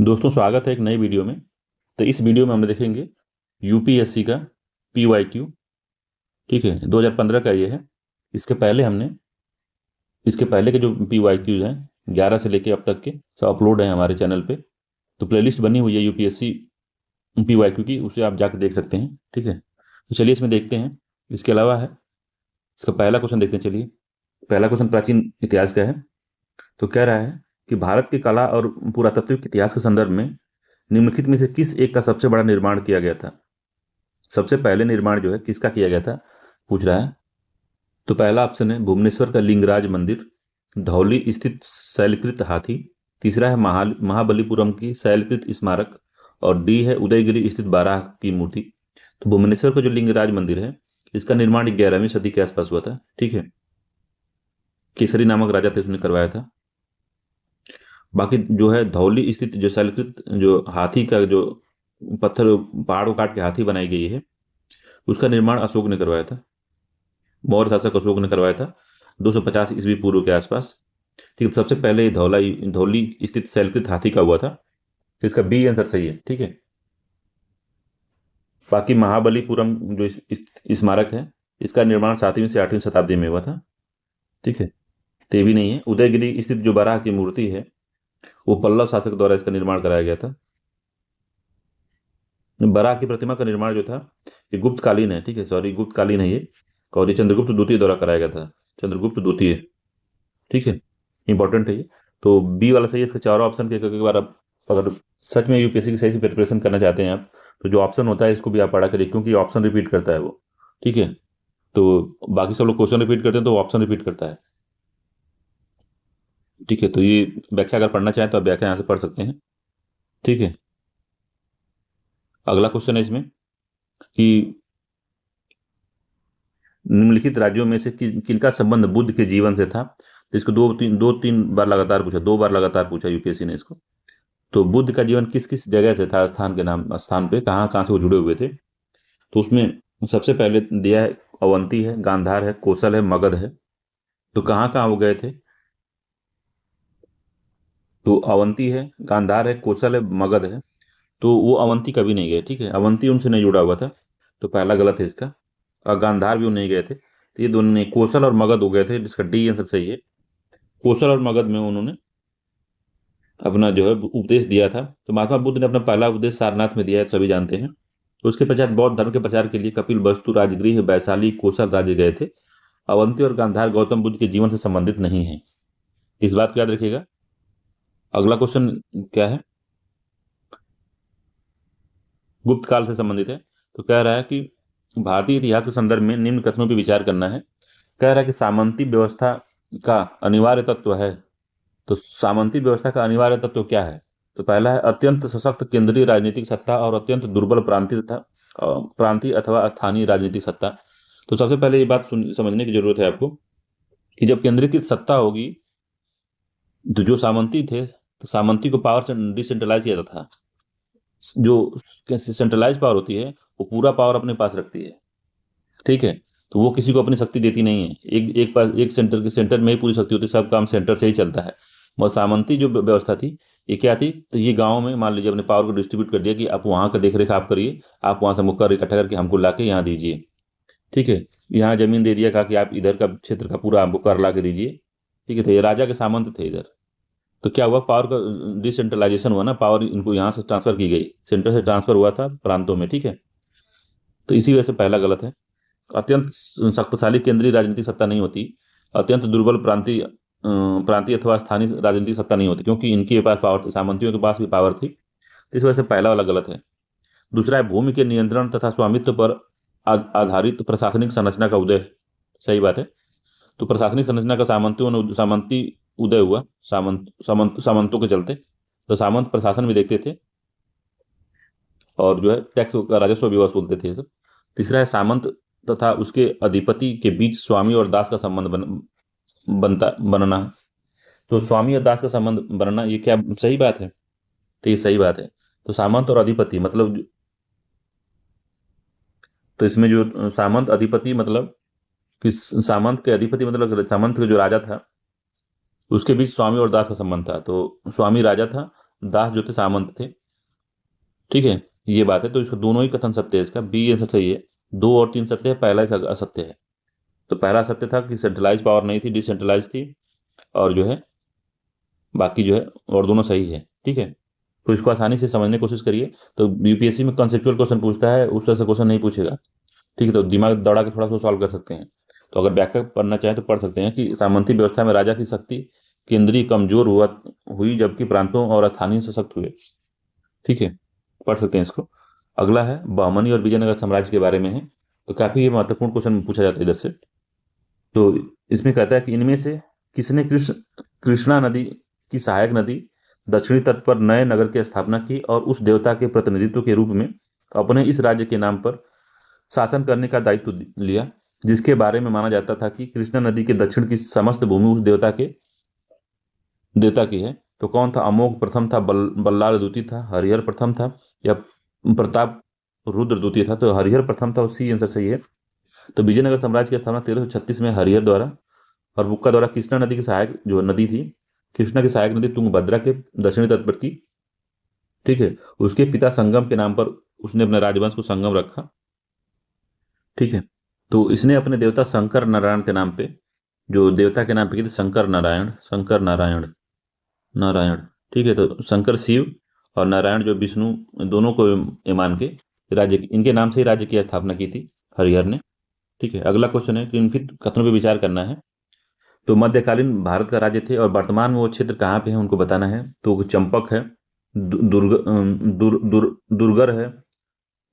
दोस्तों स्वागत है एक नई वीडियो में। तो इस वीडियो में हम देखेंगे यूपीएससी का पीवाईक्यू। ठीक है, 2015 का ये है। इसके पहले हमने इसके पहले के जो पीवाईक्यूज हैं 11 से लेके अब तक के सब अपलोड हैं हमारे चैनल पे। तो प्लेलिस्ट बनी हुई है यूपीएससी पीवाईक्यू की, उसे आप जाकर देख सकते हैं। ठीक है, तो चलिए इसमें देखते हैं। इसके अलावा है इसका पहला क्वेश्चन देखते हैं। चलिए, पहला क्वेश्चन प्राचीन इतिहास का है। तो कह रहा है कि भारत की कला और पुरातात्विक इतिहास के संदर्भ में निम्नलिखित में से किस एक का सबसे बड़ा निर्माण किया गया था। सबसे पहले निर्माण जो है किसका किया गया था पूछ रहा है। तो पहला ऑप्शन है भुवनेश्वर का लिंगराज मंदिर, धौली स्थित शैलकृत हाथी, तीसरा है महाबलीपुरम की शैलकृत स्मारक, और डी है उदयगिरी स्थित बाराह की मूर्ति। तो भुवनेश्वर का जो लिंगराज मंदिर है इसका निर्माण 11वीं सदी के आसपास हुआ था। ठीक है, केसरी नामक राजा थे, उसने करवाया था। बाकी जो है धौली स्थित जो शैलकृत जो हाथी का जो पत्थर पहाड़ को काट के हाथी बनाई गई है उसका निर्माण अशोक ने करवाया था। मौर्य शासक अशोक ने करवाया था 250 ईस्वी पूर्व के आसपास। ठीक है, सबसे पहले ये धौली स्थित शैलकृत हाथी का हुआ था। तो इसका बी आंसर सही है। ठीक है, बाकी महाबलीपुरम जो स्मारक है इसका निर्माण 7वीं से 8वीं शताब्दी में हुआ था। ठीक है, तो ये भी नहीं है। उदयगिरी स्थित जो बाराह की मूर्ति है वो पल्लव शासक द्वारा इसका निर्माण कराया गया था। बराह की प्रतिमा का निर्माण जो था ये गुप्तकालीन है। ठीक है, सॉरी गुप्तकालीन है ये, और ये चंद्रगुप्त द्वितीय द्वारा कराया गया था। चंद्रगुप्त द्वितीय। ठीक है, इंपॉर्टेंट है ये। तो बी वाला सही है। इसके चारों ऑप्शन के एक बार आप अगर सच में यूपीएससी की सही से प्रिपरेशन करना चाहते हैं आप, तो जो ऑप्शन होता है इसको भी आप पढ़ा करिए, क्योंकि ऑप्शन रिपीट करता है वो। ठीक है, तो बाकी सब लोग क्वेश्चन रिपीट करते हैं तो ऑप्शन रिपीट करता है। ठीक है, तो ये व्याख्या अगर पढ़ना चाहें तो आप व्याख्या यहाँ से पढ़ सकते हैं। ठीक है, अगला क्वेश्चन है इसमें कि निम्नलिखित राज्यों में से किनका संबंध बुद्ध के जीवन से था। तो इसको दो तीन बार लगातार पूछा, 2 बार लगातार पूछा यूपीएससी ने इसको। तो बुद्ध का जीवन किस किस जगह से था, स्थान पे कहाँ कहाँ से वो जुड़े हुए थे। तो उसमें सबसे पहले दिया है अवंती है, गांधार है, कौशल है, मगध है। तो कहाँ कहाँ वो गए थे। तो अवंती है, गांधार है, कौशल है, मगध है। तो वो अवंती कभी नहीं गए। ठीक है, अवंती उनसे नहीं जुड़ा हुआ था, तो पहला गलत है इसका। और गांधार भी वो नहीं गए थे। तो ये दोनों नहीं, कौशल और मगध हो गए थे, जिसका डी आंसर सही है। कौशल और मगध में उन्होंने अपना जो है उपदेश दिया था। तो महात्मा बुद्ध ने अपना पहला उपदेश सारनाथ में दिया है, सभी जानते हैं। तो उसके पश्चात बौद्ध धर्म के प्रचार के लिए कपिल वस्तु, राजगृह, वैशाली, कौशल राज्य गए थे। अवंती और गांधार गौतम बुद्ध के जीवन से संबंधित नहीं है, इस बात को याद रखिएगा। अगला क्वेश्चन क्या है, गुप्त काल से संबंधित है। तो कह रहा है कि भारतीय इतिहास के संदर्भ में निम्न कथनों पर विचार करना है। कह रहा है कि सामंती व्यवस्था का अनिवार्य तत्व है। तो सामंती व्यवस्था का अनिवार्य तत्व क्या है। तो पहला है अत्यंत सशक्त केंद्रीय राजनीतिक सत्ता और अत्यंत दुर्बल प्रांतीय अथवा स्थानीय राजनीतिक सत्ता। तो सबसे पहले ये बात समझने की जरूरत है आपको कि जब केंद्रीकृत सत्ता होगी तो जो सामंती थे तो सामंती को पावर से डिसेंट्रलाइज किया जाता था। जो सेंट्रलाइज पावर होती है वो पूरा पावर अपने पास रखती है। ठीक है, तो वो किसी को अपनी शक्ति देती नहीं है। एक पास एक सेंटर में ही पूरी शक्ति होती है, सब काम सेंटर से ही चलता है। मगर सामंती जो व्यवस्था थी ये क्या थी। तो ये गांव में मान लीजिए अपने पावर को डिस्ट्रीब्यूट कर दिया कि आप वहाँ का देख रेख आप करिए, आप वहाँ से मुक्कर इकट्ठा करके हमको ला के यहाँ दीजिए। ठीक है, यहाँ जमीन दे दिया, कहा कि आप इधर का क्षेत्र का पूरा हमको कर ला के दीजिए। ठीक है, तो ये राजा के सामंत थे इधर। तो क्या हुआ, पावर का डिसेंट्रलाइजेशन हुआ ना, पावर इनको यहाँ से ट्रांसफर की गई, सेंटर से ट्रांसफर हुआ था प्रांतों में। ठीक है, तो इसी वजह से पहला गलत है। अत्यंत शक्तिशाली केंद्रीय राजनीतिक सत्ता नहीं होती, अत्यंत दुर्बल प्रांतीय अथवा स्थानीय राजनीतिक सत्ता नहीं होती, क्योंकि इनके पास पावर थी, सामंतियों के पास भी पावर थी। तो इस वजह से पहला वाला गलत है। दूसरा है भूमि के नियंत्रण तथा स्वामित्व पर आधारित प्रशासनिक संरचना का उदय। सही बात है। तो प्रशासनिक संरचना का सामंती उदय हुआ सामंतों के चलते। तो सामंत प्रशासन भी देखते थे और जो है टैक्स का राजस्व भी वसूलते थे सब। तीसरा है सामंत तथा उसके अधिपति के बीच स्वामी और दास का संबंध बनना। तो स्वामी और दास का संबंध बनना ये क्या सही बात है। तो ये सही बात है। तो सामंत और अधिपति मतलब, तो इसमें जो सामंत अधिपति मतलब कि सामंत के अधिपति मतलब सामंत का जो राजा था उसके बीच स्वामी और दास का संबंध था। तो स्वामी राजा था दास जो थे सामंत थे। ठीक है, ये बात है। तो इसको दोनों ही कथन सत्य है, इसका बी आंसर सही है। 2 और 3 सत्य है, पहला इसका असत्य है। तो पहला सत्य था कि सेंट्रलाइज पावर नहीं थी, डिसेंट्रलाइज थी। और जो है बाकी जो है और दोनों सही है। ठीक है, तो इसको आसानी से समझने की कोशिश करिए। तो यूपीएससी में कंसेप्चुअल क्वेश्चन पूछता है, उस तरह से क्वेश्चन नहीं पूछेगा। ठीक है, तो दिमाग दौड़ा के थोड़ा सा सॉल्व कर सकते हैं। तो अगर व्याख्या पढ़ना चाहें तो पढ़ सकते हैं कि सामंती व्यवस्था में राजा की शक्ति केंद्रीय कमजोर हुई जबकि प्रांतों और स्थानीय सशक्त हुए। ठीक है, पढ़ सकते हैं इसको। अगला है बहमनी और विजयनगर साम्राज्य के बारे में है। तो काफी ये महत्वपूर्ण क्वेश्चन पूछा जाता है इधर से। तो इसमें कहता है कि इनमें से किसने कृष्णा नदी की सहायक नदी दक्षिणी तट पर नए नगर की स्थापना की और उस देवता के प्रतिनिधित्व के रूप में अपने इस राज्य के नाम पर शासन करने का दायित्व लिया, जिसके बारे में माना जाता था कि कृष्णा नदी के दक्षिण की समस्त भूमि उस देवता की है। तो कौन था? अमोघ प्रथम था, बल्लाल द्वितीय था, हरिहर प्रथम था, या प्रताप रुद्र द्वितीय था? तो हरिहर प्रथम था, सी आंसर सही है। तो विजयनगर साम्राज्य की स्थापना 1336 में हरिहर द्वारा और बुक्का द्वारा कृष्णा नदी की सहायक जो नदी थी, कृष्णा की सहायक नदी तुंगभद्रा के दक्षिणी तट पर की। ठीक है, उसके पिता संगम के नाम पर उसने अपने राजवंश को संगम रखा। ठीक है, तो इसने अपने देवता शंकर नारायण के नाम पे, जो देवता के नाम पे की थी शंकर नारायण, शंकर नारायण नारायण। ठीक है, तो शंकर शिव और नारायण जो विष्णु, दोनों को ये मान के इनके नाम से ही राज्य की स्थापना की थी हरिहर ने। ठीक है, अगला क्वेश्चन है कि निम्नलिखित कथनों पर विचार करना है। तो मध्यकालीन भारत का राज्य थे और वर्तमान में वो क्षेत्र कहाँ पे है उनको बताना है। तो चंपक है, दुर्गर है,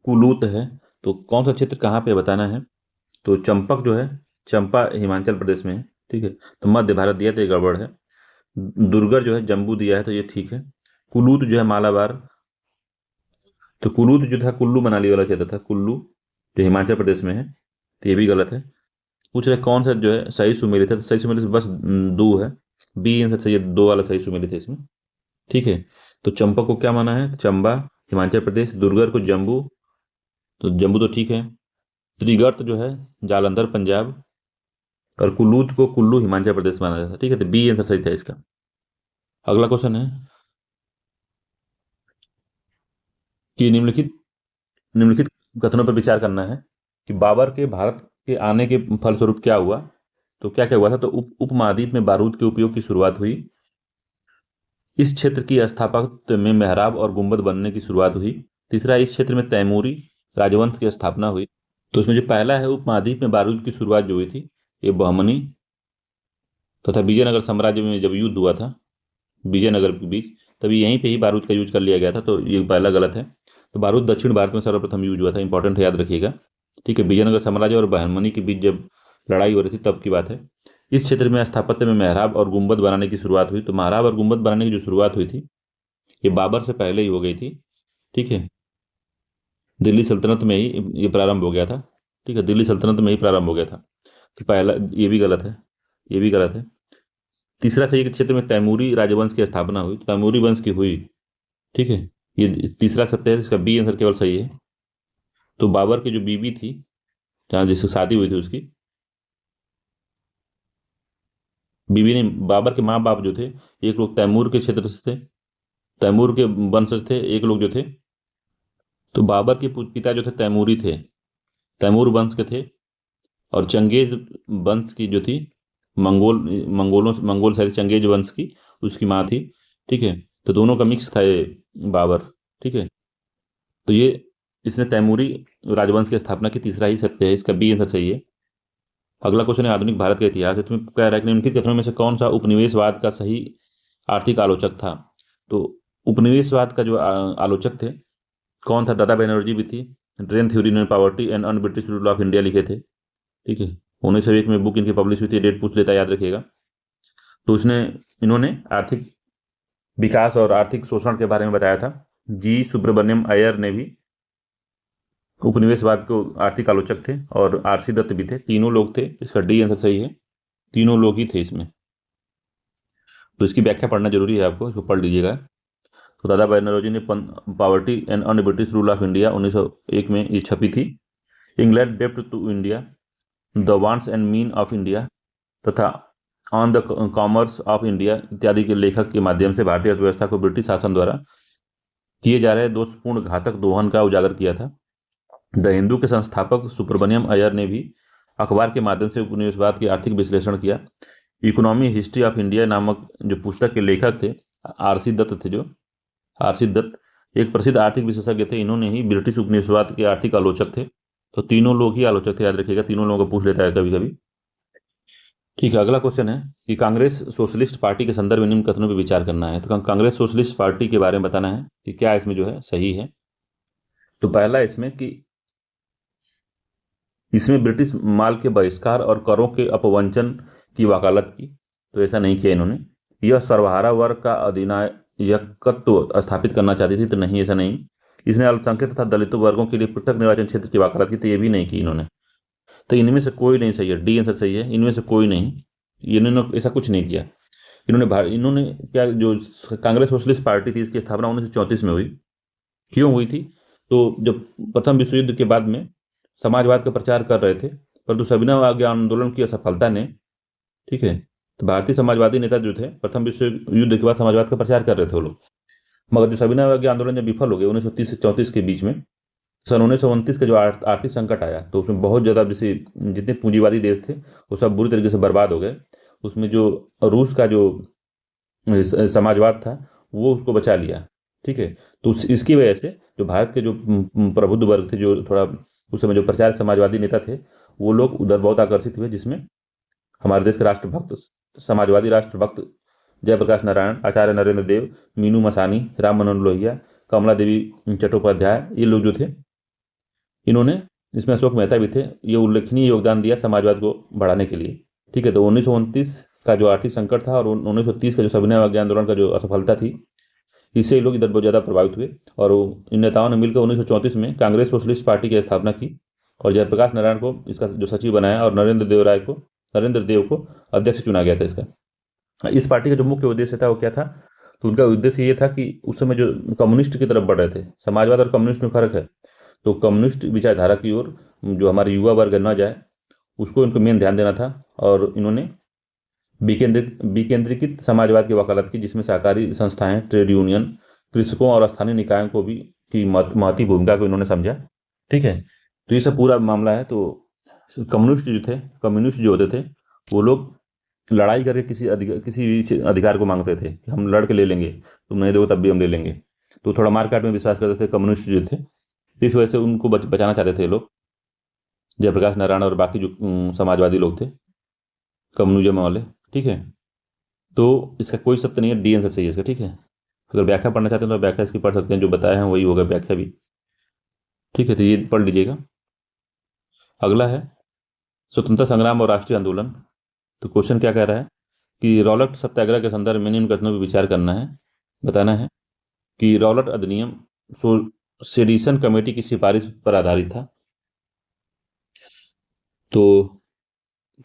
कुलूत है। तो कौन सा क्षेत्र कहाँ पे बताना है। तो चंपक जो है, चंपा हिमाचल प्रदेश में है। ठीक है, तो मध्य भारत दिया तो ये गड़बड़ है। दुर्गर जो है जम्बू दिया है, तो ये ठीक है। कुलूत जो है मालाबार, तो कुलूत जो था कुल्लू मनाली वाला क्षेत्र था, कुल्लू जो हिमाचल प्रदेश में है, तो ये भी गलत है। पूछ रहे कौन सा जो है सही सुमेलित है। तो सही सुमेलित बस दो है, बी आंसर सही है, 2 वाला सही सुमेलित है इसमें। ठीक है, तो चंपा को क्या माना है? चंबा हिमाचल प्रदेश, दुर्गर को जम्बू, तो जम्बू तो ठीक है। त्रिगर्त जो है जालंधर पंजाब, और कुल्लूत को कुल्लू हिमाचल प्रदेश माना जाता है। ठीक है, तो बी आंसर सही था इसका। अगला क्वेश्चन है कि निम्नलिखित कथनों पर विचार करना है कि बाबर के भारत के आने के फलस्वरूप क्या हुआ। तो क्या क्या हुआ था। तो उपमहाद्वीप में बारूद के उपयोग की शुरुआत हुई। इस क्षेत्र की स्थापत्य में मेहराब और गुंबद बनने की शुरुआत हुई। तीसरा, इस क्षेत्र में तैमूरी राजवंश की स्थापना हुई। तो इसमें जो पहला है उपमहाद्वीप में बारूद की शुरुआत जो हुई थी, ये बहमनी तथा विजयनगर साम्राज्य में जब युद्ध हुआ था विजयनगर के बीच, तभी यहीं पे ही बारूद का यूज कर लिया गया था। तो ये पहला गलत है। तो बारूद दक्षिण भारत में सर्वप्रथम यूज हुआ था, इंपॉर्टेंट है, याद रखिएगा। ठीक है, विजयनगर साम्राज्य और बहमनी के बीच जब लड़ाई हो रही थी तब की बात है। इस क्षेत्र में स्थापत्य में मेहराब और गुंबद बनाने की शुरुआत हुई। तो मेहराब और गुंबद बनाने की जो शुरुआत हुई थी, ये बाबर से पहले ही हो गई थी। ठीक है, दिल्ली सल्तनत में ही ये प्रारंभ हो गया था। ठीक है, दिल्ली सल्तनत में ही प्रारंभ हो गया था। तो पहला ये भी गलत है, ये भी गलत है। तीसरा सही है कि क्षेत्र में तैमूरी राजवंश की स्थापना हुई, तो तैमूरी वंश की हुई। ठीक है, ये तीसरा सत्य है, इसका बी आंसर केवल सही है। तो बाबर की जो बीबी थी, जहाँ जिससे शादी हुई थी, उसकी बीबी ने, बाबर के माँ बाप जो थे, एक लोग तैमूर के क्षेत्र से थे, तैमूर के वंशज थे, एक लोग जो थे। तो बाबर के पिता जो थे तैमूरी थे, तैमूर वंश के थे। और चंगेज वंश की जो थी, मंगोल शायद चंगेज वंश की उसकी माँ थी। ठीक है, तो दोनों का मिक्स था ये बाबर। ठीक है, तो ये इसने तैमूरी राजवंश की स्थापना की, तीसरा ही सत्य है, इसका बी आंसर सही है। अगला क्वेश्चन है आधुनिक भारत का इतिहास है। तुम्हें कह रहा है कि निम्नलिखित कथनों में से कौन सा उपनिवेशवाद का सही आर्थिक आलोचक था। तो उपनिवेशवाद का जो आलोचक थे कौन था? दादा बनर्जी भी थी। ड्रेन थ्योरी ने poverty and un British rule of India लिखे थे। ठीक है, 1901 में बुक इनकी पब्लिश हुई थी, डेट पूछ लेता, याद रखिएगा। तो इन्होंने आर्थिक विकास और आर्थिक शोषण के बारे में बताया था। जी सुब्रमण्यम अय्यर ने भी उपनिवेशवाद को आर्थिक आलोचक थे, और आरसी दत्त भी थे, तीनों लोग थे। इसका डी आंसर सही है, तीनों लोग ही थे इसमें। तो इसकी व्याख्या पढ़ना जरूरी है आपको, इसको पढ़ लीजिएगा। तो दादा बनर्जी ने poverty and un British rule of India 1901 में ये छपी थी। इंग्लैंड डेप्ट to India, the wants and mean of India, तथा on the commerce of India इत्यादि के लेखक के माध्यम से भारतीय अर्थव्यवस्था को ब्रिटिश शासन द्वारा किए जा रहे दोषपूर्ण घातक दोहन का उजागर किया था। द हिंदू के संस्थापक सुब्रमण्यम अय्यर ने भी अखबार के माध्यम से उपनिवेशवाद की आर्थिक विश्लेषण किया। इकोनॉमी हिस्ट्री ऑफ इंडिया नामक जो पुस्तक के लेखक थे आरसी दत्त थे, जो आरसी दत्त एक प्रसिद्ध आर्थिक विशेषज्ञ थे। इन्होंने ही ब्रिटिश उपनिवेशवाद के आर्थिक आलोचक थे। तो तीनों लोग ही आलोचक थे, याद रखिएगा, तीनों लोगों को पूछ लेता है कभी कभी। ठीक है, अगला क्वेश्चन है कि कांग्रेस सोशलिस्ट पार्टी के संदर्भ में निम्न कथनों पर विचार करना है। तो कांग्रेस सोशलिस्ट पार्टी के बारे में बताना है कि क्या इसमें जो है सही है। तो पहला इसमें कि इसमें ब्रिटिश माल के बहिष्कार और करों के अपवंचन की वकालत की, तो ऐसा नहीं किया इन्होंने। यह सर्वहारा वर्ग का अधिनायकत्व स्थापित करना चाहती थी, तो नहीं, ऐसा नहीं। इसने अल्पसंख्यक तथा दलित वर्गों के लिए पृथक निर्वाचन क्षेत्र की वकालत की, तो ये भी नहीं की इन्होंने। तो इनमें से कोई नहीं सही है, डी आंसर सही है, इनमें से कोई नहीं। इन्होंने ऐसा कुछ नहीं किया। इन्होंने क्या, जो कांग्रेस सोशलिस्ट पार्टी थी इसकी स्थापना 1934 में हुई। क्यों हुई थी? तो जब प्रथम विश्व युद्ध के बाद में समाजवाद का प्रचार कर रहे थे, परंतु सविनय आंदोलन की असफलता ने, ठीक है, तो भारतीय समाजवादी नेता जो थे प्रथम विश्व युद्ध के बाद समाजवाद का प्रचार कर रहे थे वो लोग, मगर जो सविनय आंदोलन जब विफल हो गए 1930 से 34 के बीच में, सन 1929 का जो आर्थिक संकट आया, तो उसमें बहुत ज़्यादा, जैसे जितने पूंजीवादी देश थे वो सब बुरी तरीके से बर्बाद हो गए। उसमें जो रूस का जो समाजवाद था वो उसको बचा लिया। ठीक है, तो इसकी वजह से जो भारत के जो प्रबुद्ध वर्ग थे, जो थोड़ा उस समय जो प्रचार समाजवादी नेता थे, वो लोग उधर बहुत आकर्षित हुए, जिसमें हमारे देश के राष्ट्रभक्त, समाजवादी राष्ट्रभक्त जयप्रकाश नारायण, आचार्य नरेंद्र देव, मीनू मसानी, राम मनोहर लोहिया, कमला देवी चट्टोपाध्याय, ये लोग जो थे, इन्होंने, इसमें अशोक मेहता भी थे, ये उल्लेखनीय योगदान दिया समाजवाद को बढ़ाने के लिए। ठीक है, तो 1929 का जो आर्थिक संकट था और 1930 का जो सविनय आंदोलन का जो असफलता थी, इससे लोग इधर बहुत ज़्यादा प्रभावित हुए और इन नेताओं ने मिलकर 1934 में कांग्रेस सोशलिस्ट पार्टी की स्थापना की और जयप्रकाश नारायण को इसका जो सचिव बनाया और नरेंद्र देव को अध्यक्ष चुना गया था इसका। इस पार्टी का जो मुख्य उद्देश्य था वो क्या था? तो उनका उद्देश्य ये था कि उस समय जो कम्युनिस्ट की तरफ बढ़ रहे थे, समाजवाद और कम्युनिस्ट में फर्क है, तो कम्युनिस्ट विचारधारा की ओर जो हमारे युवा वर्ग न जाए, उसको इनको मेन ध्यान देना था। और इन्होंने विकेंद्रीकृत समाजवाद की वकालत की, जिसमें सहकारी संस्थाएं, ट्रेड यूनियन, कृषकों और स्थानीय निकायों को भी की महती भूमिका को इन्होंने समझा। ठीक है, तो ये सब पूरा मामला है। तो कम्युनिस्ट जो होते थे वो लोग लड़ाई करके किसी भी अधिकार को मांगते थे कि हम लड़ के ले लेंगे, तुम नहीं दोगे तब भी हम ले लेंगे। तो थोड़ा मारकाट में विश्वास करते थे कम्युनिस्ट जो थे, इस वजह से उनको बचाना चाहते थे लोग, जयप्रकाश नारायण और बाकी जो समाजवादी लोग थे कम्युनिज्म वाले। ठीक है, तो इसका कोई सत्य नहीं है, डी आंसर सही है इसका। ठीक है, अगर व्याख्या पढ़ना चाहते हैं तो व्याख्या इसकी पढ़ सकते हैं, जो बताया है वही होगा व्याख्या भी। ठीक है, तो ये पढ़ लीजिएगा। अगला है स्वतंत्रता संग्राम और राष्ट्रीय आंदोलन। तो क्वेश्चन क्या कह रहा है कि रॉलेट सत्याग्रह के संदर्भ में निम्न कथनों पर विचार करना है, बताना है कि रॉलेट अधिनियम सेडिशन कमेटी की सिफारिश पर आधारित था। तो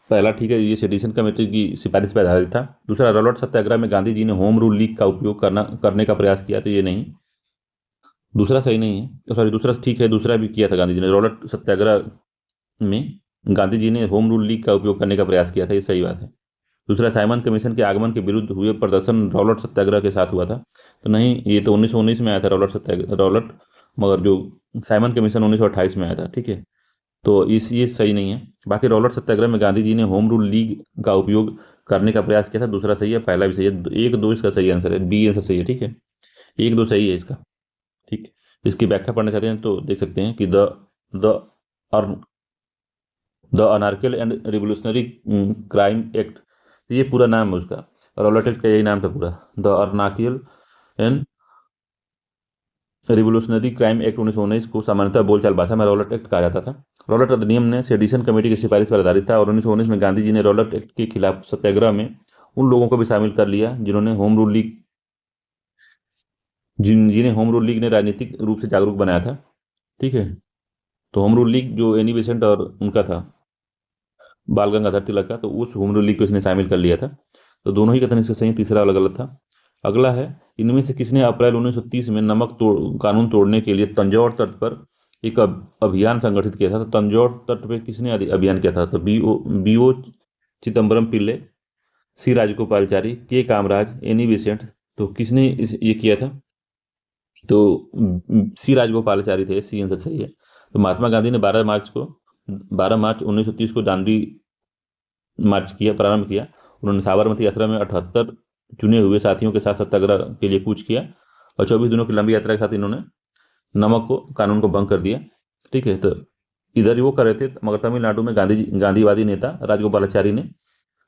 पहला ठीक है, ये सेडिशन कमेटी की सिफारिश पर आधारित था। दूसरा, रॉलेट सत्याग्रह में गांधी जी ने होम रूल लीग का उपयोग करने का प्रयास किया, तो ये नहीं, दूसरा सही नहीं है। सॉरी, दूसरा ठीक है, दूसरा भी किया था गांधी जी ने, रॉलेट सत्याग्रह में गांधी जी ने होम रूल लीग का उपयोग करने का प्रयास किया था, ये सही बात है। दूसरा, साइमन कमीशन के आगमन के विरुद्ध हुए प्रदर्शन रॉलेट सत्याग्रह के साथ हुआ था, तो नहीं, ये तो 1919 में आया था रॉलेट, मगर जो साइमन कमीशन 1928 में आया था। ठीक है, तो ये सही नहीं है। बाकी रॉलेट सत्याग्रह में गांधी जी ने होम रूल लीग का उपयोग करने का प्रयास किया था, दूसरा सही है, पहला भी सही है। 1-2 इसका सही आंसर है, बी आंसर सही है। ठीक है, 1-2 सही है इसका। ठीक, इसकी व्याख्या पढ़ना चाहते हैं तो देख सकते हैं कि the the anarchical and revolutionary crime act, ये पूरा नाम है उसका, रॉलेट एक्ट का यही नाम था पूरा, the anarchical and revolutionary crime act 1919 को सामान्यतः बोलचाल भाषा में रॉलेट एक्ट कहा जाता था। रॉलेट अधिनियम ने सेडिशन कमेटी की सिफारिश पर आधारित था और 1919 में गांधी जी ने रॉलेट एक्ट के खिलाफ सत्याग्रह में उन लोगों को भी शामिल कर लिया जिन्हें होम रूल लीग ने राजनीतिक रूप से जागरूक बनाया था। ठीक है, तो होम रूल लीग जो एनी बेसेंट और उनका था, बाल गंगाधर तिलक का, तो उस होम रूल लीग को इसने शामिल कर लिया था। तो दोनों ही कथन इसके सही, तीसरा अलग अलग था। अगला है, इनमें से किसने अप्रैल 1930 में कानून तोड़ने के लिए तंजौर तट पर एक अभियान संगठित किया था? तो तंजौर तट पर किसने अभियान किया था? तो बी ओ चिदम्बरम पिल्ले, सी राजगोपालाचारी, के कामराज, एनी बेसेंट। तो किसने ये किया था? तो सी राजगोपालाचारी थे, सी आंसर सही है। तो महात्मा गांधी ने 12 मार्च 1930 को दांडी मार्च किया, प्रारंभ किया। उन्होंने साबरमती आश्रम में 78 चुने हुए साथियों के साथ सत्याग्रह के लिए कूच किया, और 24 दिनों की लंबी यात्रा के साथ इन्होंने नमक को कानून को भंग कर दिया। ठीक है, तो इधर वो कर रहे थे, मगर तमिलनाडु में गांधीवादी नेता राजगोपालाचारी ने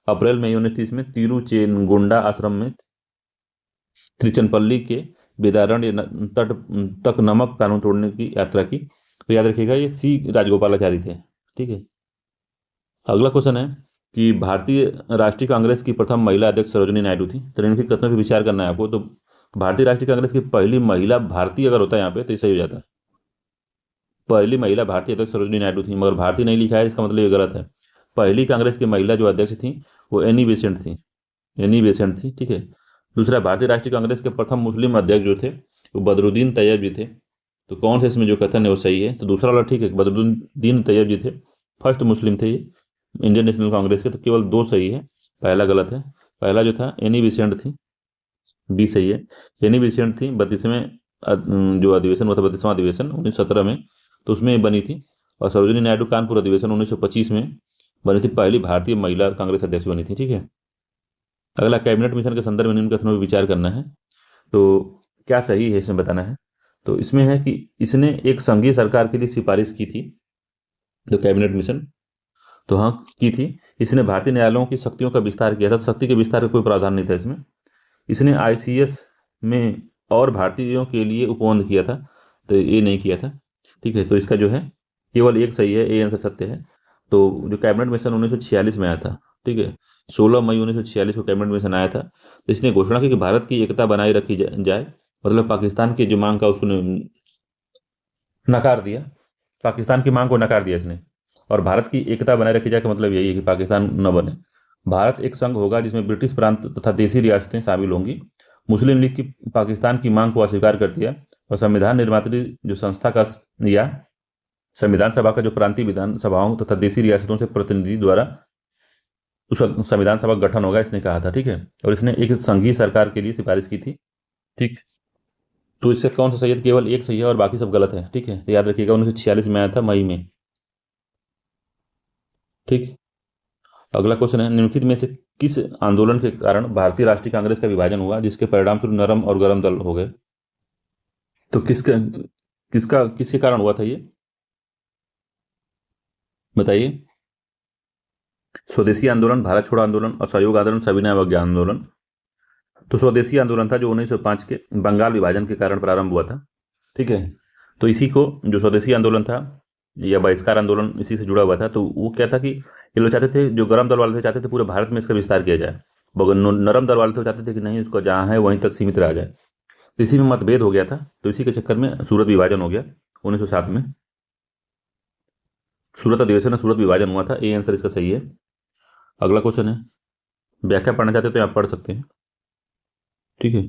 अप्रैल में 1930 में तिरुचेनगोंडा आश्रम में त्रिचनपल्ली के वेदारण्य तट तक नमक कानून तोड़ने की यात्रा की। तो याद रखिएगा, ये सी राजगोपालाचारी थे। ठीक है, अगला क्वेश्चन है कि भारतीय राष्ट्रीय कांग्रेस की प्रथम महिला अध्यक्ष सरोजिनी नायडू थी। तो इनके कथनों पर विचार करना है आपको। तो भारतीय राष्ट्रीय कांग्रेस की पहली महिला भारतीय अगर होता है यहाँ पे तो ये सही हो जाता है। पहली महिला भारतीय अध्यक्ष सरोजिनी नायडू थी, मगर भारतीय नहीं लिखा है, इसका मतलब ये गलत है। पहली कांग्रेस की महिला जो अध्यक्ष थी वो एनी बेसेंट थी, एनी बेसेंट थी। ठीक है, दूसरा, भारतीय राष्ट्रीय कांग्रेस के प्रथम मुस्लिम अध्यक्ष जो थे वो बदरुद्दीन तैयब जी थे। तो कौन से इसमें जो कथन है वो सही है? तो दूसरा वाला ठीक है, बदरुद्दीन तैयब जी थे, फर्स्ट मुस्लिम थे ये इंडियन नेशनल कांग्रेस के। तो केवल दो सही है, पहला गलत है। पहला जो था एनी बेसेंट थी, बी सही है। एनी बेसेंट थी 32वें जो अधिवेशन हुआ था, 32वां अधिवेशन 1917 में, तो उसमें बनी थी। और सरोजिनी नायडू कानपुर अधिवेशन 1925 में बनी थी, पहली भारतीय महिला कांग्रेस अध्यक्ष बनी थी। ठीक है, अगला, कैबिनेट मिशन के संदर्भ में निम्न कथनों पर विचार करना है। तो क्या सही है इसमें बताना है। तो इसमें है कि इसने एक संघीय सरकार के लिए सिफारिश की थी, तो कैबिनेट मिशन, तो हाँ की थी। इसने भारतीय न्यायालयों की शक्तियों का विस्तार किया था, तो शक्ति के विस्तार का कोई प्रावधान नहीं था इसमें। इसने आईसीएस में और भारतीयों के लिए उपबंध किया था, तो ये नहीं किया था। ठीक है, तो इसका जो है केवल एक सही है, ए आंसर सत्य है। तो जो कैबिनेट मिशन 1946 में आया था, ठीक है, 16 मई 1946 को कैबिनेट मिशन आया था। तो इसने घोषणा की कि भारत की एकता बनाए रखी जाए, मतलब पाकिस्तान की जो मांग का उसको नकार दिया, पाकिस्तान की मांग को नकार दिया इसने। और भारत की एकता बनाए रखी जाए का मतलब यही है कि पाकिस्तान न बने। भारत एक संघ होगा जिसमें ब्रिटिश प्रांत तथा देसी रियासतें शामिल होंगी। मुस्लिम लीग की पाकिस्तान की मांग को अस्वीकार कर दिया, और संविधान निर्मात्री जो संस्था का या संविधान सभा का जो प्रांतीय विधान सभाओं तथा देसी रियासतों से प्रतिनिधि द्वारा उस संविधान सभा का गठन होगा, इसने कहा था। ठीक है, और इसने एक संघीय सरकार के लिए सिफारिश की थी। ठीक, तो इससे कौन सा सही है? केवल एक सही है और बाकी सब गलत है। ठीक है, तो याद रखिएगा 1946 में आया था, मई में। ठीक, अगला क्वेश्चन है, निम्नलिखित में से किस आंदोलन के कारण भारतीय राष्ट्रीय कांग्रेस का विभाजन हुआ, जिसके परिणाम स्वरूप नरम और गरम दल हो गए? तो किसके कारण हुआ था ये, बताइए। स्वदेशी आंदोलन, भारत छोड़ो आंदोलन, असहयोग आंदोलन, सविनय अवज्ञा आंदोलन? तो स्वदेशी आंदोलन था जो 1905 के बंगाल विभाजन के कारण प्रारंभ हुआ था। ठीक है, तो इसी को जो स्वदेशी आंदोलन था या बहिष्कार आंदोलन इसी से जुड़ा हुआ था। तो वो क्या था कि ये लोग चाहते थे, जो गरम दल वाले थे चाहते थे पूरे भारत में इसका विस्तार किया जाए, मगर नरम दल वाले थे चाहते थे कि नहीं, उसको जहाँ है वहीं तक सीमित रहा जाए। तो इसी में मतभेद हो गया था, तो इसी के चक्कर में सूरत विभाजन हो गया 1907 में। सूरत अधिवेशन में सूरत विभाजन हुआ था, ए आंसर इसका सही है। अगला क्वेश्चन है, व्याख्या पढ़ना चाहते तो आप पढ़ सकते हैं। ठीक है,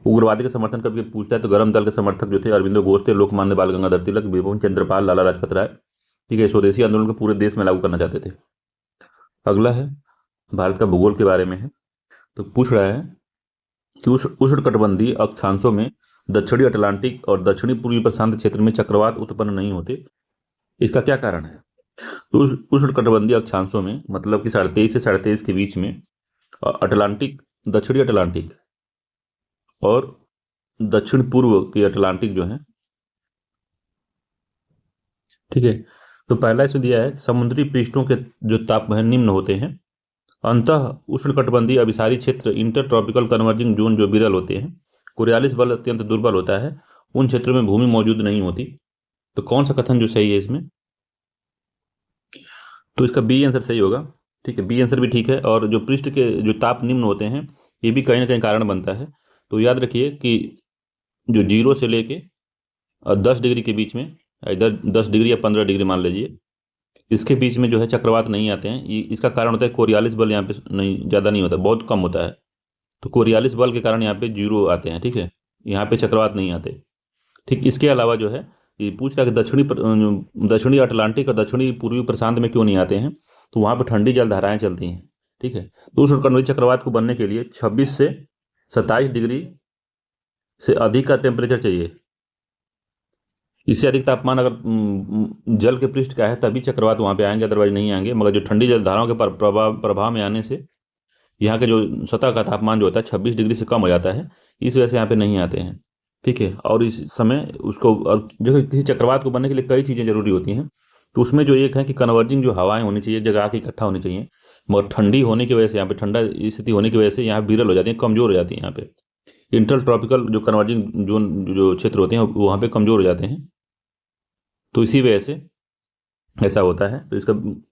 उग्रवादी का समर्थन कभी पूछता है तो गरम दल के समर्थक जो थे अरविंदो घोष थे, लोकमान्य बाल गंगाधर तिलक, बिपिन चंद्रपाल, लाला लाजपत राय। ठीक है, स्वदेशी आंदोलन को पूरे देश में लागू करना चाहते थे। अगला है भारत का भूगोल के बारे में है। तो पूछ रहा है कि उष्णकटिबंधीय अक्षांशों में दक्षिणी अटलांटिक और दक्षिणी पूर्वी प्रशांत क्षेत्र में चक्रवात उत्पन्न नहीं होते, इसका क्या कारण है? तो उष्णकटिबंधीय अक्षांशों में मतलब कि 23.5 से 23.5 के बीच में अटलांटिक, दक्षिणी अटलांटिक और दक्षिण पूर्व के अटलांटिक जो है, ठीक है, तो पहला इसमें दिया है समुद्री पृष्ठों के जो तापमान निम्न होते हैं, अंतः उष्णकटिबंधीय अभिसारी क्षेत्र, इंटर ट्रॉपिकल कन्वर्जिंग जोन जो विरल होते हैं, कोरियालिस बल अत्यंत दुर्बल होता है, उन क्षेत्रों में भूमि मौजूद नहीं होती। तो कौन सा कथन जो सही है इसमें? तो इसका बी आंसर सही होगा। ठीक है, बी आंसर भी ठीक है। और जो पृष्ठ के जो ताप निम्न होते हैं ये भी कहीं ना कहीं कारण बनता है। तो याद रखिए कि जो 0 से लेके 10 डिग्री के बीच में, इधर 10 डिग्री या 15 डिग्री मान लीजिए, इसके बीच में जो है चक्रवात नहीं आते हैं। इसका कारण होता है कोरियालिस बल यहाँ पे नहीं, ज़्यादा नहीं होता, बहुत कम होता है। तो कोरियालिस बल के कारण यहाँ पे 0 आते हैं। ठीक है, यहाँ पे चक्रवात नहीं आते। ठीक, इसके अलावा जो है ये पूछ रहा है कि दक्षिणी अटलांटिक और दक्षिणी पूर्वी प्रशांत में क्यों नहीं आते हैं? तो वहाँ पर ठंडी जल धाराएं चलती हैं। ठीक है। तो उष्णकटिबंधीय चक्रवात को बनने के लिए 26 से 27 डिग्री से अधिक का टेम्परेचर चाहिए। इससे अधिक तापमान अगर जल के पृष्ठ का है तभी चक्रवात वहां पे आएंगे, अदरवाइज नहीं आएंगे। मगर जो ठंडी जलधाराओं के प्रभाव में आने से यहाँ के जो सतह का तापमान जो होता है 26 डिग्री से कम हो जाता है, इस वजह से यहाँ पे नहीं आते हैं। ठीक है। और इस समय उसको, और जो किसी चक्रवात को बनने के लिए कई चीज़ें जरूरी होती हैं, तो उसमें जो एक है कि कन्वर्जिंग जो हवाएं होनी चाहिए, जगह आके इकट्ठा होनी चाहिए। मगर ठंडी होने की वजह से, यहाँ पे ठंडा स्थिति होने की वजह से यहाँ विरल हो जाती है, कमजोर हो जाती है। यहाँ पे इंटर ट्रॉपिकल जो कन्वर्जिंग जोन जो क्षेत्र होते हैं वो वहाँ पे कमजोर हो जाते हैं। तो इसी वजह से ऐसा होता है। तो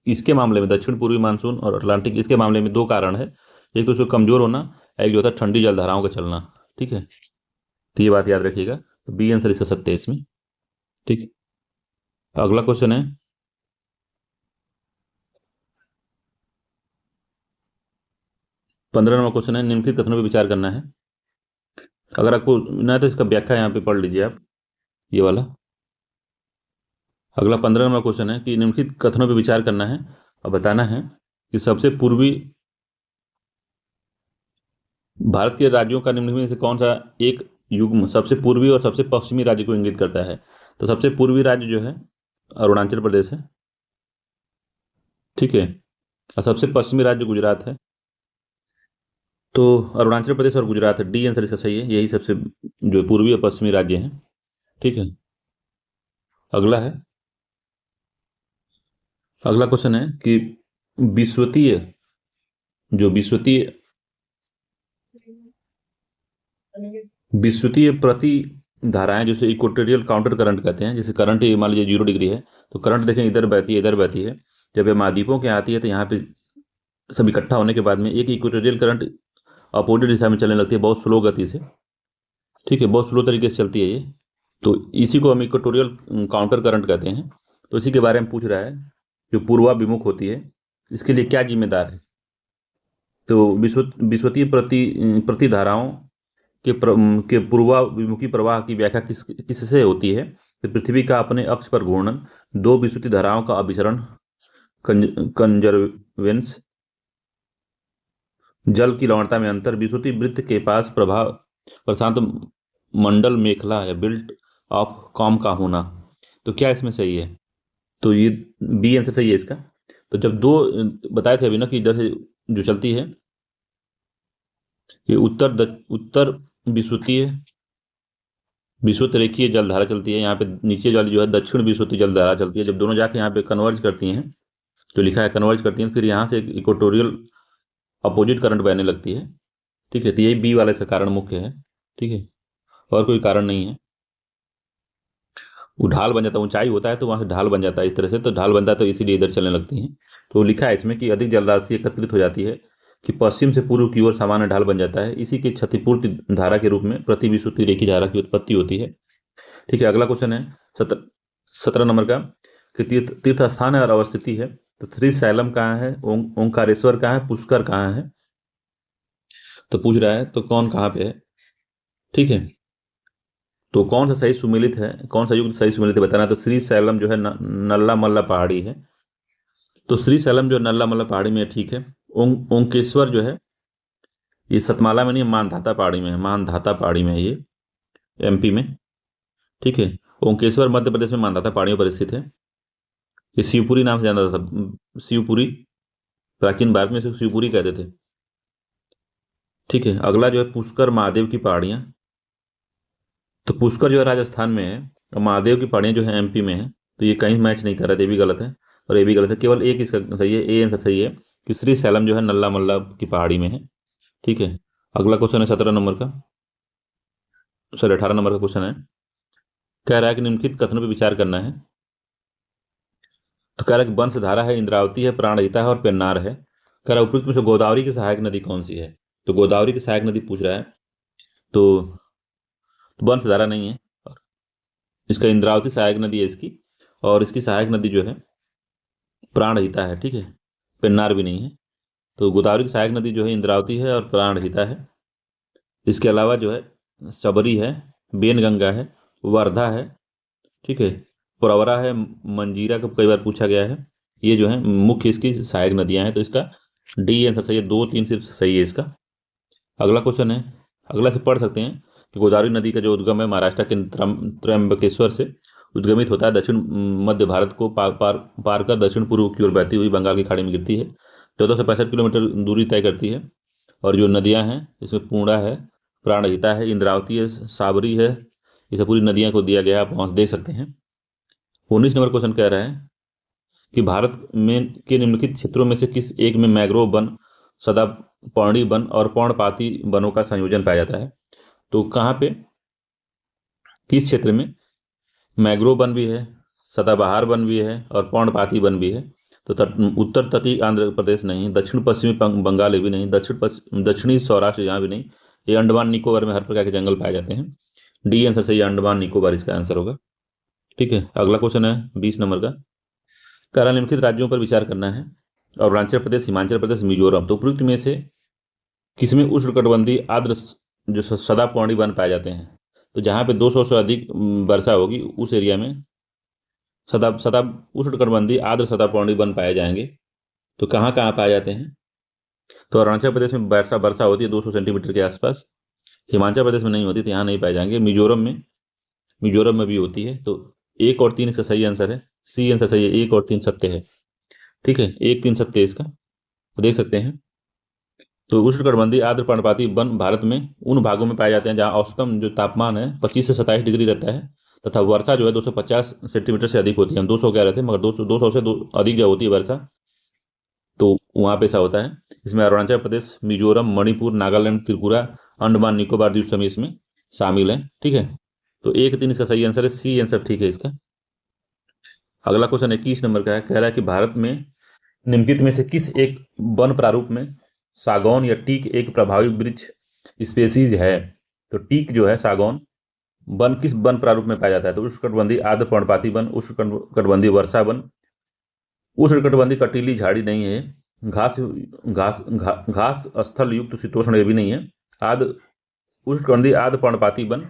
इसके मामले में दक्षिण पूर्वी मानसून और अटलांटिक, इसके मामले में दो कारण है। एक तो उसको कमजोर होना, एक जो होता है ठंडी जलधाराओं का चलना। ठीक है। तो ये बात याद रखिएगा। तो बी आंसर इसका सत्य है इसमें। ठीक है। अगला क्वेश्चन है 15 नंबर क्वेश्चन है, निम्नलिखित कथनों पर विचार करना है। अगर आपको ना तो इसका व्याख्या यहाँ पे पढ़ लीजिए आप, ये वाला। अगला 15 नंबर क्वेश्चन है कि निम्नलिखित कथनों पर विचार करना है और बताना है कि सबसे पूर्वी भारत के राज्यों का निम्नलिखित में से कौन सा एक युग्म सबसे पूर्वी और सबसे पश्चिमी राज्य को इंगित करता है। तो सबसे पूर्वी राज्य जो है अरुणाचल प्रदेश है। ठीक है। और सबसे पश्चिमी राज्य गुजरात है। तो अरुणाचल प्रदेश और गुजरात है, डी आंसर इसका सही है। यही सबसे जो पूर्वी और पश्चिमी राज्य हैं। ठीक है। अगला है, अगला क्वेश्चन है कि विश्वतीय जो विश्वतीय प्रति धाराएं, जैसे इक्वेटोरियल काउंटर करंट कहते हैं, जैसे करंट मान लीजिए 0 डिग्री है तो करंट देखें इधर बहती है, इधर बहती है। जब ये महाद्वीपों के आती है तो यहाँ पे सब इकट्ठा होने के बाद में एक इक्वेटोरियल करंट अपोजिट दिशा में चलने लगती है, बहुत स्लो गति से। ठीक है, बहुत स्लो तरीके से चलती है ये। तो इसी को हम इक्वेटोरियल काउंटर करंट कहते हैं। तो इसी के बारे में पूछ रहा है, जो पूर्वाभिमुख होती है इसके लिए क्या जिम्मेदार है। तो विश्वतीय प्रति धाराओं के पूर्वाभिमुखी प्रवाह की व्याख्या किससे होती है। तो पृथ्वी का अपने अक्ष पर घूर्णन, दो विश्वतीय धाराओं का अभिसरण, कंजर्वेंस, जल की लवणता में अंतर, विश्वतीय वृत्त के पास प्रभाव, प्रशांत मंडल मेखला या बिल्ट ऑफ कॉम का होना। तो क्या इसमें सही है। तो ये बी आंसर सही है इसका। तो जब दो बताए थे अभी ना कि इधर से जो चलती है ये उत्तर विषुवत रेखीय जलधारा चलती है, यहाँ पे नीचे वाली जो है दक्षिण विषुवतीय जलधारा चलती है। जब दोनों जाके यहाँ पे कन्वर्ज करती हैं, जो लिखा है कन्वर्ज करती हैं, फिर यहाँ से इक्वेटोरियल अपोजिट करंट बहने लगती है। ठीक है। तो यही बी वाला इसका कारण मुख्य है। ठीक है, और कोई कारण नहीं है। वो ढाल बन जाता है, ऊंचाई होता है तो वहां से ढाल बन जाता है इस तरह से, तो ढाल बनता है तो इसीलिए इधर चलने लगती हैं। तो लिखा है इसमें कि अधिक जलराशि एकत्रित हो जाती है कि पश्चिम से पूर्व की ओर सामान्य ढाल बन जाता है, इसी की क्षतिपूर्ति धारा के रूप में प्रति विषुवतीय रेखीय धारा की उत्पत्ति होती है। ठीक है। अगला क्वेश्चन है 17 नंबर का कि तीर्थ स्थान है और अवस्थिति है। तो श्रीशैलम कहाँ है, ओंकारेश्वर कहाँ है, पुष्कर कहाँ है। तो पूछ रहा है तो कौन कहाँ पे है। ठीक है। तो कौन सा सही सुमेलित है, कौन सा युग सही सुमेलित है बताना। तो श्रीशैलम जो है नल्ला मल्ला पहाड़ी है। तो श्रीशैलम जो नल्ला मल्ला पहाड़ी में है। ठीक है। ओंकेश्वर जो है ये सतमाला में नहीं, मानधाता पहाड़ी में है, मानधाता पहाड़ी में है ये, एमपी में। ठीक है। ओंकेश्वर मध्य प्रदेश में मानधाता पहाड़ियों पर स्थित है। ये शिवपुरी नाम से जाना जाता था, शिवपुरी, प्राचीन भारत में इसे शिवपुरी कहते थे। ठीक है। अगला जो है पुष्कर महादेव की पहाड़ियां। तो पुष्कर जो है राजस्थान में है और महादेव की पहाड़ियां जो है एमपी में है। तो ये कहीं मैच नहीं कर रहा है, ये भी गलत है और ये भी गलत है। केवल एक इसका सही है, ए आंसर सही है कि श्रीशैलम जो है नल्ला मल्ला की पहाड़ी में है। ठीक है। अगला क्वेश्चन है 17 नंबर का, सॉरी 18 नंबर का क्वेश्चन है। कह रहा है कि निम्नलिखित कथनों पर विचार करना है। तो कह रहा है कि वंशधारा है, इंद्रावती है, प्राणहिता है और पेन्नार है। कह रहा है उपयुक्त में से गोदावरी की सहायक नदी कौन सी है। तो गोदावरी की सहायक नदी पूछ रहा है। तो वंशधारा नहीं है, इसका इंद्रावती सहायक नदी है इसकी, और इसकी सहायक नदी जो है प्राणहिता है। ठीक है। पेन्नार भी नहीं है। तो गोदावरी की सहायक नदी जो है इंद्रावती है और प्राणहिता है। इसके अलावा जो है सबरी है, बेनगंगा है, वर्धा है। ठीक है। पुरवरा है, मंजीरा का कई बार पूछा गया है। ये जो है मुख्य इसकी सहायक नदियां हैं। तो इसका डी आंसर सही है, 2 3 सिर्फ सही है इसका। अगला क्वेश्चन है, अगला से पढ़ सकते हैं कि गोदावरी नदी का जो उद्गम है महाराष्ट्र के त्र्यंबकेश्वर से उद्गमित होता है, दक्षिण मध्य भारत को पार कर दक्षिण पूर्व की ओर बहती हुई बंगाल की खाड़ी में गिरती है, 1465 किलोमीटर दूरी तय करती है। और जो नदियां हैं इसमें पूर्णा है, प्राणहिता है, इंद्रावती है, साबरी है, ये सब पूरी नदियां को दिया गया है, आप वहां से देख सकते हैं। 19 नंबर क्वेश्चन कह रहा है कि भारत में के निम्नलिखित क्षेत्रों में से किस एक में मैंग्रोव वन, सदापर्णी वन और पर्णपाती वनों का संयोजन पाया जाता है? तो कहाँ पे, किस क्षेत्र में मैंग्रोव वन भी है, सदाबहार वन भी है और पर्णपाती वन भी है? तो उत्तर तटीय आंध्र प्रदेश नहीं, दक्षिण पश्चिमी बंगाल ये भी नहीं, दक्षिणी सौराष्ट्र यहाँ भी नहीं, ये अंडमान निकोबार में हर प्रकार के जंगल पाए जाते हैं। डी आंसर सही है, अंडमान निकोबार इसका आंसर होगा। ठीक है, अगला क्वेश्चन है 20 नंबर का, कह निम्नलिखित राज्यों पर विचार करना है, अरुणाचल प्रदेश, हिमाचल प्रदेश, मिजोरम, तो उपयुक्त में से किसमें उष्णकटिबंधीय आर्द्र जो सदापर्णी वन पाए जाते हैं? तो जहाँ पे 200 से अधिक वर्षा होगी उस एरिया में सदा सदा उष्णकटिबंधीय आर्द्र सदापर्णी वन पाए जाएंगे। तो कहाँ कहाँ पाए जाते हैं? तो अरुणाचल प्रदेश में वर्षा वर्षा होती है 200 सेंटीमीटर के आसपास, हिमाचल प्रदेश में नहीं होती तो यहाँ नहीं पाए जाएंगे, मिजोरम में भी होती है। तो 1 और 3 इसका सही आंसर है, सी आंसर सही है, 1 और 3 सत्य है। ठीक है, 1 3 सत्य है इसका, तो देख सकते हैं। तो उष्णकटिबंधीय आर्द्र पर्णपाती वन भारत में उन भागों में पाए जाते हैं जहाँ औसतन जो तापमान है 25 से 27 डिग्री रहता है तथा वर्षा जो है 250 सेंटीमीटर से अधिक होती है। हम 200 कह रहे थे मगर 200 से अधिक जो होती है वर्षा, तो वहाँ पे ऐसा होता है। इसमें अरुणाचल प्रदेश, मिजोरम, मणिपुर, नागालैंड, त्रिपुरा, अंडमान निकोबार द्वीप समूह इसमें शामिल है। ठीक है, तो 1 3 इसका सही आंसर है, सी आंसर ठीक है इसका। अगला क्वेश्चन 21 नंबर का है, कह रहा है कि भारत में निम्नलिखित में से किस एक वन प्रारूप में सागौन या टीक एक प्रभावी वृक्ष स्पेसीज है? तो टीक जो है, सागौन वन किस वन प्रारूप में पाया जाता है? तो उष्णकटिबंधीय आर्द्र पर्णपाती वन, उष्णकटिबंधीय वर्षा वन, उष्णकटिबंधीय कटीली झाड़ी नहीं है, घास घास घास स्थल युक्त शीतोष्ण ये भी नहीं है, आर्द्र उष्णकटिबंधीय आर्द्र पर्णपाती वन,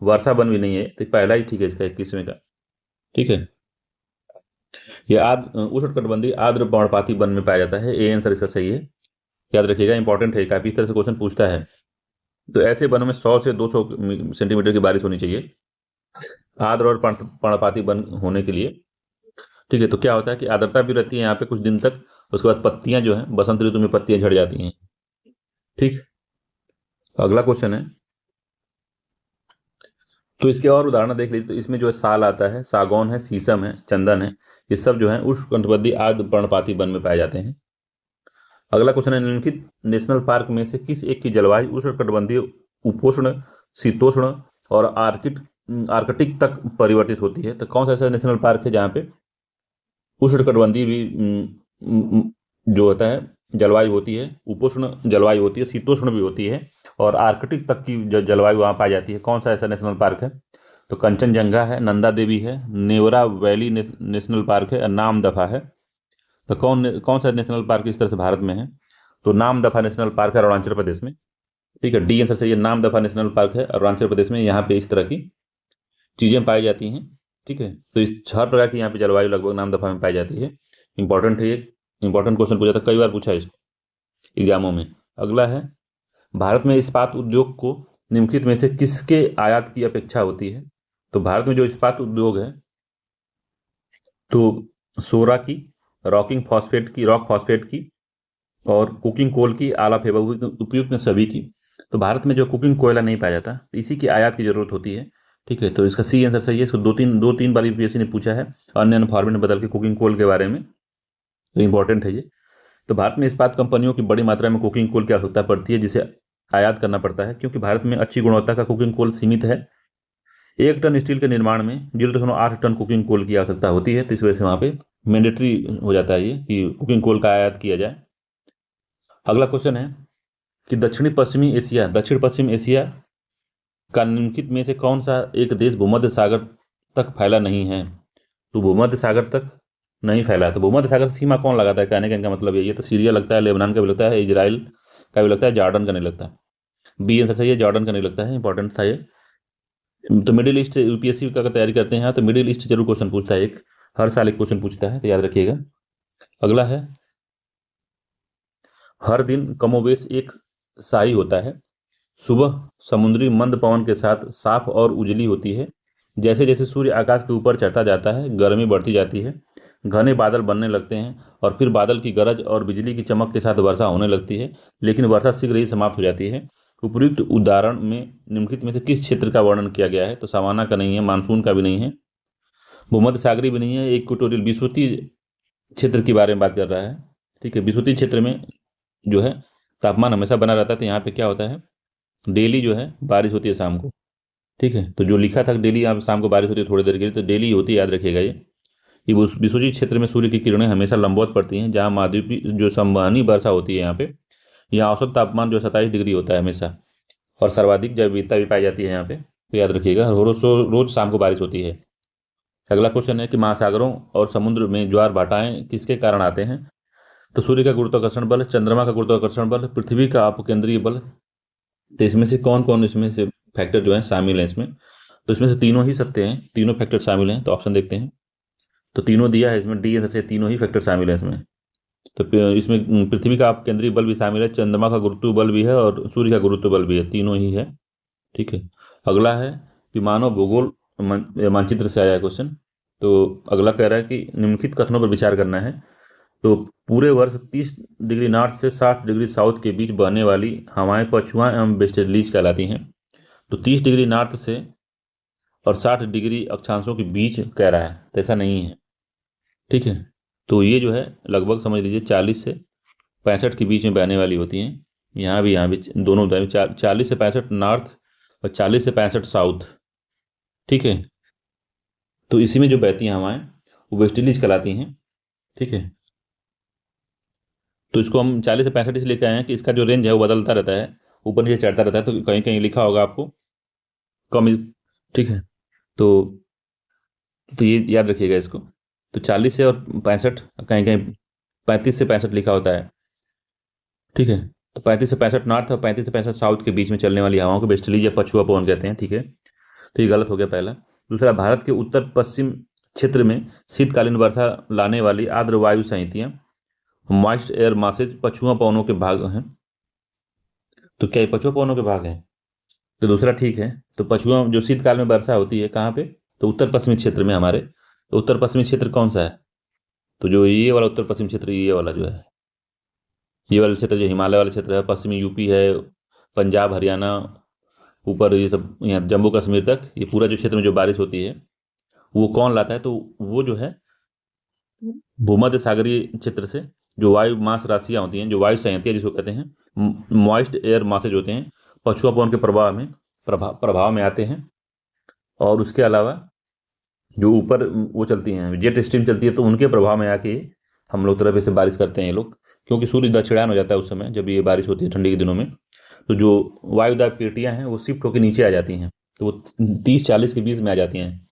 वर्षा वन भी नहीं है। तो पहला ही ठीक है इसका 21वें का। ठीक है, यह आर्द्र उष्णकटिबंधीय आर्द्र पर्णपाती वन में पाया जाता है, ए आंसर इसका सही है। याद रखिएगा, इंपॉर्टेंट है काफी, इस तरह से क्वेश्चन पूछता है। तो ऐसे वनों में 100 से 200 सेंटीमीटर की बारिश होनी चाहिए आर्द्र और पर्णपाती वन होने के लिए। ठीक है, तो क्या होता है कि आर्द्रता भी रहती है यहाँ पे कुछ दिन तक, उसके बाद पत्तियां जो है बसंत ऋतु में पत्तियां झड़ जाती हैं। ठीक, अगला क्वेश्चन है, तो इसके और उदाहरण देख लीजिए। तो इसमें जो है साल आता है, सागौन है, शीशम है, चंदन है, ये सब जो है उष्णकटिबंधीय आर्द्र पर्णपाती वन में पाए जाते हैं। अगला क्वेश्चन है, निम्नलिखित नेशनल पार्क में से किस एक की जलवायु उष्णकटिबंधीय, उपोष्ण, शीतोष्ण और आर्कटिक तक परिवर्तित होती है? तो कौन सा ऐसा नेशनल पार्क है जहाँ पे उष्णकटिबंधीय भी जो होता है जलवायु होती है, उपोष्ण जलवायु होती है, शीतोष्ण भी होती है और आर्कटिक तक की जलवायु वहाँ पाई जाती है? कौन सा ऐसा नेशनल पार्क है? तो कंचनजंगा है, नंदा देवी है, नेवरा वैली नेशनल पार्क है, नामदफा है। तो कौन सा नेशनल पार्क इस तरह से भारत में है? तो नामदफा नेशनल पार्क है अरुणाचल प्रदेश में। ठीक है, डी आंसर सही है, नामदफा नेशनल पार्क है अरुणाचल प्रदेश में, यहाँ पे इस तरह की चीजें पाई जाती हैं। ठीक है, तो इस हर प्रकार की यहाँ पे जलवायु लगभग नामदफा में पाई जाती है। इंपॉर्टेंट है ये, इंपॉर्टेंट क्वेश्चन पूछा था, कई बार पूछा है इसको एग्जामों में। अगला है, भारत में इस्पात उद्योग को निम्नलिखित में से किसके आयात की अपेक्षा होती है? तो भारत में जो इस्पात उद्योग है, तो सोरा की, रॉक फॉस्फेट की और कुकिंग कोल की, आला फेबर, उपयुक्त में सभी की। तो भारत में जो कुकिंग कोयला नहीं पाया जाता, तो इसी की आयात की जरूरत होती है। ठीक है, तो इसका सी आंसर सही है। इसको दो तीन बार यूपीएससी ने पूछा है अन्य फॉर्मेट में बदल के कुकिंग कोल के बारे में, तो इंपॉर्टेंट है ये। तो भारत में इस्पात कंपनियों की बड़ी मात्रा में कुकिंग कोल की आवश्यकता पड़ती है, जिसे आयात करना पड़ता है क्योंकि भारत में अच्छी गुणवत्ता का कुकिंग कोल सीमित है। 1 टन स्टील के निर्माण में 0.8 टन कुकिंग कोल की आवश्यकता होती है, तो इस वजह से वहाँ पे मैंडेटरी हो जाता है ये कि कुकिंग कोल का आयात किया जाए। अगला क्वेश्चन है कि दक्षिण पश्चिम एशिया का निम्नलिखित में से कौन सा एक देश भूमध्य सागर तक फैला नहीं है? तो भूमध्य सागर तक नहीं फैला, तो भूमध्य सागर सीमा कौन लगाता है? कहने का इनका मतलब यही है। तो सीरिया लगता है, लेबनान का भी लगता है, इजराइल का भी लगता है, जॉर्डन का नहीं लगता। बी आंसर सही है, जॉर्डन का नहीं लगता है, इंपॉर्टेंट था ये। तो मिडिल ईस्ट यूपीएससी का तैयारी करते हैं तो मिडिल ईस्ट जरूर क्वेश्चन पूछता है, एक हर साल एक क्वेश्चन पूछता है, तो याद रखिएगा। अगला है, हर दिन कमोबेश एक सा ही होता है। सुबह समुद्री मंद पवन के साथ साफ और उजली होती है। जैसे जैसे सूर्य आकाश के ऊपर चढ़ता जाता है, गर्मी बढ़ती जाती है। घने बादल बनने लगते हैं और फिर बादल की गरज और बिजली की चमक के साथ वर्षा होने लगती है, लेकिन वर्षा शीघ्र ही समाप्त हो जाती है। उपयुक्त उदाहरण में निम्नलिखित में से किस क्षेत्र का वर्णन किया गया है? तो सावाना का नहीं है, मानसून का भी नहीं है, भूमध्य सागरीय भी नहीं है, इक्वेटोरियल विषुवतीय क्षेत्र के बारे में बात कर रहा है। ठीक है, विषुवतीय क्षेत्र में जो है तापमान हमेशा बना रहता है। तो यहाँ पे क्या होता है, डेली जो है बारिश होती है शाम को। ठीक है, तो जो लिखा था डेली आप शाम को बारिश होती है थोड़ी देर के लिए, तो डेली होती है, याद रखिएगा ये विषुवतीय क्षेत्र में सूर्य की किरणें हमेशा लंबवत पड़ती हैं। जहाँ महाद्वीपीय जो संवहनी वर्षा होती है यहाँ पे, यहाँ औसत तापमान जो 27 डिग्री होता है हमेशा, और सर्वाधिक जैव विविधता भी पाई जाती है यहाँ पे। तो याद रखिएगा, रोज शाम को बारिश होती है। अगला क्वेश्चन है कि महासागरों और समुद्र में ज्वार भाटाएं किसके कारण आते हैं? तो सूर्य का गुरुत्वाकर्षण बल, चंद्रमा का गुरुत्वाकर्षण बल, पृथ्वी का अपकेंद्रीय बल। तो इसमें से कौन कौन इसमें से फैक्टर जो है शामिल है इसमें? तो इसमें से तीनों ही सत्य हैं, तीनों फैक्टर शामिल हैं। तो ऑप्शन देखते हैं, तो तीनों दिया है इसमें, डी आंसर से तीनों ही फैक्टर शामिल है इसमें। तो इसमें पृथ्वी का अपकेंद्रीय बल भी शामिल है, चंद्रमा का गुरुत्व बल भी है और सूर्य का गुरुत्व बल भी है, तीनों ही है। ठीक है, अगला है कि मानव भूगोल मानचित्र से आया क्वेश्चन। तो अगला कह रहा है कि निम्नलिखित कथनों पर विचार करना है। तो पूरे वर्ष 30 डिग्री नॉर्थ से 60 डिग्री साउथ के बीच बहने वाली हवाएं पछुआ एवं वेस्टर्लीज कहलाती हैं। तो 30 डिग्री नॉर्थ से और 60 डिग्री अक्षांशों के बीच कह रहा है, तो ऐसा नहीं है। ठीक है, तो ये जो है लगभग समझ लीजिए 40 से 65 के बीच में बहने वाली होती हैं। यहाँ भी दोनों 40 से 65 नॉर्थ और 40 से 65 साउथ। ठीक है, तो इसी में जो बहती हैं हवाएं वो वेस्टर्लीज कहलाती हैं। ठीक है, तो इसको हम 40 से 65 इसलिए कहे हैं कि इसका जो रेंज है वो बदलता रहता है, ऊपर नीचे चढ़ता रहता है। तो कहीं कहीं लिखा होगा आपको कम। ठीक है, तो ये याद रखिएगा इसको। तो 40 से और 65, कहीं कहीं 35 से 65 लिखा होता है। ठीक है, तो 35 से 65 नॉर्थ और 35 से 65 साउथ के बीच में चलने वाली हवाओं को वेस्टर्लीज या पछुआ पवन कहते हैं। ठीक है, तो ये गलत हो गया पहला। दूसरा, भारत के उत्तर पश्चिम क्षेत्र में शीतकालीन वर्षा लाने वाली आर्द्र वायु सहितियां मॉइस्ट एयर मासेज पछुआ पवनों के भाग हैं। तो क्या ये पछुआ पवनों के भाग हैं? तो दूसरा ठीक है। तो पछुआ जो शीतकाल में वर्षा होती है कहाँ पे? तो उत्तर पश्चिमी क्षेत्र में हमारे। तो उत्तर पश्चिमी क्षेत्र कौन सा है? तो जो ये वाला उत्तर पश्चिम क्षेत्र, ये वाला जो है, ये वाला क्षेत्र जो हिमालय वाला क्षेत्र है, पश्चिमी यूपी है, पंजाब हरियाणा, ऊपर ये सब यहाँ जम्मू कश्मीर तक, ये पूरा जो क्षेत्र में जो बारिश होती है वो कौन लाता है? तो वो जो है भूमध्य सागरीय क्षेत्र से जो वायु मास राशियां होती हैं, जो वायु संयंत्रियां जिसको कहते हैं, मॉइस्ट एयर मासेज होते हैं, पछुआ पवन के प्रभाव में आते हैं। और उसके अलावा जो ऊपर वो चलती हैं, जेट स्ट्रीम चलती है, तो उनके प्रभाव में आके हम लोग तरफ से बारिश करते हैं ये लोग। क्योंकि सूर्य दक्षिणायन हो जाता है उस समय जब ये बारिश होती है ठंडी के दिनों में, तो जो वायुदाब पेटियां हैं वो शिफ्ट होकर नीचे आ जाती हैं, तो वो 30-40 के बीच में आ जाती हैं।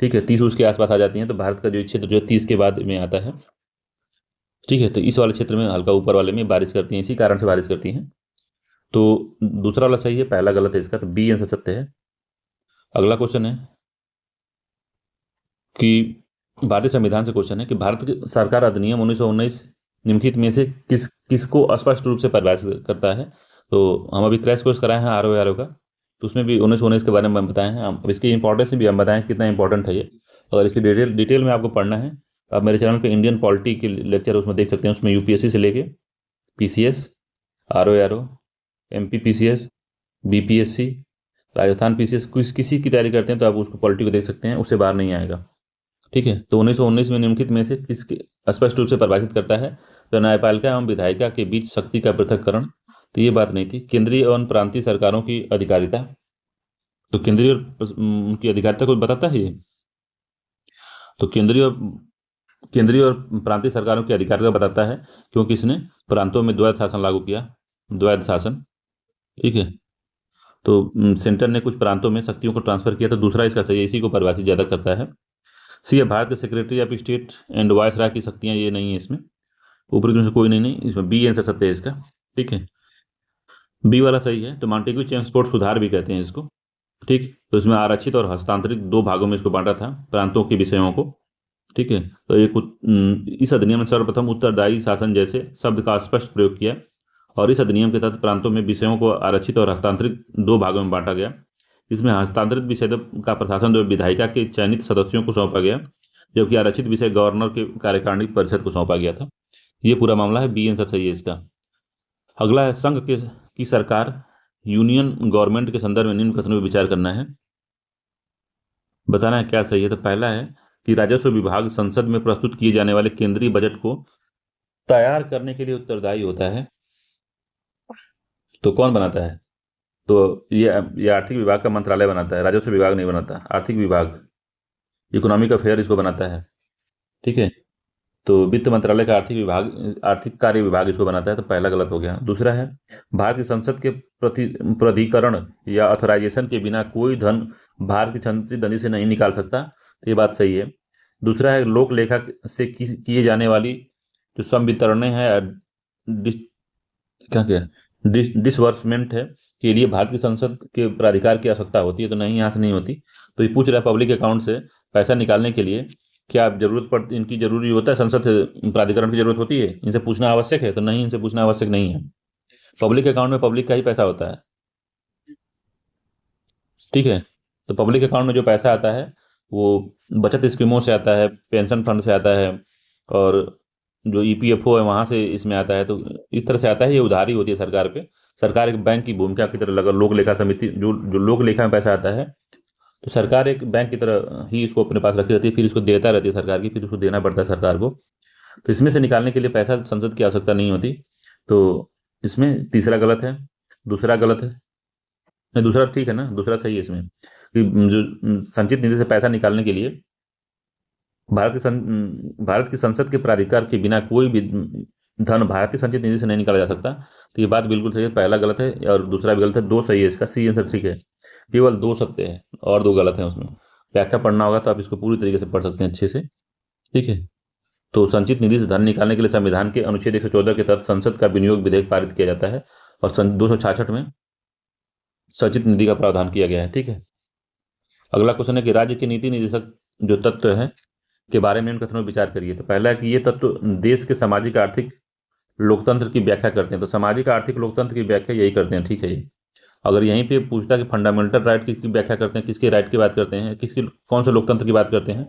ठीक है, 30 उसके आसपास आ जाती हैं। तो भारत का जो क्षेत्र जो है 30 के बाद में आता है। ठीक है, तो इस वाले क्षेत्र में हल्का ऊपर वाले में बारिश करती हैं, इसी कारण से बारिश करती हैं। तो दूसरा वाला सही है, पहला गलत है इसका, तो बी आंसर सत्य है। अगला क्वेश्चन है कि भारतीय संविधान से क्वेश्चन है कि भारत की सरकार अधिनियम 1919 निम्नलिखित में से किसको स्पष्ट रूप से परिभाषित करता है? तो हम अभी क्रैश कोर्स कराए हैं आर का, तो उसमें भी 1919 के बारे में हम बताए हैं। अब इसकी इंपॉर्टेंस भी हम बताएं कितना इंपॉर्टेंट है ये। अगर इसकी डिटेल में आपको पढ़ना है तो आप मेरे चैनल पे इंडियन पॉलिटी के लेक्चर उसमें देख सकते हैं। उसमें यूपीएससी से लेके PCS, RO, MP PCS, BPSC, Rajasthan PCS, किसी की तैयारी करते हैं तो आप उसको पॉलिटी को देख सकते हैं, उससे बाहर नहीं आएगा। ठीक है, तो 1919 में निम्नलिखित में से किसके स्पष्ट रूप से परिभाषित करता है? तो न्यायपालिका एवं विधायिका के बीच शक्ति का पृथक्करण। तो ये बात नहीं थी। केंद्रीय एवं प्रांतीय सरकारों की अधिकारिता, तो केंद्रीय और उनकी अधिकारिता को बताता है ये। तो केंद्रीय और प्रांतीय सरकारों की अधिकारिता बताता है, क्योंकि इसने प्रांतों में द्वैध शासन लागू किया, द्वैध शासन। ठीक है, तो सेंटर ने कुछ प्रांतों में शक्तियों को ट्रांसफर किया। तो दूसरा इसका सही है, इसी को परिभाषित ज्यादा करता है। सी है, भारत के secretary of state and viceroy की शक्तियां, ये नहीं है इसमें, ऊपरी में से कोई नहीं इसमें, बी आंसर सत्य है इसका। ठीक है, बी वाला सही है। तो मॉन्टेग्यू चेम्सफोर्ड सुधार भी कहते हैं इसको। ठीक, तो इसमें आरक्षित और हस्तांतरित दो भागों में इसको बांटा था, प्रांतों के विषयों को। ठीक है, तो इस अधिनियम में सर्वप्रथम उत्तरदायी शासन जैसे शब्द का स्पष्ट प्रयोग किया। और इस अधिनियम के तहत प्रांतों में विषयों को आरक्षित और हस्तांतरित दो भागों में बांटा गया। इसमें हस्तांतरित विषय का प्रशासन जो विधायिका के चयनित सदस्यों को सौंपा गया, जबकि आरक्षित विषय गवर्नर के कार्यकारिणी परिषद को सौंपा गया था। ये पूरा मामला है, बी आंसर सही है इसका। अगला है संघ के की सरकार यूनियन गवर्नमेंट के संदर्भ में निम्न कथनों पर विचार करना है, बताना है क्या सही है। तो पहला है कि राजस्व विभाग संसद में प्रस्तुत किए जाने वाले केंद्रीय बजट को तैयार करने के लिए उत्तरदायी होता है। तो कौन बनाता है? तो ये आर्थिक विभाग का मंत्रालय बनाता है, राजस्व विभाग नहीं बनाता। आर्थिक विभाग, इकोनॉमिक अफेयर इसको बनाता है, ठीक है। तो वित्त मंत्रालय का आर्थिक विभाग, आर्थिक कार्य विभाग इसको बनाता है। तो पहला गलत हो गया। दूसरा है भारत की संसद के प्राधिकरण या ऑथराइजेशन के बिना कोई धन भारत की संचित धन से नहीं निकाल सकता। तो ये बात सही है। दूसरा है लोक लेखा से किए जाने वाली जो संवितरण है, डिसबर्समेंट है, के लिए भारत की संसद के प्राधिकार की आवश्यकता होती है। तो नहीं, यहाँ से नहीं होती। तो ये पूछ रहा है पब्लिक अकाउंट से पैसा निकालने के लिए क्या जरूरत पड़ती, इनकी जरूरी होता है, संसद से प्राधिकरण की जरूरत होती है, इनसे पूछना आवश्यक है? तो नहीं, इनसे पूछना आवश्यक नहीं है। पब्लिक अकाउंट में पब्लिक का ही पैसा होता है, ठीक है। तो पब्लिक अकाउंट में जो पैसा आता है वो बचत स्कीमों से आता है, पेंशन फंड से आता है, और जो ईपीएफओ है वहाँ से इसमें आता है। तो इस तरह से आता है। ये उधारी होती है सरकार पे। सरकार एक बैंक की भूमिका की तरह लगा, लोक लेखा समिति, जो लोक लेखा में पैसा आता है, तो सरकार एक बैंक की तरह ही इसको अपने पास रखी रहती है, फिर इसको देता रहती है सरकार की, फिर उसको देना पड़ता है सरकार को। तो इसमें से निकालने के लिए पैसा संसद की आवश्यकता नहीं होती। तो इसमें तीसरा गलत है, दूसरा गलत है, नहीं दूसरा ठीक है ना, दूसरा सही है इसमें कि जो संचित निधि से पैसा निकालने के लिए भारत की संसद के प्राधिकार के बिना कोई भी धन भारतीय संचित निधि से नहीं निकाला जा सकता। तो ये बात बिल्कुल सही है। पहला गलत है और दूसरा भी गलत है। दो सही है इसका, सी आंसर ठीक है। केवल दो सत्य है और दो गलत है। उसमें व्याख्या पढ़ना होगा तो आप इसको पूरी तरीके से पढ़ सकते हैं अच्छे से, ठीक है। तो संचित निधि से धन निकालने के लिए संविधान के अनुच्छेद 114 के तहत संसद का विनियोग विधेयक पारित किया जाता है और सन 266 में संचित निधि का प्रावधान किया गया है, ठीक है। अगला क्वेश्चन है कि राज्य के नीति निर्देशक जो तत्व है के बारे में इन कथनों पर विचार करिए। तो पहला है कि ये तत्व देश के सामाजिक आर्थिक लोकतंत्र की व्याख्या करते हैं। तो सामाजिक आर्थिक लोकतंत्र की व्याख्या यही करते हैं, ठीक है। ये अगर यहीं पे पूछता कि फंडामेंटल राइट की व्याख्या करते हैं, किसके राइट की बात करते हैं, किसकी कौन से लोकतंत्र की बात करते हैं,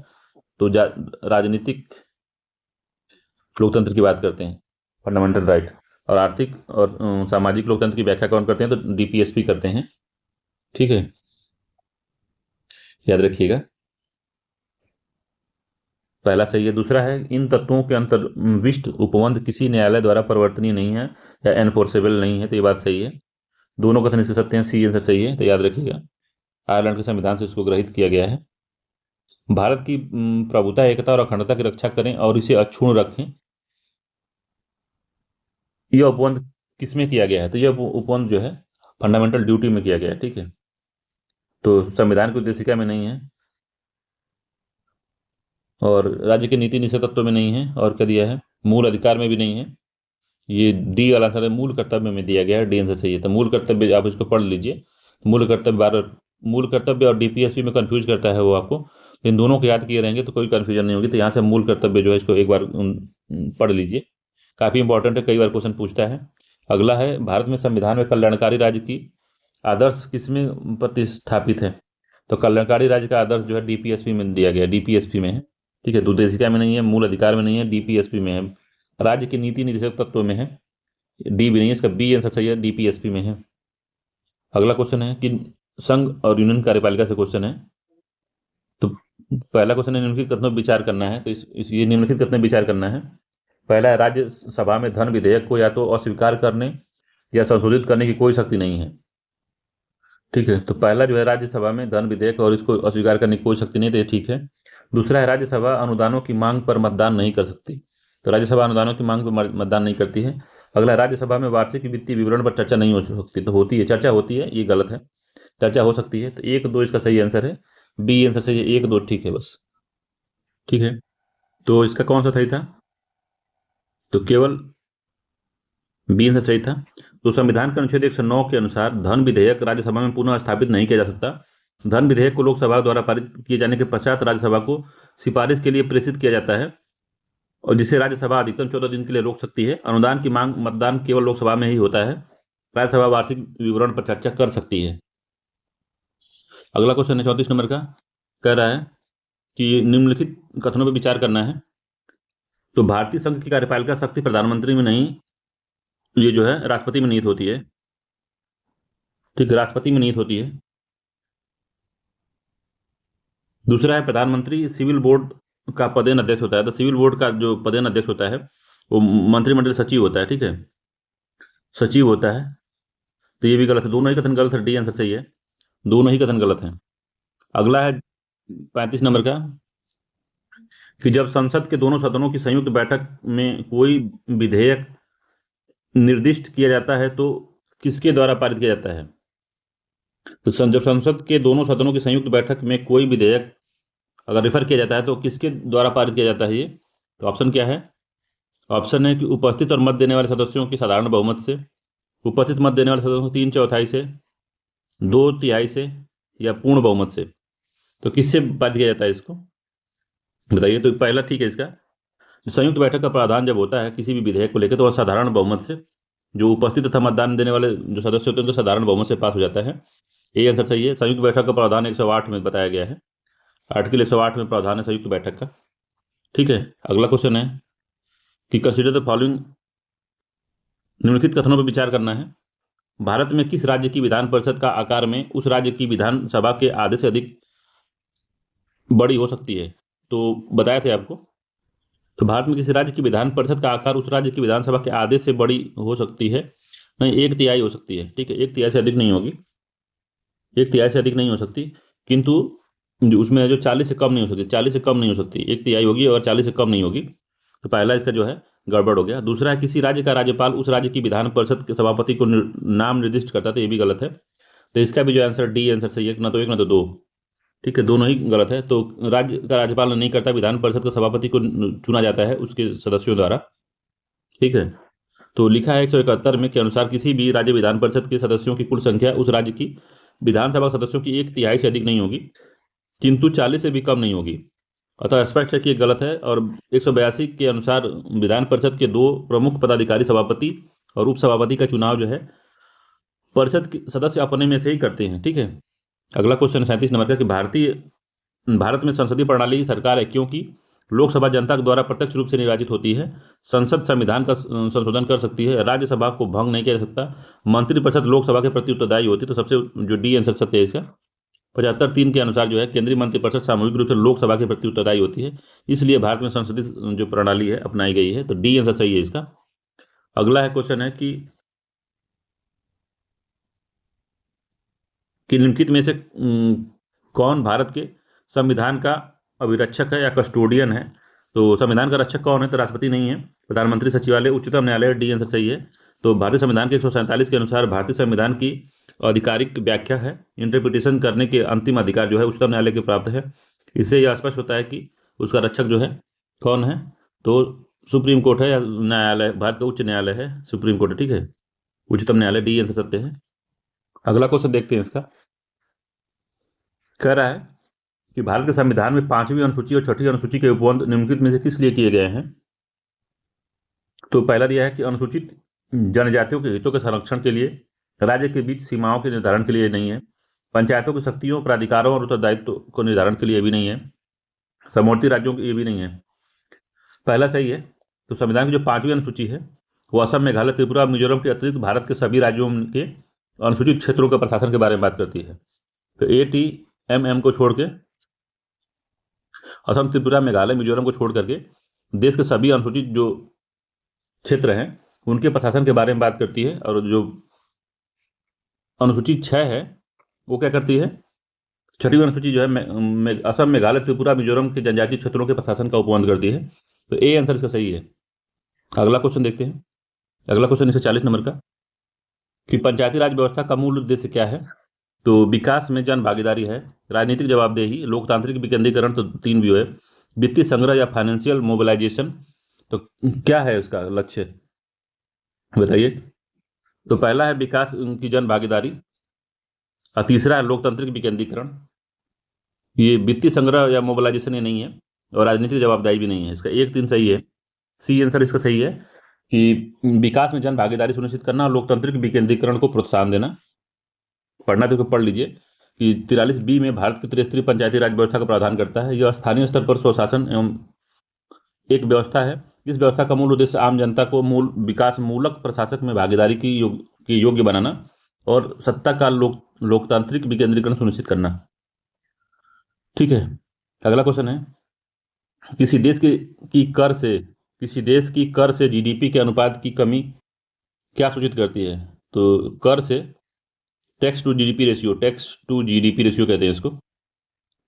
तो राजनीतिक लोकतंत्र की बात करते हैं फंडामेंटल राइट। और आर्थिक और सामाजिक लोकतंत्र की व्याख्या कौन करते हैं? तो डीपीएसपी करते हैं, ठीक है, याद रखिएगा। पहला सही है। दूसरा है इन तत्वों के अंतर्विष्ट उपबंध किसी न्यायालय द्वारा परिवर्तनीय नहीं है या एनफोर्सेबल नहीं है। तो ये बात सही है। दोनों कथन इसके सत्य हैं, सी आंसर सही है। तो याद रखिएगा, आयरलैंड के संविधान से इसको ग्रहित किया गया है। भारत की प्रभुता, एकता और अखंडता की रक्षा करें और इसे अक्षुण्ण रखें। यह उपबंध किसमें किया गया है? तो यह उपबंध जो है फंडामेंटल ड्यूटी में किया गया है, ठीक है। तो संविधान की उद्देशिका में नहीं है और राज्य के नीति निषेध तत्व में नहीं है, और क्या दिया है? मूल अधिकार में भी नहीं है। ये डी वाला आंसर है, मूल कर्तव्य में दिया गया है, डी आंसर सही है। तो मूल कर्तव्य आप इसको पढ़ लीजिए। मूल कर्तव्य और डीपीएसपी में कंफ्यूज करता है वो आपको। इन दोनों को याद किए रहेंगे तो कोई कंफ्यूजन नहीं होगी। तो यहाँ से मूल कर्तव्य जो है इसको एक बार पढ़ लीजिए, काफ़ी इंपॉर्टेंट है, कई बार क्वेश्चन पूछता है। अगला है भारत में संविधान में कल्याणकारी राज्य की आदर्श किसमें प्रतिस्थापित है? तो कल्याणकारी राज्य का आदर्श जो है डीपीएसपी में दिया गया, डीपीएसपी में है, ठीक है। उद्देशिका में नहीं है, मूल अधिकार में नहीं है, डीपीएसपी में है। राज्य के नीति निर्देशक तत्व में है, डी भी नहीं है, इसका बी आंसर सही है, डीपीएसपी में है। अगला क्वेश्चन है कि संघ और यूनियन कार्यपालिका से क्वेश्चन है। तो पहला क्वेश्चन है निम्नलिखित कथनों पर विचार करना है। तो ये निम्नलिखित कथनों पर विचार करना है। पहला है राज्यसभा में धन विधेयक को या तो अस्वीकार करने या संशोधित करने की कोई शक्ति नहीं है, ठीक है। तो पहला जो है राज्यसभा में धन विधेयक और इसको अस्वीकार करने की कोई शक्ति नहीं, तो ये ठीक है। दूसरा है राज्यसभा अनुदानों की मांग पर मतदान नहीं कर सकती। तो राज्यसभा अनुदानों की मांग पर मतदान नहीं करती है। अगला, राज्यसभा में वार्षिक वित्तीय विवरण पर चर्चा नहीं हो सकती। तो होती है, चर्चा होती है, ये गलत है, चर्चा हो सकती है। तो 1, 2 इसका सही आंसर है, बी आंसर सही है, 1, 2 ठीक है बस, ठीक है। तो इसका कौन सा सही था? तो केवल बी आंसर सही था। तो संविधान के अनुच्छेद 109 के अनुसार धन विधेयक राज्यसभा में पुनः स्थापित नहीं किया जा सकता। धन विधेयक को लोकसभा द्वारा पारित किए जाने के पश्चात राज्यसभा को सिफारिश के लिए प्रेषित किया जाता है और जिसे राज्यसभा अधिकतम 14 दिन के लिए रोक सकती है। अनुदान की मांग मतदान केवल लोकसभा में ही होता है। राज्यसभा वार्षिक विवरण पर चर्चा कर सकती है। अगला क्वेश्चन है 34 नंबर का, कह रहा है कि निम्नलिखित कथनों पर विचार करना है। तो भारतीय संघ की कार्यपालिका शक्ति प्रधानमंत्री में नहीं, ये जो है राष्ट्रपति में निहित होती है। ठीक, राष्ट्रपति में निहित होती है। दूसरा है प्रधानमंत्री सिविल बोर्ड का पदेन अध्यक्ष होता है। तो सिविल बोर्ड का जो पदेन अध्यक्ष होता है वो मंत्रिमंडल सचिव होता है। ठीक है, सचिव होता है। तो ये भी गलत है, दोनों ही कथन गलत है। डी आंसर सही है, दोनों ही कथन गलत है। अगला है 35 नंबर का, कि जब संसद के दोनों सदनों की संयुक्त बैठक में कोई विधेयक निर्दिष्ट किया जाता है तो किसके द्वारा पारित किया जाता है। तो जब संसद के दोनों सदनों की संयुक्त बैठक में कोई विधेयक अगर रेफर किया जाता है तो किसके द्वारा पारित किया जाता है ये। तो ऑप्शन क्या है, ऑप्शन है कि उपस्थित और मत देने वाले सदस्यों की साधारण बहुमत से, उपस्थित मत देने वाले सदस्यों की 3/4 से, 2/3 से, या पूर्ण बहुमत से। तो किससे पारित किया जाता है इसको बताइए। तो पहला ठीक है इसका, संयुक्त बैठक का प्रावधान जब होता है किसी भी विधेयक को लेकर तो वह साधारण बहुमत से, जो उपस्थित तथा मतदान देने वाले जो सदस्य होते हैं उनके साधारण बहुमत से पास हो जाता है। ये आंसर सही है। संयुक्त बैठक का प्रावधान 108 में बताया गया है, आर्टिकल 108 में प्रावधान है संयुक्त बैठक का। ठीक है, अगला क्वेश्चन है कि कंसीडर द फॉलोइंग, निम्नलिखित कथनों पर विचार करना है। भारत में किस राज्य की विधान परिषद का आकार में उस राज्य की विधानसभा के आधे से अधिक बड़ी हो सकती है। तो बताए थे आपको। तो भारत में किसी राज्य की विधान परिषद का आकार उस राज्य की विधानसभा के आधे से बड़ी हो सकती है, नहीं 1/3 हो सकती है। ठीक है, 1/3 से अधिक नहीं होगी, 1/3 से अधिक नहीं हो सकती, किंतु उसमें जो 40 से कम नहीं हो सकती, 40 से कम नहीं हो सकती, 1/3 होगी और 40 से कम नहीं होगी। तो पहला इसका जो है गड़बड़ हो गया। दूसरा है किसी राज्य का राज्यपाल उस राज्य की विधान परिषद के सभापति को नाम निर्दिष्ट करता था, ये भी गलत है। तो इसका भी जो आंसर डी आंसर सही है, ना तो एक ना तो दो। ठीक है, दोनों ही गलत है। तो राज्य का राज्यपाल नहीं करता, विधान परिषद का सभापति को चुना जाता है उसके सदस्यों द्वारा। ठीक है, तो लिखा है 171 में के अनुसार किसी भी राज्य विधान परिषद के सदस्यों की कुल संख्या उस राज्य की विधानसभा सदस्यों की 1/3 से अधिक नहीं होगी, किंतु 40 से भी कम नहीं होगी। अतः स्पष्ट है कि ये गलत है। और 182 के अनुसार विधान परिषद के 2 प्रमुख पदाधिकारी सभापति और उपसभापति का चुनाव जो है परिषद के सदस्य अपने में से ही करते हैं। ठीक है, अगला क्वेश्चन 37 नंबर का, कि भारत में संसदीय प्रणाली सरकार है क्योंकि लोकसभा जनता के द्वारा प्रत्यक्ष रूप से निर्वाचित होती है, संसद संविधान का संशोधन कर सकती है, राज्यसभा को भंग नहीं किया जा सकता, मंत्रिपरिषद लोकसभा के प्रति उत्तरदायी होती है। तो सबसे जो डी आंसर सत्य है इसका, 75(3) के अनुसार जो है केंद्रीय मंत्रिपरिषद सामूहिक रूप से लोकसभा के प्रति उत्तरदायी होती है, इसलिए भारत में संसदीय जो प्रणाली है अपनाई गई है। तो डी आंसर सही है इसका। अगला है क्वेश्चन है कि निम्नलिखित में से कौन भारत के संविधान का अभिरक्षक है या कस्टोडियन है। तो संविधान का रक्षक कौन है, तो राष्ट्रपति नहीं है, प्रधानमंत्री, सचिवालय, उच्चतम न्यायालय। डी आंसर सही है। तो भारतीय संविधान के 147 के अनुसार भारतीय संविधान की आधिकारिक व्याख्या है, इंटरप्रिटेशन करने के अंतिम अधिकार जो है उच्चतम न्यायालय के प्राप्त है। इससे यह स्पष्ट होता है कि उसका रक्षक जो है कौन है, तो सुप्रीम कोर्ट है या न्यायालय, भारत का उच्च न्यायालय है, सुप्रीम कोर्ट है। ठीक है, उच्चतम न्यायालय। डी आंसर सत्य है। अगला क्वेश्चन देखते हैं इसका, कह रहा है कि भारत के संविधान में 5वीं अनुसूची और 6ठी अनुसूची के उपबंध निम्नलिखित में से किस लिए किए गए हैं। तो पहला दिया है कि अनुसूचित जनजातियों के हितों के संरक्षण के लिए, राज्य के बीच सीमाओं के निर्धारण के लिए नहीं है, पंचायतों की शक्तियों, प्राधिकारों और उत्तरदायित्व को निर्धारण के लिए भी नहीं है, समवर्ती राज्यों के लिए भी नहीं है। पहला सही है। तो संविधान की जो 5वीं अनुसूची है वो असम, मेघालय, त्रिपुरा, मिजोरम के अतिरिक्त भारत के सभी राज्यों के अनुसूचित क्षेत्रों के प्रशासन के बारे में बात करती है। तो ATMM को छोड़ के, असम, त्रिपुरा, मेघालय, मिजोरम को छोड़ करके देश के सभी अनुसूचित जो क्षेत्र हैं उनके प्रशासन के बारे में बात करती है। और जो अनुसूची 6 है वो क्या करती है, 6वीं अनुसूची जो है असम, मेघालय, त्रिपुरा, मिजोरम के जनजातीय क्षेत्रों के प्रशासन का उपबंध करती है। तो ए आंसर इसका सही है। अगला क्वेश्चन देखते हैं। अगला क्वेश्चन 140 नंबर का, कि पंचायती राज व्यवस्था का मूल उद्देश्य क्या है। तो विकास में जन भागीदारी है, राजनीतिक जवाबदेही, लोकतांत्रिक विकेंद्रीकरण, तो 3 व्यू है, वित्तीय संग्रह या फाइनेंशियल मोबिलाइजेशन। तो क्या है इसका लक्ष्य बताइए। तो पहला है विकास की जन भागीदारी, और तीसरा है लोकतांत्रिक विकेंद्रीकरण। ये वित्तीय संग्रह या मोबिलाइजेशन ये नहीं है, और राजनीतिक जवाबदेही भी नहीं है। इसका 1, 3 सही है। सी आंसर इसका सही है कि विकास में जन भागीदारी सुनिश्चित करना और लोकतांत्रिक विकेंद्रीकरण को प्रोत्साहन देना। पढ़ना तो पढ़ लीजिए कि 43B में भारत की त्रिस्तरीय पंचायती राज व्यवस्था का प्रावधान करता है। यह स्थानीय स्तर पर स्वशासन एवं एक व्यवस्था है। इस व्यवस्था का मूल उद्देश्य आम जनता को मूल विकास मूलक प्रशासक में भागीदारी की योग्य बनाना और सत्ता का लोकतांत्रिक विकेंद्रीकरण सुनिश्चित करना। ठीक है, अगला क्वेश्चन है, किसी देश की कर से जीडीपी के अनुपात की कमी क्या सूचित करती है? तो कर से टैक्स टू जीडीपी रेशियो कहते हैं इसको।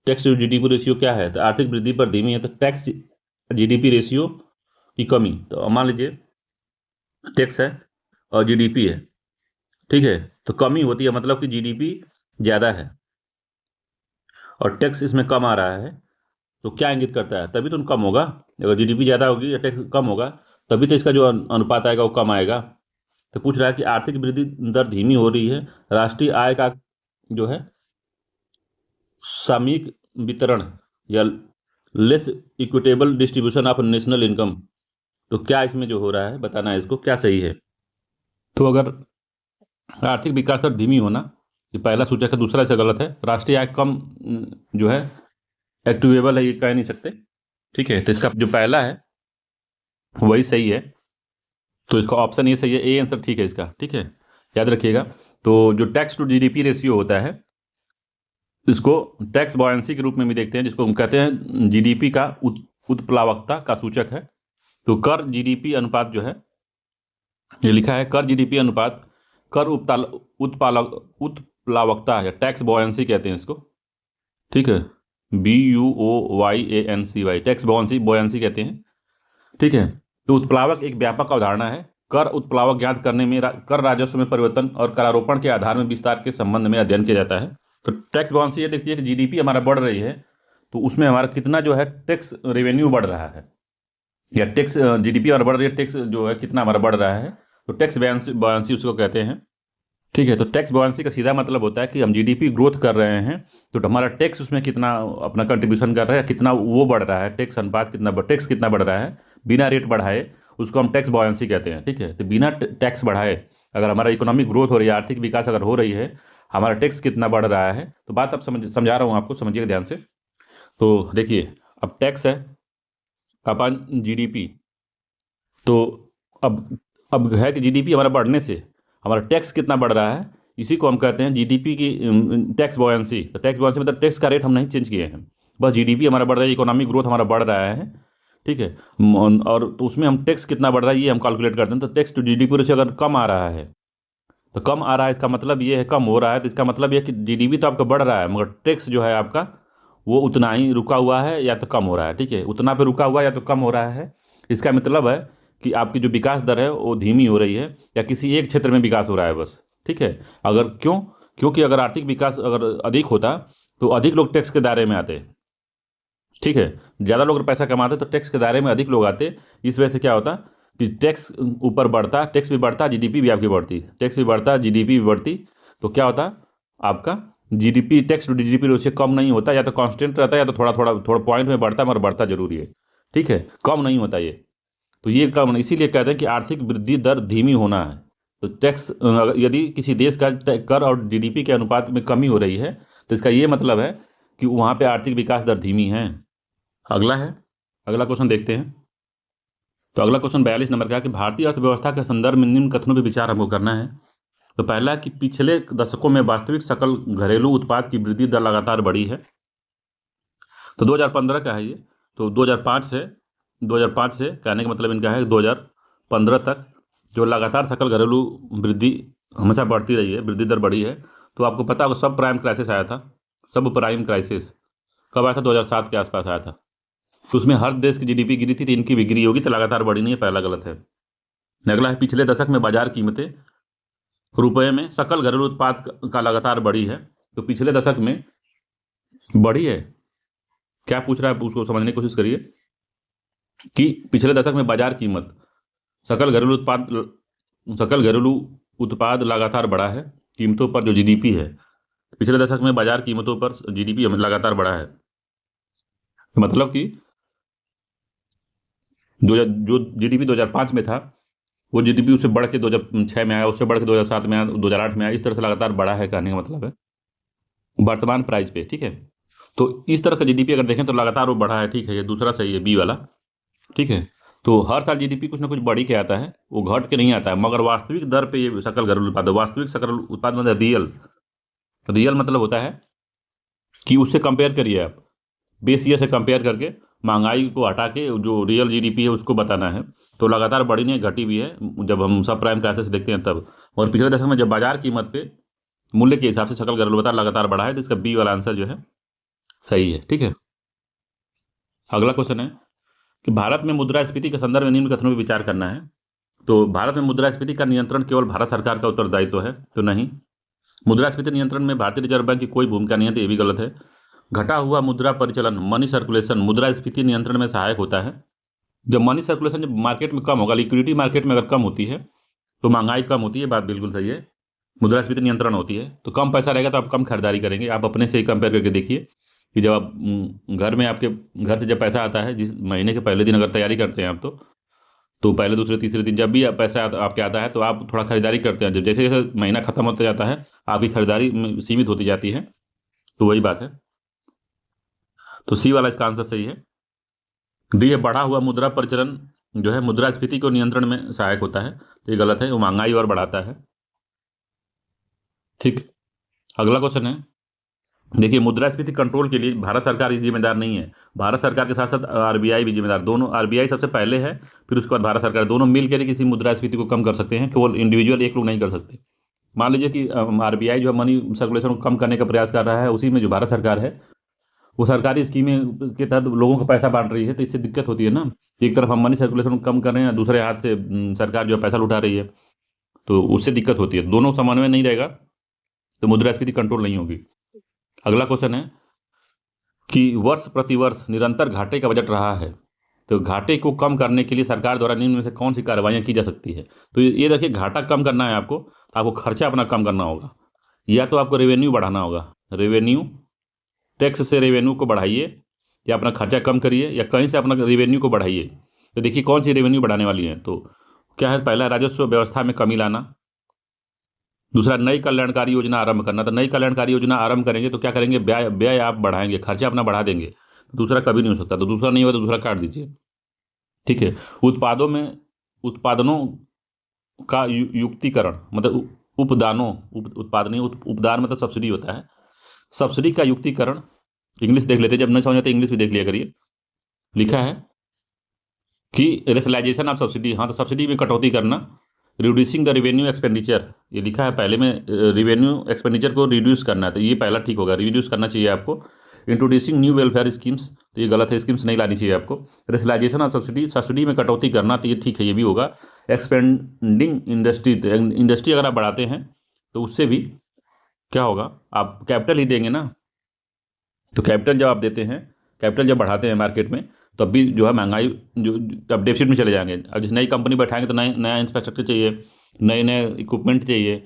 टैक्स टू जीडीपी रेशियो क्या है? तो आर्थिक वृद्धि पर धीमी है तो टैक्स जीडीपी रेशियो की कमी। तो मान लीजिए टैक्स है और जीडीपी है, ठीक है, तो कमी होती है मतलब कि जीडीपी ज़्यादा है और टैक्स इसमें कम आ रहा है, तो क्या इंगित करता है? तभी तो कम होगा। अगर जीडीपी ज़्यादा होगी या टैक्स कम होगा तभी तो इसका जो अनुपात आएगा वो कम आएगा। तो पूछ रहा है कि आर्थिक वृद्धि दर धीमी हो रही है, राष्ट्रीय आय का जो है सामयिक वितरण या less equitable distribution of national income, तो क्या इसमें जो हो रहा है बताना है, इसको क्या सही है। तो अगर आर्थिक विकास दर धीमी होना, ये पहला सूचक है, दूसरा इससे गलत है। राष्ट्रीय आय कम जो है एक्टिवेबल है, ये कह नहीं सकते। ठीक है, तो इसका जो पहला है वही सही है, तो इसका ऑप्शन ये सही है, ए आंसर ठीक है इसका। ठीक है, याद रखिएगा। तो जो टैक्स टू जीडीपी रेशियो होता है इसको टैक्स बॉयंसी के रूप में भी देखते हैं, जिसको हम कहते हैं जीडीपी का उत्प्लावकता का सूचक है। तो कर जीडीपी अनुपात जो है, ये लिखा है कर जीडीपी अनुपात कर उत्प्लावकता या टैक्स बॉयंसी कहते हैं इसको। ठीक है, BUOYANCY, टैक्स बॉयंसी कहते हैं। ठीक है, तो उत्प्लावक एक व्यापक अवधारणा है। कर उत्प्लावक ज्ञात करने में कर राजस्व में परिवर्तन और करारोपण के आधार में विस्तार के संबंध में अध्ययन किया जाता है। तो टैक्स बॉयंसी ये देखती है कि जीडीपी हमारा बढ़ रही है तो उसमें हमारा कितना जो है टैक्स रेवेन्यू बढ़ रहा है, या टैक्स जीडीपी हमारा बढ़ रही है, टैक्स जो है कितना हमारा बढ़ रहा है, तो टैक्स बॉयंसी उसको कहते हैं। ठीक है, तो टैक्स बॉयंसी का सीधा मतलब होता है कि हम जीडीपी ग्रोथ कर रहे हैं तो हमारा टैक्स उसमें कितना अपना कंट्रीब्यूशन कर रहा है, कितना वो बढ़ रहा है, टैक्स अनुपात कितना, टैक्स कितना बढ़ रहा है बिना रेट बढ़ाए, उसको हम टैक्स बॉयंसी कहते हैं। ठीक है, तो बिना टैक्स बढ़ाए अगर हमारा इकोनॉमिक ग्रोथ हो रही है, आर्थिक विकास अगर हो रही है, हमारा टैक्स कितना बढ़ रहा है, तो बात अब समझा रहा हूँ आपको, समझिएगा ध्यान से। तो देखिए, अब टैक्स है अपन जीडीपी, तो अब है कि जीडीपी हमारा बढ़ने से हमारा टैक्स कितना बढ़ रहा है, इसी को हम कहते हैं जीडीपी की टैक्स बॉयंसी। तो टैक्स बॉयंसी मतलब टैक्स का रेट हम नहीं चेंज किए हैं, बस जीडीपी हमारा बढ़ रहा है, इकोनॉमिक ग्रोथ हमारा बढ़ रहा है। ठीक है, और तो उसमें हम टैक्स कितना बढ़ रहा है ये हम कैलकुलेट करते हैं। तो टैक्स टू जीडीपी रेशियो अगर कम आ रहा है, तो कम आ रहा है इसका मतलब ये है, कम हो रहा है तो इसका मतलब ये है कि जीडीपी तो आपका बढ़ रहा है मगर टैक्स जो है आपका वो उतना ही रुका हुआ है या तो कम हो रहा है। ठीक है, उतना पे रुका हुआ है या तो कम हो रहा है, इसका मतलब है कि आपकी जो विकास दर है वो धीमी हो रही है या किसी एक क्षेत्र में विकास हो रहा है बस। ठीक है, अगर क्योंकि अगर आर्थिक विकास अगर अधिक होता तो अधिक लोग टैक्स के दायरे में आते। ठीक है, ज़्यादा लोग अगर पैसा कमाते तो टैक्स के दायरे में अधिक लोग आते। इस वजह से क्या होता कि टैक्स ऊपर बढ़ता, टैक्स भी बढ़ता, जीडीपी भी आपकी बढ़ती, टैक्स भी बढ़ता, जीडीपी भी बढ़ती, तो क्या होता आपका GDP tax to GDP ratio कम नहीं होता, या तो कांस्टेंट रहता है या तो थोड़ा पॉइंट में बढ़ता है मगर बढ़ता जरूरी है। ठीक है, कम नहीं होता ये, तो ये कम, इसीलिए कहते हैं कि आर्थिक वृद्धि दर धीमी होना है। तो टैक्स यदि किसी देश का कर और जीडीपी के अनुपात में कमी हो रही है तो इसका ये मतलब है कि वहाँ पे आर्थिक विकास दर धीमी है। अगला क्वेश्चन देखते हैं। तो अगला क्वेश्चन 42 नंबर का है कि भारतीय अर्थव्यवस्था के संदर्भ में निम्न कथनों पर विचार हमको करना है। तो पहला कि पिछले दशकों में वास्तविक सकल घरेलू उत्पाद की वृद्धि दर लगातार बढ़ी है। तो 2015 का है ये, तो 2005 से कहने का मतलब इनका है 2015 तक जो लगातार सकल घरेलू वृद्धि हमेशा बढ़ती रही है, वृद्धि दर बढ़ी है। तो आपको पता होगा सब प्राइम क्राइसिस आया था, सब प्राइम क्राइसिस कब आया था? 2007 के आसपास आया था। तो उसमें हर देश की जीडीपी गिरी थी, तो इनकी भी गिरी होगी, तो लगातार बढ़ी नहीं है, पहला गलत है। अगला है पिछले दशक में बाजार कीमतें रुपए में सकल घरेलू उत्पाद का लगातार बढ़ी है। तो पिछले दशक में बढ़ी है, क्या पूछ रहा है उसको समझने की कोशिश करिए कि पिछले दशक में बाजार कीमत सकल घरेलू उत्पाद लगातार बढ़ा है, कीमतों पर जो जीडीपी है पिछले दशक में बाजार कीमतों पर जीडीपी लगातार बढ़ा है। मतलब कि जो जीडीपी 2005 में था, वो जीडीपी उससे बढ़ के 2006 में आया, उससे बढ़ के 2007 में आया, 2008 में आया, इस तरह से लगातार बढ़ा है, कहने का मतलब है वर्तमान प्राइस पे। ठीक है, तो इस तरह का जीडीपी अगर देखें तो लगातार वो बढ़ा है। ठीक है, ये दूसरा सही है, बी वाला। ठीक है, तो हर साल जीडीपी कुछ ना कुछ बढ़ ही के आता है, वो घट के नहीं आता है, मगर वास्तविक दर पे ये सकल घरेलू उत्पाद, वास्तविक सकल उत्पाद मतलब रियल, रियल मतलब होता है कि उससे कंपेयर करिए आप, बेस ईयर से कंपेयर करके महंगाई को हटा के जो रियल जीडीपी है उसको बताना है। तो लगातार बढ़ी नहीं, घटी भी है, जब हम सब प्राइम क्राइसिस देखते हैं तब। और पिछले दशक में जब बाजार कीमत पे मूल्य के हिसाब से सकल घरेलू उत्पाद लगातार बढ़ा है, तो इसका बी वाला आंसर जो है सही है। ठीक है, अगला क्वेश्चन है कि भारत में मुद्रास्फीति के संदर्भ में निम्न कथनों पर विचार करना है। तो भारत में मुद्रास्फीति का नियंत्रण केवल भारत सरकार का उत्तरदायित्व है, तो नहीं। मुद्रास्फीति नियंत्रण में भारतीय रिजर्व बैंक की कोई भूमिका नहीं है, तो ये भी गलत है। घटा हुआ मुद्रा परिचलन, मनी सर्कुलेशन, मुद्रास्फीति नियंत्रण में सहायक होता है। जब मनी सर्कुलेशन जब मार्केट में कम होगा, लिक्विडिटी मार्केट में अगर कम होती है तो महंगाई कम होती है, बात बिल्कुल सही है। मुद्रास्फीति नियंत्रण होती है, तो कम पैसा रहेगा तो आप कम खरीदारी करेंगे। आप अपने से ही कंपेयर करके देखिए कि जब आप घर में, आपके घर से जब पैसा आता है, जिस महीने के पहले दिन अगर तैयारी करते हैं आप, तो पहले दूसरे तीसरे दिन जब भी पैसा आपके आता है तो आप थोड़ा खरीदारी करते हैं। जब जैसे जैसे महीना खत्म होता जाता है, आपकी खरीदारी सीमित होती जाती है। तो वही बात है, तो सी वाला इसका आंसर सही है। डी है, बढ़ा हुआ मुद्रा परिचलन जो है मुद्रास्फीति को नियंत्रण में सहायक होता है, तो ये गलत है, वो महंगाई और बढ़ाता है। ठीक, अगला क्वेश्चन है, देखिए मुद्रास्फीति कंट्रोल के लिए भारत सरकार ही जिम्मेदार नहीं है, भारत सरकार के साथ साथ आरबीआई भी जिम्मेदार, दोनों। आरबीआई सबसे पहले है, फिर उसके बाद भारत सरकार, दोनों मिल के किसी मुद्रास्फीति को कम कर सकते हैं, केवल इंडिविजुअल एक लोग नहीं कर सकते। मान लीजिए कि आरबीआई जो है मनी सर्कुलेशन को कम करने का प्रयास कर रहा है, उसी में जो भारत सरकार है वो सरकारी स्कीमें के तहत लोगों को पैसा बांट रही है, तो इससे दिक्कत होती है ना। एक तरफ हम मनी सर्कुलेशन को कम कर रहे हैं, दूसरे हाथ से सरकार जो है पैसा लुटा रही है, तो उससे दिक्कत होती है। दोनों समन्वय नहीं रहेगा तो मुद्रास्फीति कंट्रोल नहीं होगी। अगला क्वेश्चन है कि वर्ष प्रति वर्ष निरंतर घाटे का बजट रहा है, तो घाटे को कम करने के लिए सरकार द्वारा निम्न में से कौन सी कार्रवाइयाँ की जा सकती है। तो ये देखिए, घाटा कम करना है आपको, तो आपको खर्चा अपना कम करना होगा, या तो आपको रेवेन्यू बढ़ाना होगा, रेवेन्यू, टैक्स से रेवेन्यू को बढ़ाइए, या अपना खर्चा कम करिए, या कहीं से अपना रेवेन्यू को बढ़ाइए। तो देखिए कौन सी रेवेन्यू बढ़ाने वाली है, तो क्या है, पहला राजस्व व्यवस्था में कमी लाना, दूसरा नई कल्याणकारी योजना आरंभ करना। तो नई कल्याणकारी योजना आरंभ करेंगे तो क्या करेंगे, व्यय व्यय आप बढ़ाएंगे, खर्चा अपना बढ़ा देंगे, दूसरा कभी नहीं हो सकता। तो दूसरा नहीं हुआ तो दूसरा काट दीजिए। ठीक है, उत्पादों में, उत्पादनों का युक्तिकरण मतलब उपदानों, उत्पाद नहीं, उपदान मतलब सब्सिडी होता है, सब्सिडी का युक्तिकरण, इंग्लिश देख लेते हैं, जब नहीं समझ आते इंग्लिश भी देख लिया करिए। लिखा है कि रेशनलाइजेशन ऑफ सब्सिडी, हाँ तो सब्सिडी में कटौती करना, रिड्यूसिंग द रिवेन्यू एक्सपेंडिचर, ये लिखा है पहले में, रिवेन्यू एक्सपेंडिचर को रिड्यूस करना है, तो ये पहला ठीक होगा, रिड्यूस करना चाहिए आपको। इंट्रोड्यूसिंग न्यू वेलफेयर स्कीम्स, तो ये गलत है, स्कीम्स नहीं लानी चाहिए आपको। रेशनलाइजेशन ऑफ सब्सिडी, सब्सिडी में कटौती करना, तो ये ठीक है, ये भी होगा। एक्सपेंडिंग इंडस्ट्री, इंडस्ट्री अगर आप बढ़ाते हैं तो उससे भी क्या होगा, आप कैपिटल ही देंगे ना, तो कैपिटल जब आप देते हैं, कैपिटल जब बढ़ाते हैं मार्केट में, तब भी जो है महंगाई, जो अब डेफिसिट में चले जाएंगे। अब जिस नई कंपनी बैठाएंगे तो नए नया इंफ्रास्ट्रक्चर चाहिए, नए नए इक्विपमेंट चाहिए,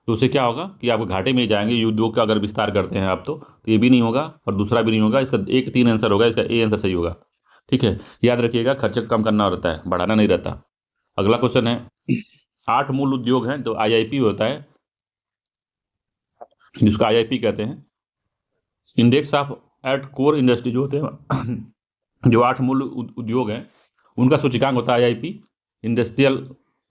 तो उससे क्या होगा कि आप घाटे में ही जाएंगे। उद्योग का अगर विस्तार करते हैं आप, तो ये भी नहीं होगा और दूसरा भी नहीं होगा। इसका एक तीन आंसर होगा, इसका ए आंसर सही होगा। ठीक है, याद रखिएगा, खर्चा कम करना रहता है, बढ़ाना नहीं रहता। अगला क्वेश्चन है, 8 मूल उद्योग हैं, तो आईआईपी होता है, जिसको आईआईपी कहते हैं। Index of eight core industry जो होते हैं, जो 8 मूल उद्योग हैं, उनका सूचकांक होता है IIP, industrial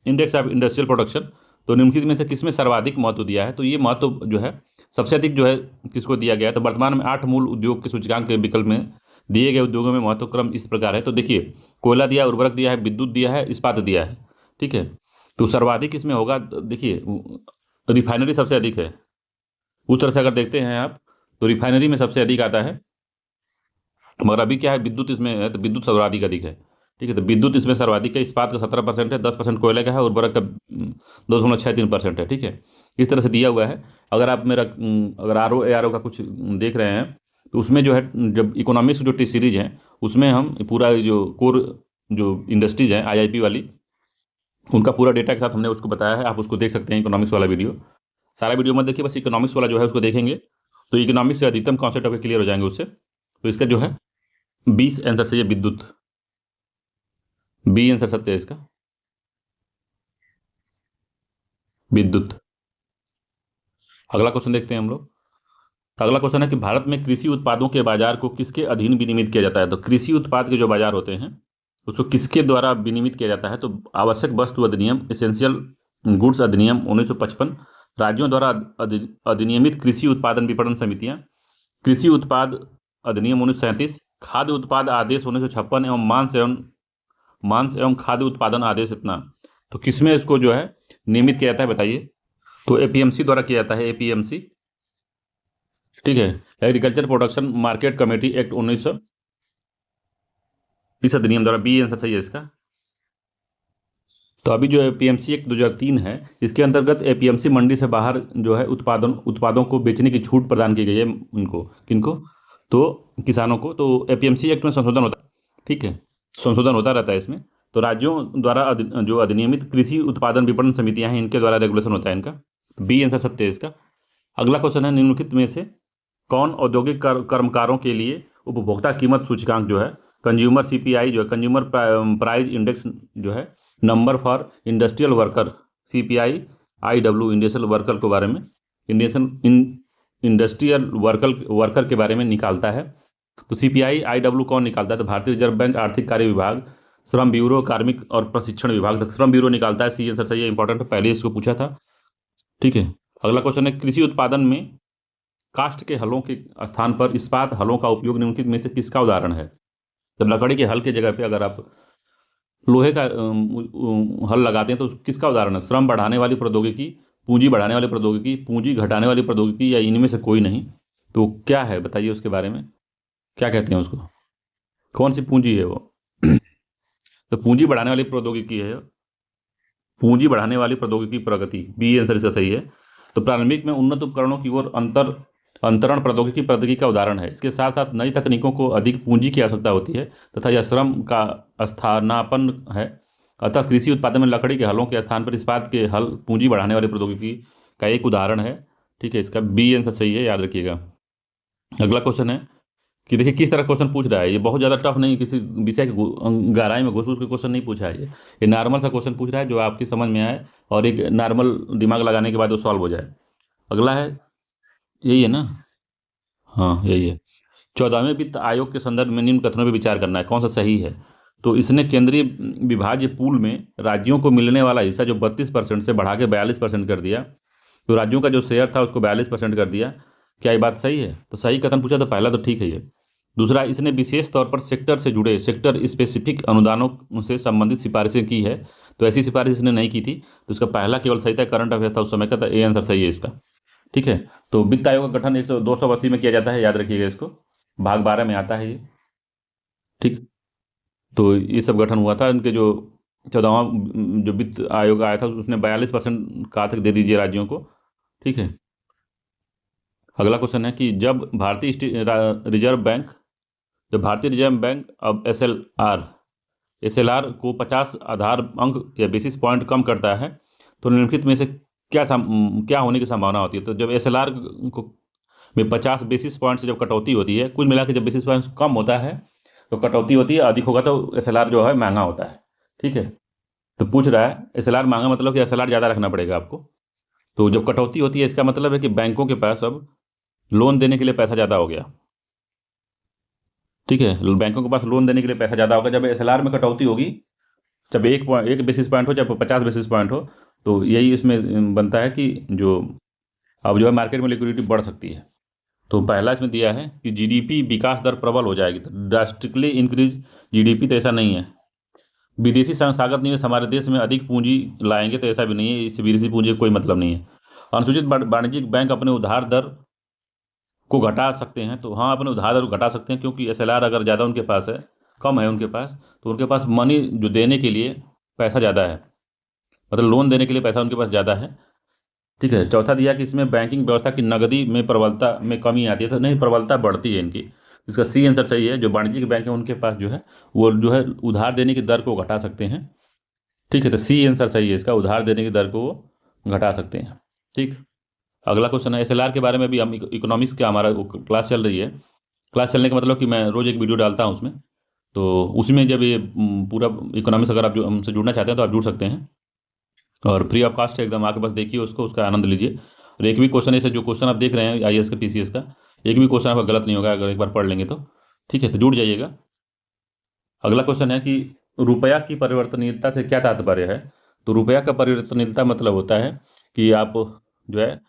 index of industrial production. तो निम्नलिखित में से किसमें सर्वाधिक महत्व दिया है, तो ये महत्व जो है सबसे अधिक जो है किसको दिया गया है, तो वर्तमान में 8 मूल उद्योग के सूचकांक के विकल्प में दिए गए उद्योगों में महत्व क्रम इस प्रकार है। तो देखिए, कोयला दिया है, उर्वरक दिया है, विद्युत दिया है, इस्पात दिया है। ठीक है, तो सर्वाधिक इसमें होगा, देखिए रिफाइनरी सबसे अधिक है। उस तरह से अगर देखते हैं आप, तो रिफाइनरी में सबसे अधिक आता है, मगर अभी क्या है, विद्युत इसमें है, तो विद्युत सर्वाधिक अधिक है। ठीक है, तो विद्युत इसमें सर्वाधिक है, इस्पात का 17% है, 10% कोयले का है, उर्वरक का 2.63% है। ठीक है, इस तरह से दिया हुआ है। अगर आप मेरा अगर आर ओ का कुछ देख रहे हैं, तो उसमें जो है, जब इकोनॉमिक्स जो टी सीरीज है, उसमें हम पूरा जो कोर जो इंडस्ट्रीज हैं आईआईपी वाली, उनका पूरा डेटा के साथ हमने उसको बताया है, आप उसको देख सकते हैं, इकोनॉमिक्स वाला वीडियो। सारा वीडियो मत देखिए, बस इकोनॉमिक्स वाला जो है उसको देखेंगे, तो इकोनॉमिक्स से अधिकतम कॉन्सेप्ट आपके क्लियर हो जाएंगे उससे। तो इसका जो है 20 आंसर से ये विद्युत, बी आंसर सत्य है इसका, विद्युत। अगला क्वेश्चन देखते हैं हम लोग। अगला क्वेश्चन है कि भारत में कृषि उत्पादों के बाजार को किसके अधीन विनियमित किया जाता है। तो कृषि उत्पाद के जो बाजार होते हैं उसको किसके द्वारा विनियमित किया जाता है। तो आवश्यक वस्तु अधिनियम, एसेंशियल गुड्स अधिनियम 1955, राज्यों द्वारा अधिनियमित कृषि उत्पादन विपणन समितियां, कृषि उत्पाद अधिनियम 1937, खाद्य उत्पाद आदेश 1956 एवं मांस एवं खाद्य उत्पादन आदेश इतना। तो किसमें इसको जो है नियमित किया जाता है बताइए। तो एपीएमसी द्वारा किया जाता है, एपीएमसी। ठीक है, agriculture production market committee act 1900 इस अधिनियम द्वारा। बी आंसर सही है इसका। तो अभी जो एपीएमसी एक्ट 2003 है, इसके अंतर्गत एपीएमसी मंडी से बाहर जो है उत्पादों को बेचने की छूट प्रदान की गई है उनको, किनको, तो किसानों को। तो एपीएमसी एक्ट में संशोधन होता है, ठीक है, संशोधन होता रहता है इसमें। तो राज्यों द्वारा जो अधिनियमित कृषि उत्पादन विपणन समितियां हैं, इनके द्वारा रेगुलेशन होता है इनका। तो बी आंसर सत्य है इसका। अगला क्वेश्चन है, निम्नलिखित में से कौन औद्योगिक कर्मकारों के लिए उपभोक्ता कीमत सूचकांक जो है, कंज्यूमर सीपीआई जो है, कंज्यूमर प्राइस इंडेक्स जो है, number for industrial worker CPI IW industrial worker के बारे में, इंडस्ट्रियल वर्कर के बारे में निकालता है। तो सीपीआई आईडब्ल्यू कौन निकालता है। तो भारतीय रिजर्व बैंक, आर्थिक कार्य विभाग, श्रम ब्यूरो, कार्मिक और प्रशिक्षण विभाग। तो श्रम ब्यूरो निकालता है, सी आंसर सही है, इंपॉर्टेंट है, पहले इसको पूछा था। ठीक है, अगला क्वेश्चन है, कृषि उत्पादन में काष्ठ के हलों के स्थान पर इस्पात हलों का उपयोग निम्नलिखित में से किसका उदाहरण है। जब लकड़ी के हल के जगह पे अगर आप लोहे का हल लगाते हैं तो किसका उदाहरण है। श्रम बढ़ाने वाली प्रौद्योगिकी, पूंजी बढ़ाने वाली प्रौद्योगिकी, पूंजी घटाने वाली प्रौद्योगिकी, या इनमें से कोई नहीं। तो क्या है बताइए, उसके बारे में क्या कहते हैं उसको, कौन सी पूंजी है वो। तो पूंजी बढ़ाने वाली प्रौद्योगिकी है, पूंजी बढ़ाने वाली प्रौद्योगिकी प्रगति, बी आंसर इसका सही है। तो प्रारंभिक में उन्नत उपकरणों की ओर अंतरण प्रौद्योगिकी का उदाहरण है। इसके साथ साथ नई तकनीकों को अधिक पूंजी की आवश्यकता होती है तथा यह श्रम का स्थानापन्न है। अतः कृषि उत्पादन में लकड़ी के हलों के स्थान पर इस्पात के हल पूंजी बढ़ाने वाली प्रौद्योगिकी का एक उदाहरण है। ठीक है, इसका बी आंसर सही है, याद रखिएगा। अगला क्वेश्चन है कि देखिए किस तरह क्वेश्चन पूछ रहा है। ये बहुत ज़्यादा टफ नहीं, किसी विषय की गहराई में घुस के क्वेश्चन नहीं पूछा है। ये नॉर्मल सा क्वेश्चन पूछ रहा है जो आपकी समझ में आए और एक नॉर्मल दिमाग लगाने के बाद वो सॉल्व हो जाए। अगला है, यही है ना, हाँ यही है। 14वें वित्त आयोग के संदर्भ में निम्न कथनों पर विचार करना है, कौन सा सही है। तो इसने केंद्रीय विभाज्य पूल में राज्यों को मिलने वाला हिस्सा जो 32% से बढ़ा के 42% कर दिया। तो राज्यों का जो शेयर था उसको 42% कर दिया। क्या ये बात सही है। तो सही कथन पूछा तो पहला तो ठीक है ये। दूसरा, इसने विशेष तौर पर सेक्टर से जुड़े सेक्टर स्पेसिफिक अनुदानों से संबंधित सिफारिशें की है। तो ऐसी सिफारिश इसने नहीं की थी। तो इसका पहला केवल सही था, करंट अफेयर था उस समय का, तो ए आंसर सही है इसका। ठीक है, तो वित्त आयोग का गठन 280 में किया जाता है, याद रखिएगा इसको, भाग 12 में आता है ये। ठीक, तो ये सब गठन हुआ था। उनके जो 14वां जो वित्त आयोग आया था उसने 42% कहा था दे दीजिए राज्यों को। ठीक है, अगला क्वेश्चन है कि जब भारतीय रिजर्व बैंक अब एसएलआर को 50 आधार अंक या बेसिस पॉइंट कम करता है तो निम्नलिखित में से क्या होने की संभावना होती है। तो जब एसएलआर को में 50 बेसिस पॉइंट से जब कटौती होती है, कुल मिला के जब बेसिस पॉइंट कम होता है तो कटौती होती है, अधिक होगा तो एसएलआर जो है महंगा होता है। ठीक है, तो पूछ रहा है एसएलआर महंगा मतलब कि एसएलआर ज़्यादा रखना पड़ेगा आपको। तो जब कटौती होती है इसका मतलब है कि बैंकों के पास अब लोन देने के लिए पैसा ज़्यादा हो गया। ठीक है, बैंकों के पास लोन देने के लिए पैसा ज़्यादा होगा। जब एसएलआर में कटौती होगी, जब एक बेसिस पॉइंट हो चाहे 50 बेसिस पॉइंट हो, तो यही इसमें बनता है कि जो अब जो है मार्केट में लिक्विडिटी बढ़ सकती है। तो पहला इसमें दिया है कि जीडीपी विकास दर प्रबल हो जाएगी, तो ड्रास्टिकली इंक्रीज जीडीपी, तो ऐसा नहीं है। विदेशी संस्थागत निवेश हमारे देश में अधिक पूंजी लाएंगे, तो ऐसा भी नहीं है, इस विदेशी पूंजी का कोई मतलब नहीं है। अनुसूचित वाणिज्यिक बैंक अपने उधार दर को घटा सकते हैं। तो हाँ, अपने उधार दर को घटा सकते हैं क्योंकि एसएलआर अगर ज़्यादा उनके पास है, कम है उनके पास, तो उनके पास मनी जो देने के लिए पैसा ज़्यादा है, मतलब लोन देने के लिए पैसा उनके पास ज़्यादा है। ठीक है, चौथा दिया कि इसमें बैंकिंग व्यवस्था की नकदी में प्रबलता में कमी आती है, तो नहीं, प्रबलता बढ़ती है इनकी। इसका सी आंसर सही है। जो वाणिज्यिक बैंक है उनके पास जो है वो जो है उधार देने की दर को घटा सकते हैं। ठीक है, तो सी आंसर सही है इसका, उधार देने की दर को वो घटा सकते हैं। ठीक, अगला क्वेश्चन है एसएलआर के बारे में भी हम इकोनॉमिक्स का हमारा क्लास चल रही है। क्लास चलने का मतलब कि मैं रोज़ एक वीडियो डालता हूँ उसमें, तो उसमें जब ये पूरा इकोनॉमिक्स अगर आप जो हमसे जुड़ना चाहते हैं तो आप जुड़ सकते हैं, और फ्री ऑफ कास्ट है एकदम, आके बस देखिए उसको, उसका आनंद लीजिए। और एक भी क्वेश्चन ऐसे जो क्वेश्चन आप देख रहे हैं आईएएस का, पीसीएस का, एक भी क्वेश्चन आपका गलत नहीं होगा अगर एक बार पढ़ लेंगे तो। ठीक है, तो जुड़ जाइएगा। अगला क्वेश्चन है कि रुपया की परिवर्तनीयता से क्या तात्पर्य है। तो रुपया का परिवर्तनीयता मतलब होता है कि आप जो है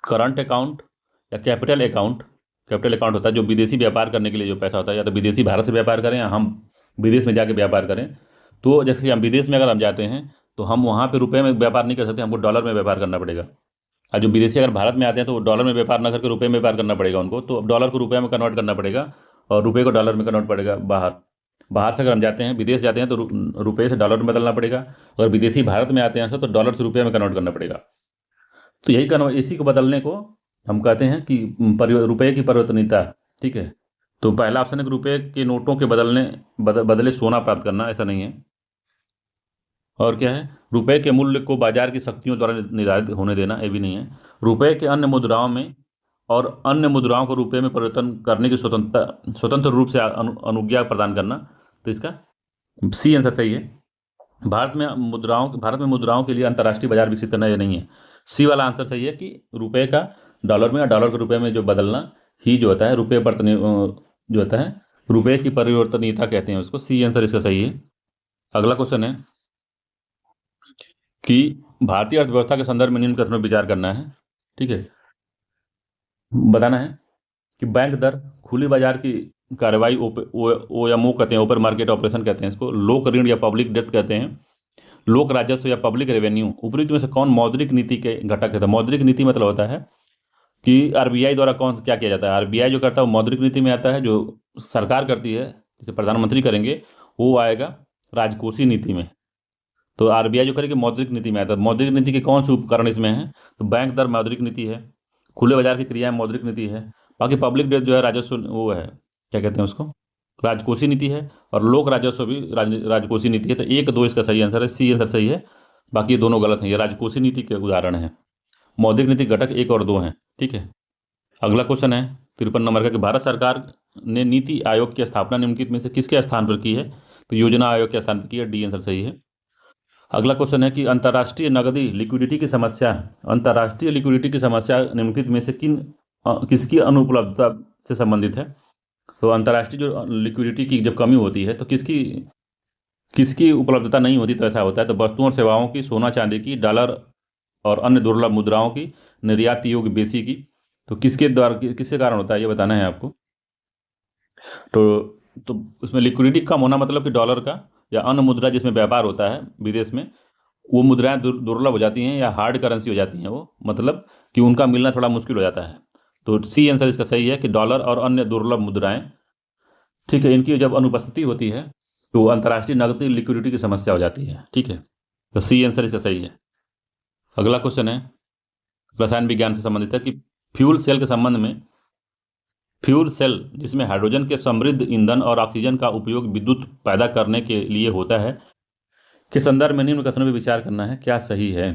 करंट अकाउंट या कैपिटल अकाउंट होता है जो विदेशी व्यापार करने के लिए जो पैसा होता है, या तो विदेशी भारत से व्यापार करें या हम विदेश में जाके व्यापार करें। तो जैसे कि हम विदेश में अगर हम जाते हैं तो हम वहाँ पे रुपए में व्यापार नहीं कर सकते, हमको डॉलर में व्यापार करना पड़ेगा। और जो विदेशी अगर भारत में आते हैं तो वो डॉलर में व्यापार ना करके रुपए में व्यापार करना पड़ेगा उनको, तो अब डॉलर को रुपये में कन्वर्ट करना पड़ेगा और रुपये को डॉलर में कन्वर्ट पड़ेगा। बाहर बाहर से अगर हम जाते हैं, विदेश जाते हैं, तो रुपये से डॉलर में बदलना पड़ेगा। अगर विदेशी भारत में आते हैं तो डॉलर से रुपये में कन्वर्ट करना पड़ेगा। तो यही कन्वर्ट, इसी को बदलने को हम कहते हैं कि रुपये की परिवर्तनीयता। ठीक है, तो पहला ऑप्शन है कि रुपये के नोटों के बदले सोना प्राप्त करना, ऐसा नहीं है। और क्या है, रुपए के मूल्य को बाजार की शक्तियों द्वारा निर्धारित होने देना, ये भी नहीं है। रुपए के अन्य मुद्राओं में और अन्य मुद्राओं को रुपए में परिवर्तन करने की स्वतंत्र रूप से अनुज्ञा प्रदान करना। तो इसका सी आंसर सही है। भारत में मुद्राओं के लिए अंतर्राष्ट्रीय बाजार विकसित करना, ये नहीं है। सी वाला आंसर सही है कि रुपए का डॉलर में और डॉलर के रुपए में जो बदलना ही जो होता है रुपये जो होता है, रुपये की परिवर्तनीयता कहते हैं उसको। सी आंसर इसका सही है। अगला क्वेश्चन है कि भारतीय अर्थव्यवस्था के संदर्भ में निम्न कथनों पर विचार करना है। ठीक है, बताना है कि बैंक दर, खुली बाजार की कार्रवाई, ओएमओ कहते हैं, ओपन मार्केट ऑपरेशन कहते हैं इसको, लोक ऋण या पब्लिक डेट कहते हैं, लोक राजस्व या पब्लिक रेवेन्यू, उपरोक्त में से कौन मौद्रिक नीति के घटक है। मौद्रिक नीति मतलब होता है कि आरबीआई द्वारा कौन क्या किया जाता है। आरबीआई जो करता है वो मौद्रिक नीति में आता है, जो सरकार करती है जैसे प्रधानमंत्री करेंगे वो आएगा राजकोषीय नीति में। तो आरबीआई जो करेगी मौद्रिक नीति में आता है। मौद्रिक नीति के कौन से उपकरण इसमें है, तो बैंक दर मौद्रिक नीति है, खुले बाजार की क्रियाएं मौद्रिक नीति है, बाकी पब्लिक डेट जो है राजस्व, वो है क्या कहते हैं उसको, राजकोषीय नीति है, और लोक राजस्व भी राजकोषीय नीति है। तो एक दो इसका सही आंसर है, सी आंसर सही है, बाकी ये दोनों गलत हैं। ये राजकोषीय नीति के उदाहरण है, मौद्रिक नीति घटक एक और दो हैं। ठीक है, अगला क्वेश्चन है 53 नंबर का कि भारत सरकार ने नीति आयोग की स्थापना निम्नलिखित में से किसके स्थान पर की है। तो योजना आयोग के स्थान पर की है, डी आंसर सही है। अगला क्वेश्चन है कि अंतर्राष्ट्रीय नकदी लिक्विडिटी की समस्या निम्नलिखित में से किसकी अनुपलब्धता से संबंधित है। तो अंतर्राष्ट्रीय जो लिक्विडिटी की जब कमी होती है तो किसकी उपलब्धता नहीं होती, तो ऐसा होता है तो वस्तुओं और सेवाओं की, सोना चांदी की, डॉलर और अन्य दुर्लभ मुद्राओं की, निर्यात योग्य बेसी की। तो किसके कारण होता है ये बताना है आपको। तो उसमें लिक्विडिटी कम होना मतलब कि डॉलर का या अन्य मुद्रा जिसमें व्यापार होता है विदेश में, वो मुद्राएं दुर्लभ हो जाती हैं या हार्ड करेंसी हो जाती हैं, वो मतलब कि उनका मिलना थोड़ा मुश्किल हो जाता है। तो सी आंसर इसका सही है कि डॉलर और अन्य दुर्लभ मुद्राएं। ठीक है, इनकी जब अनुपस्थिति होती है तो अंतर्राष्ट्रीय नकदी लिक्विडिटी की समस्या हो जाती है। ठीक है, तो सी आंसर इसका सही है। अगला क्वेश्चन है रसायन विज्ञान से संबंधित है कि फ्यूल सेल के संबंध में, फ्यूल सेल जिसमें हाइड्रोजन के समृद्ध ईंधन और ऑक्सीजन का उपयोग विद्युत पैदा करने के लिए होता है, के संदर्भ में निम्न कथनों पर विचार करना है, क्या सही है।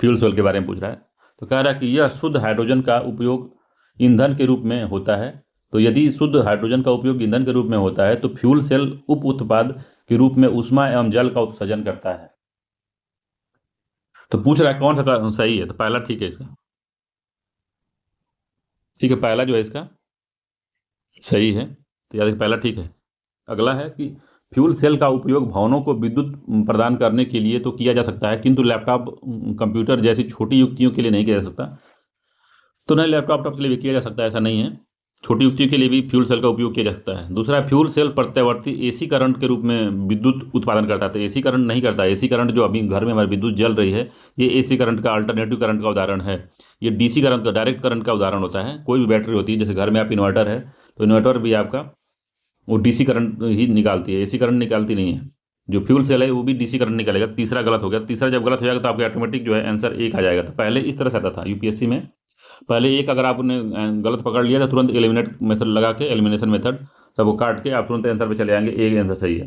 फ्यूल सेल के बारे में पूछ रहा है, तो कह रहा है कि यह शुद्ध हाइड्रोजन का उपयोग ईंधन के रूप में होता है। तो यदि शुद्ध हाइड्रोजन का उपयोग ईंधन के रूप में होता है तो फ्यूल सेल उप उत्पाद के रूप में ऊष्मा एवं जल का उत्सर्जन करता है। तो पूछ रहा है कौन सा सही है, तो पहला ठीक है इसका। ठीक है, पहला जो है इसका सही है, तो याद पहला ठीक है। अगला है कि फ्यूल सेल का उपयोग भवनों को विद्युत प्रदान करने के लिए तो किया जा सकता है, किंतु लैपटॉप, कंप्यूटर जैसी छोटी युक्तियों के लिए नहीं किया जा सकता। तो नहीं, लैपटॉप के लिए भी किया जा सकता है, ऐसा नहीं है, छोटी युक्तियों के लिए भी फ्यूल सेल का उपयोग किया जा सकता है। दूसरा, फ्यूल सेल प्रत्यावर्ती एसी करंट के रूप में विद्युत उत्पादन करता है। तो एसी करंट नहीं करता, एसी करंट जो अभी घर में हमारी विद्युत जल रही है, ये एसी करंट का अल्टरनेटिव करंट का उदाहरण है। ये डीसी करंट का, डायरेक्ट करंट का उदाहरण होता है। कोई भी बैटरी होती है, जैसे घर में आप इन्वर्टर है तो इन्वर्टर भी आपका वो डीसी करंट ही निकालती है, एसी करंट निकालती नहीं है। जो फ्यूल सेल है वो भी डीसी करंट निकालेगा। तीसरा गलत हो गया। तीसरा जब गलत हो जाएगा तो आपका ऑटोमेटिक जो है आंसर एक आ जाएगा। तो पहले इस तरह से आता था यूपीएससी में, पहले एक अगर आपने गलत पकड़ लिया तो तुरंत एलिमिनेट मेथड लगा के, एलिमिनेशन मेथड सबको काट के आप तुरंत आंसर पे चले आएंगे, एक आंसर सही है।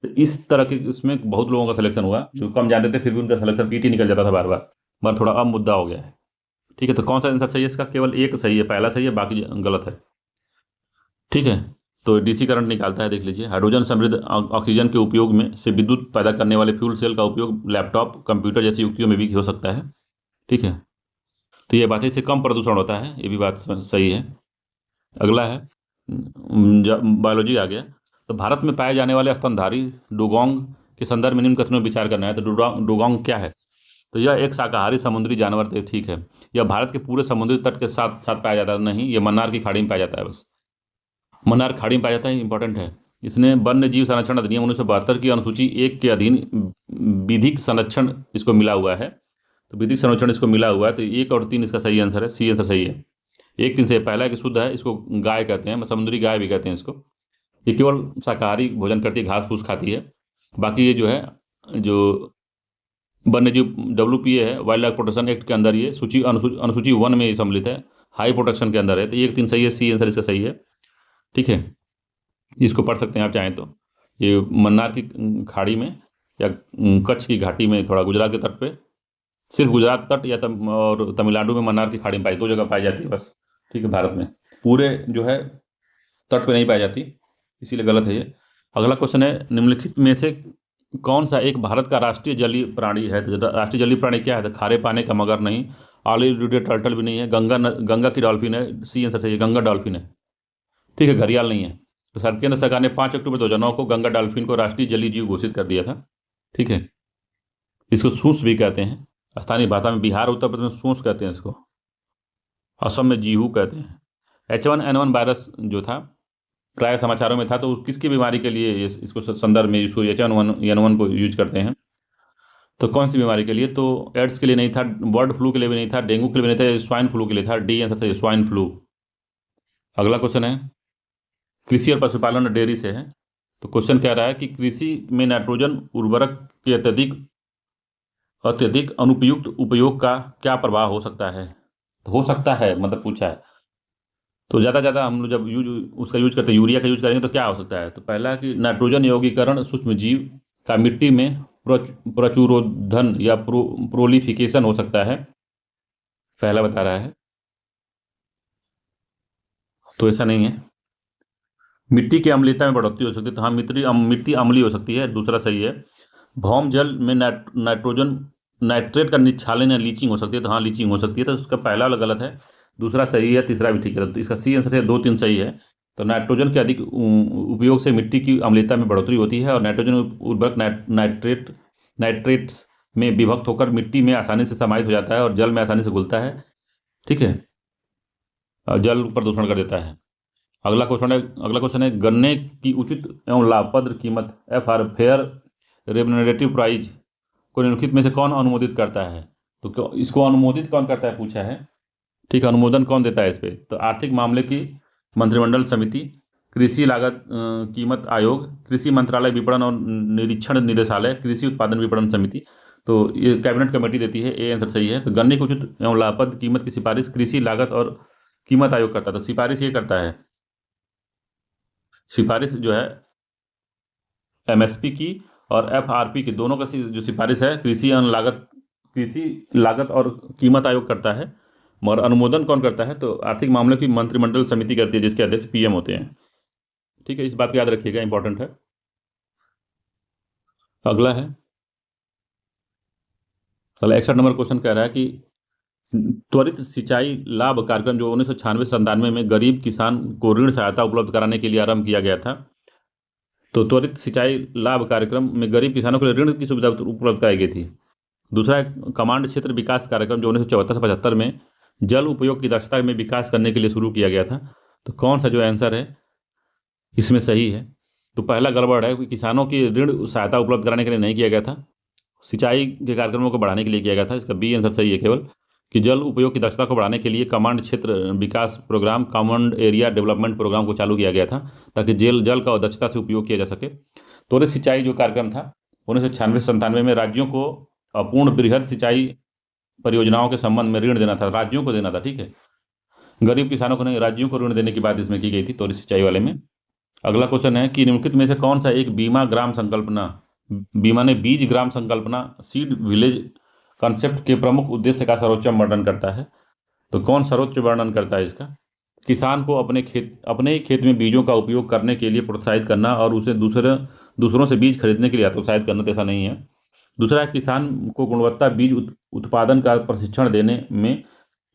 तो इस तरह के इसमें बहुत लोगों का सिलेक्शन हुआ, जो कम जानते थे फिर भी उनका सिलेक्शन पीटी निकल जाता था बार बार, मगर थोड़ा अब मुद्दा हो गया है। ठीक है, तो कौन सा आंसर सही है इसका, केवल एक सही है, पहला सही है, बाकी गलत है। ठीक है, तो डीसी करंट निकालता है, देख लीजिए। हाइड्रोजन समृद्ध ऑक्सीजन के उपयोग में से विद्युत पैदा करने वाले फ्यूल सेल का उपयोग लैपटॉप, कंप्यूटर जैसी युक्तियों में भी हो सकता है। ठीक है, तो ये बात है, इससे कम प्रदूषण होता है, ये भी बात सही है। अगला है बायोलॉजी आ गया। तो भारत में पाए जाने वाले स्तनधारी डुगोंग के संदर्भ में निम्न कथनों में विचार करना है। तो डुगोंग क्या है? तो यह एक शाकाहारी समुद्री जानवर थे, ठीक है। यह भारत के पूरे समुद्री तट के साथ साथ पाया जाता है नहीं, ये मन्नार की खाड़ी में पाया जाता है बस। मन्नार खाड़ी में पाया जाता है, इंपॉर्टेंट है। इसने वन्य जीव संरक्षण अधिनियम 1972 की अनुसूची 1 के अधीन विधिक संरक्षण इसको मिला हुआ है। तो विधिक संरक्षण इसको मिला हुआ है, तो 1 और 3 इसका सही आंसर है, सी आंसर सही है। 1 3 से पहला कि शुद्ध है, इसको गाय कहते हैं, समुद्री गाय भी कहते हैं इसको। ये केवल शाकाहारी भोजन करती है, घास फूस खाती है। बाकी ये जो है, जो वन्य जीव WPA है, वाइल्ड लाइफ प्रोटेक्शन एक्ट के अंदर, ये अनुसूची 1 में ये सम्मिलित है, हाई प्रोटेक्शन के अंदर है। तो 1 3 सही है, सी आंसर इसका सही है। ठीक है, इसको पढ़ सकते हैं आप चाहें तो। ये मन्नार की खाड़ी में या कच्छ की घाटी में, थोड़ा गुजरात के तट पे, सिर्फ गुजरात तट या और तमिलनाडु में मन्नार की खाड़ी में पाई, 2 जगह पाई जाती है बस। ठीक है, भारत में पूरे जो है तट पे नहीं पाई जाती, इसीलिए गलत है ये। अगला क्वेश्चन है, निम्नलिखित में से कौन सा एक भारत का राष्ट्रीय जलीय प्राणी है? तो राष्ट्रीय जलीय प्राणी क्या है? तो खारे पानी का मगर नहीं, ऑलिव रिडेड टर्टल भी नहीं है, गंगा की डॉल्फिन है, सी आंसर सही है, गंगा डॉल्फिन है। ठीक है, घड़ियाल नहीं है। तो केंद्र सरकार ने 5 अक्टूबर 2009 को गंगा डॉल्फिन को राष्ट्रीय जलीय जीव घोषित कर दिया था। ठीक है, इसको सूस भी कहते हैं, स्थानीय भाषा में बिहार उत्तर प्रदेश में सूस कहते हैं इसको, असम में जीहू कहते हैं। H1N1 वायरस जो था, प्राय समाचारों में था, तो किसकी बीमारी के लिए इसको संदर्भ में इसको H1N1 को यूज करते हैं? तो कौन सी बीमारी के लिए? तो एड्स के लिए नहीं था, बर्ड फ्लू के लिए भी नहीं था, डेंगू के लिए भी नहीं था, स्वाइन फ्लू के लिए था, डी आंसर सही, स्वाइन फ्लू। अगला क्वेश्चन है, कृषि और पशुपालन और डेयरी से है। तो क्वेश्चन कह रहा है कि कृषि में नाइट्रोजन उर्वरक के अत्यधिक अनुपयुक्त उपयोग का क्या प्रभाव हो सकता है? तो हो सकता है मतलब पूछा है। तो ज़्यादा हम लोग जब उसका यूज करते हैं, यूरिया का यूज करेंगे तो क्या हो सकता है? तो पहला कि नाइट्रोजन यौगीकरण सूक्ष्म जीव का मिट्टी में प्रचुरोधन या प्रोलिफिकेशन हो सकता है, पहला बता रहा है। तो ऐसा नहीं है। मिट्टी की अम्लीयता में बढ़ोतरी हो सकती है, तो हाँ, मिट्टी अम्ली हो सकती है, दूसरा सही है। भौम जल में नाइट्रोजन नाइट्रेट का निक्षालन या लीचिंग हो सकती है, तो हाँ, लीचिंग हो सकती है, तो उसका पहला वाला गलत है, दूसरा सही है, तीसरा भी ठीक है। तो इसका सी आंसर है, 2 3 सही है। तो नाइट्रोजन के अधिक उपयोग से मिट्टी की अम्लीयता में बढ़ोतरी होती है, और नाइट्रोजन उर्वरक नाइट्रेट्स में विभक्त होकर मिट्टी में आसानी से समाहित हो जाता है और जल में आसानी से घुलता है। ठीक है, और जल प्रदूषण कर देता है। अगला क्वेश्चन है, गन्ने की उचित एवं लाभप्रद कीमत फेयर रेम्युनरेटिव प्राइज को निम्नलिखित में से कौन अनुमोदित करता है? तो इसको अनुमोदित कौन करता है पूछा है। ठीक है, अनुमोदन कौन देता है इस पे? तो आर्थिक मामले की मंत्रिमंडल समिति, कृषि लागत कीमत आयोग, कृषि मंत्रालय विपणन और निरीक्षण निदेशालय, कृषि उत्पादन विपणन समिति। तो ये कैबिनेट कमेटी देती है, ए आंसर सही है। तो गन्ने की उचित एवं लाभप्रद कीमत की सिफारिश कृषि लागत और कीमत आयोग करता है, तो सिफारिश ये करता है। सिफारिश जो है MSP की और FRP की दोनों का जो सिफारिश है, कृषि लागत और कीमत आयोग करता है। मगर अनुमोदन कौन करता है? तो आर्थिक मामलों की मंत्रिमंडल समिति करती है, जिसके अध्यक्ष PM होते हैं। ठीक है, इस बात को याद रखिएगा, इंपॉर्टेंट है। अगला है 61 नंबर क्वेश्चन कह रहा है कि त्वरित सिंचाई लाभ कार्यक्रम जो 1996-97 में गरीब किसान को ऋण सहायता उपलब्ध कराने के लिए आरंभ किया गया था। तो त्वरित सिंचाई लाभ कार्यक्रम में गरीब किसानों के लिए ऋण की सुविधा उपलब्ध कराई गई थी। दूसरा है कमांड क्षेत्र विकास कार्यक्रम जो 1974 से 75 में जल उपयोग की दक्षता में विकास करने के लिए शुरू किया गया था। तो कौन सा जो आंसर है इसमें सही है? तो पहला गड़बड़ है कि किसानों की ऋण सहायता उपलब्ध कराने के लिए नहीं किया गया था, सिंचाई के कार्यक्रमों को बढ़ाने के लिए किया गया था। इसका B आंसर सही है, केवल कि जल उपयोग की दक्षता को बढ़ाने के लिए कमांड क्षेत्र विकास program, command area development program को चालू किया गया था, ताकि जल का दक्षता से उपयोग किया जा सके। त्वरित सिंचाई जो कार्यक्रम था 1996 से 97 में राज्यों को अपूर्ण बृहद सिंचाई परियोजनाओं के संबंध में ऋण देना था, राज्यों को देना था। ठीक है, गरीब किसानों को नहीं, राज्यों को ऋण देने की बात इसमें की गई थी त्वरित सिंचाई वाले में। अगला क्वेश्चन है कि निम्नलिखित में से कौन सा एक बीमा ने बीज ग्राम संकल्पना सीड विलेज कॉन्सेप्ट के प्रमुख उद्देश्य का सर्वोच्च वर्णन करता है? तो कौन सर्वोच्च वर्णन करता है इसका? किसान को अपने ही खेत में बीजों का उपयोग करने के लिए प्रोत्साहित करना और उसे दूसरों से बीज खरीदने के लिए हतोत्साहित करना, तो ऐसा नहीं है। दूसरा है किसान को गुणवत्ता बीज उत्पादन का प्रशिक्षण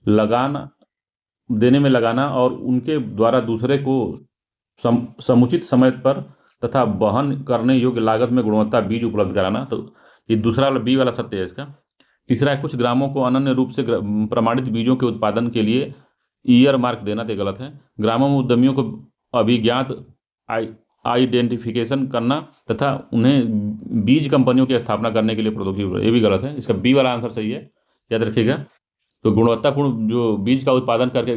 लगाना देने में लगाना और उनके द्वारा दूसरे को समुचित समय पर तथा वहन करने योग्य लागत में गुणवत्ता बीज उपलब्ध कराना। तो ये दूसरा वाला बी वाला सत्य है इसका। तीसरा है कुछ ग्रामों को अनन्य रूप से प्रमाणित बीजों के उत्पादन के लिए ईयर मार्क देना, तो गलत है। ग्रामों में उद्यमियों को अभिज्ञात आइडेंटिफिकेशन करना तथा उन्हें बीज कंपनियों की स्थापना करने के लिए प्रौद्योगिकी, ये भी गलत है। इसका बी वाला आंसर सही है, याद रखिएगा। तो गुणवत्तापूर्ण जो बीज का उत्पादन करके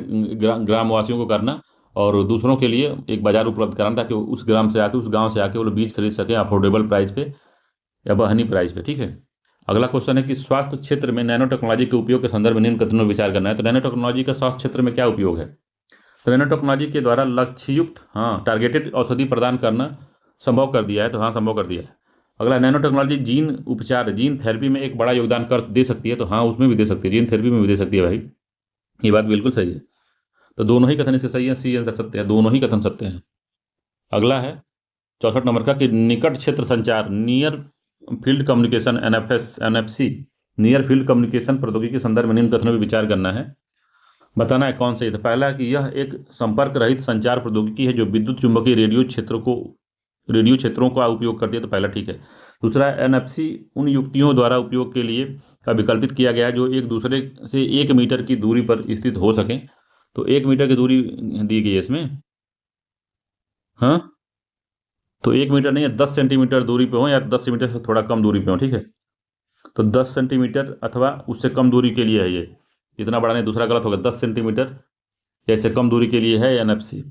ग्रामवासियों को करना और दूसरों के लिए एक बाजार उपलब्ध कराना, ताकि उस ग्राम से आके, उस गांव से आके वो लोग बीज खरीद सकें अफोर्डेबल प्राइस पे या वहनीय प्राइस पे, ठीक है। अगला क्वेश्चन है कि स्वास्थ्य क्षेत्र में नैनो टेक्नोलॉजी के उपयोग के संदर्भ में निम्न कथनों पर विचार करना है। तो नैनो टेक्नोलॉजी का स्वास्थ्य क्षेत्र में क्या उपयोग है? तो नैनो टेक्नोलॉजी के द्वारा लक्ष्ययुक्त टारगेटेड औषधि प्रदान करना संभव कर दिया है, तो हाँ संभव कर दिया है। अगला, नैनो टेक्नोलॉजी जीन उपचार, जीन थेरेपी में एक बड़ा योगदान कर दे सकती है, तो हाँ उसमें भी दे सकती है, जीन थेरेपी में भी दे सकती है भाई, ये बात बिल्कुल सही है। तो दोनों ही कथन इसके सही है, सी आंसर सत्य है, दोनों ही कथन सत्य हैं। अगला है 64 नंबर का कि निकट क्षेत्र संचार, near field communication, NFC, near field communication प्रौद्योगिकी के संदर्भ में निम्न कथनों पर विचार करना है, बताना है कौन सही था। पहला कि यह एक संपर्क रहित संचार प्रौद्योगिकी है जो विद्युत चुंबकीय रेडियो क्षेत्रों का उपयोग करती है, तो पहला ठीक है। दूसरा, NFC उन युक्तियों द्वारा उपयोग के लिए विकल्पित किया गया है जो एक दूसरे से 1 मीटर की दूरी पर स्थित हो सकें, तो 1 मीटर की दूरी दी गई है इसमें, हाँ। तो 1 मीटर नहीं है, 10 सेंटीमीटर दूरी पे हो या 10 सेंटीमीटर से थोड़ा कम दूरी पे हो, ठीक है। तो 10 सेंटीमीटर अथवा उससे कम दूरी के लिए है ये, इतना बड़ा नहीं, दूसरा गलत होगा, 10 सेंटीमीटर या इससे कम दूरी के लिए है NFC।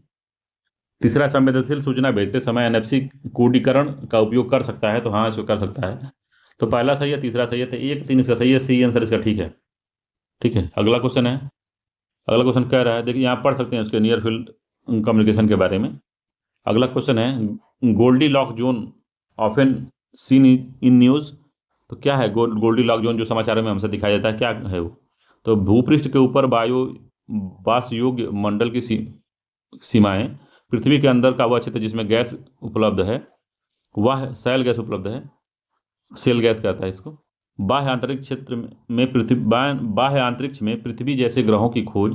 तीसरा, संवेदनशील सूचना भेजते समय NFC कोडीकरण का उपयोग कर सकता है, तो हाँ इसको कर सकता है, तो पहला सही है, तीसरा सही है, तो 1 3 इसका सही है, सी आंसर इसका ठीक है, ठीक है। अगला क्वेश्चन है, अगला क्वेश्चन कह रहा है, देखिए यहाँ पढ़ सकते हैं उसके नियर फील्ड कम्युनिकेशन के बारे में। अगला क्वेश्चन है goldilocks zone often seen in news, तो क्या है गोल्डी लॉक जोन जो समाचारों में हमसे दिखाया जाता है, क्या है वो? तो भूपृष्ठ के ऊपर वास योग्य मंडल की सीमाएं, पृथ्वी के अंदर का वह क्षेत्र जिसमें गैस उपलब्ध है, वह शैल गैस उपलब्ध है, शेल गैस कहता है इसको। बाह्य अंतरिक्ष में पृथ्वी जैसे ग्रहों की खोज,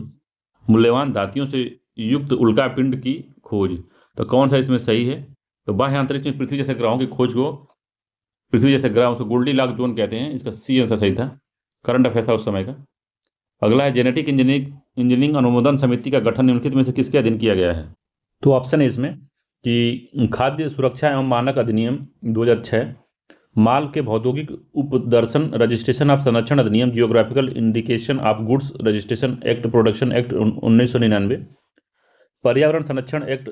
मूल्यवान धातुओं से युक्त उल्कापिंड की खोज, तो कौन सा इसमें सही है? तो बाह्य अंतरिक्ष में पृथ्वी जैसे ग्रहों की खोज को, पृथ्वी जैसे ग्रह, उसको गोल्डी लॉक जोन कहते हैं, इसका सी आंसर सही था, करंट अफेयर था उस समय का। अगला है जेनेटिक इंजीनियरिंग अनुमोदन समिति का गठन निम्नलिखित में से किसके अधीन किया गया है? तो ऑप्शन है इसमें कि खाद्य सुरक्षा एवं मानक अधिनियम 2006, माल के भौगोलिक उपदर्शन रजिस्ट्रेशन ऑफ संरक्षण अधिनियम, geographical indication of goods registration act, production act 1999, पर्यावरण संरक्षण एक्ट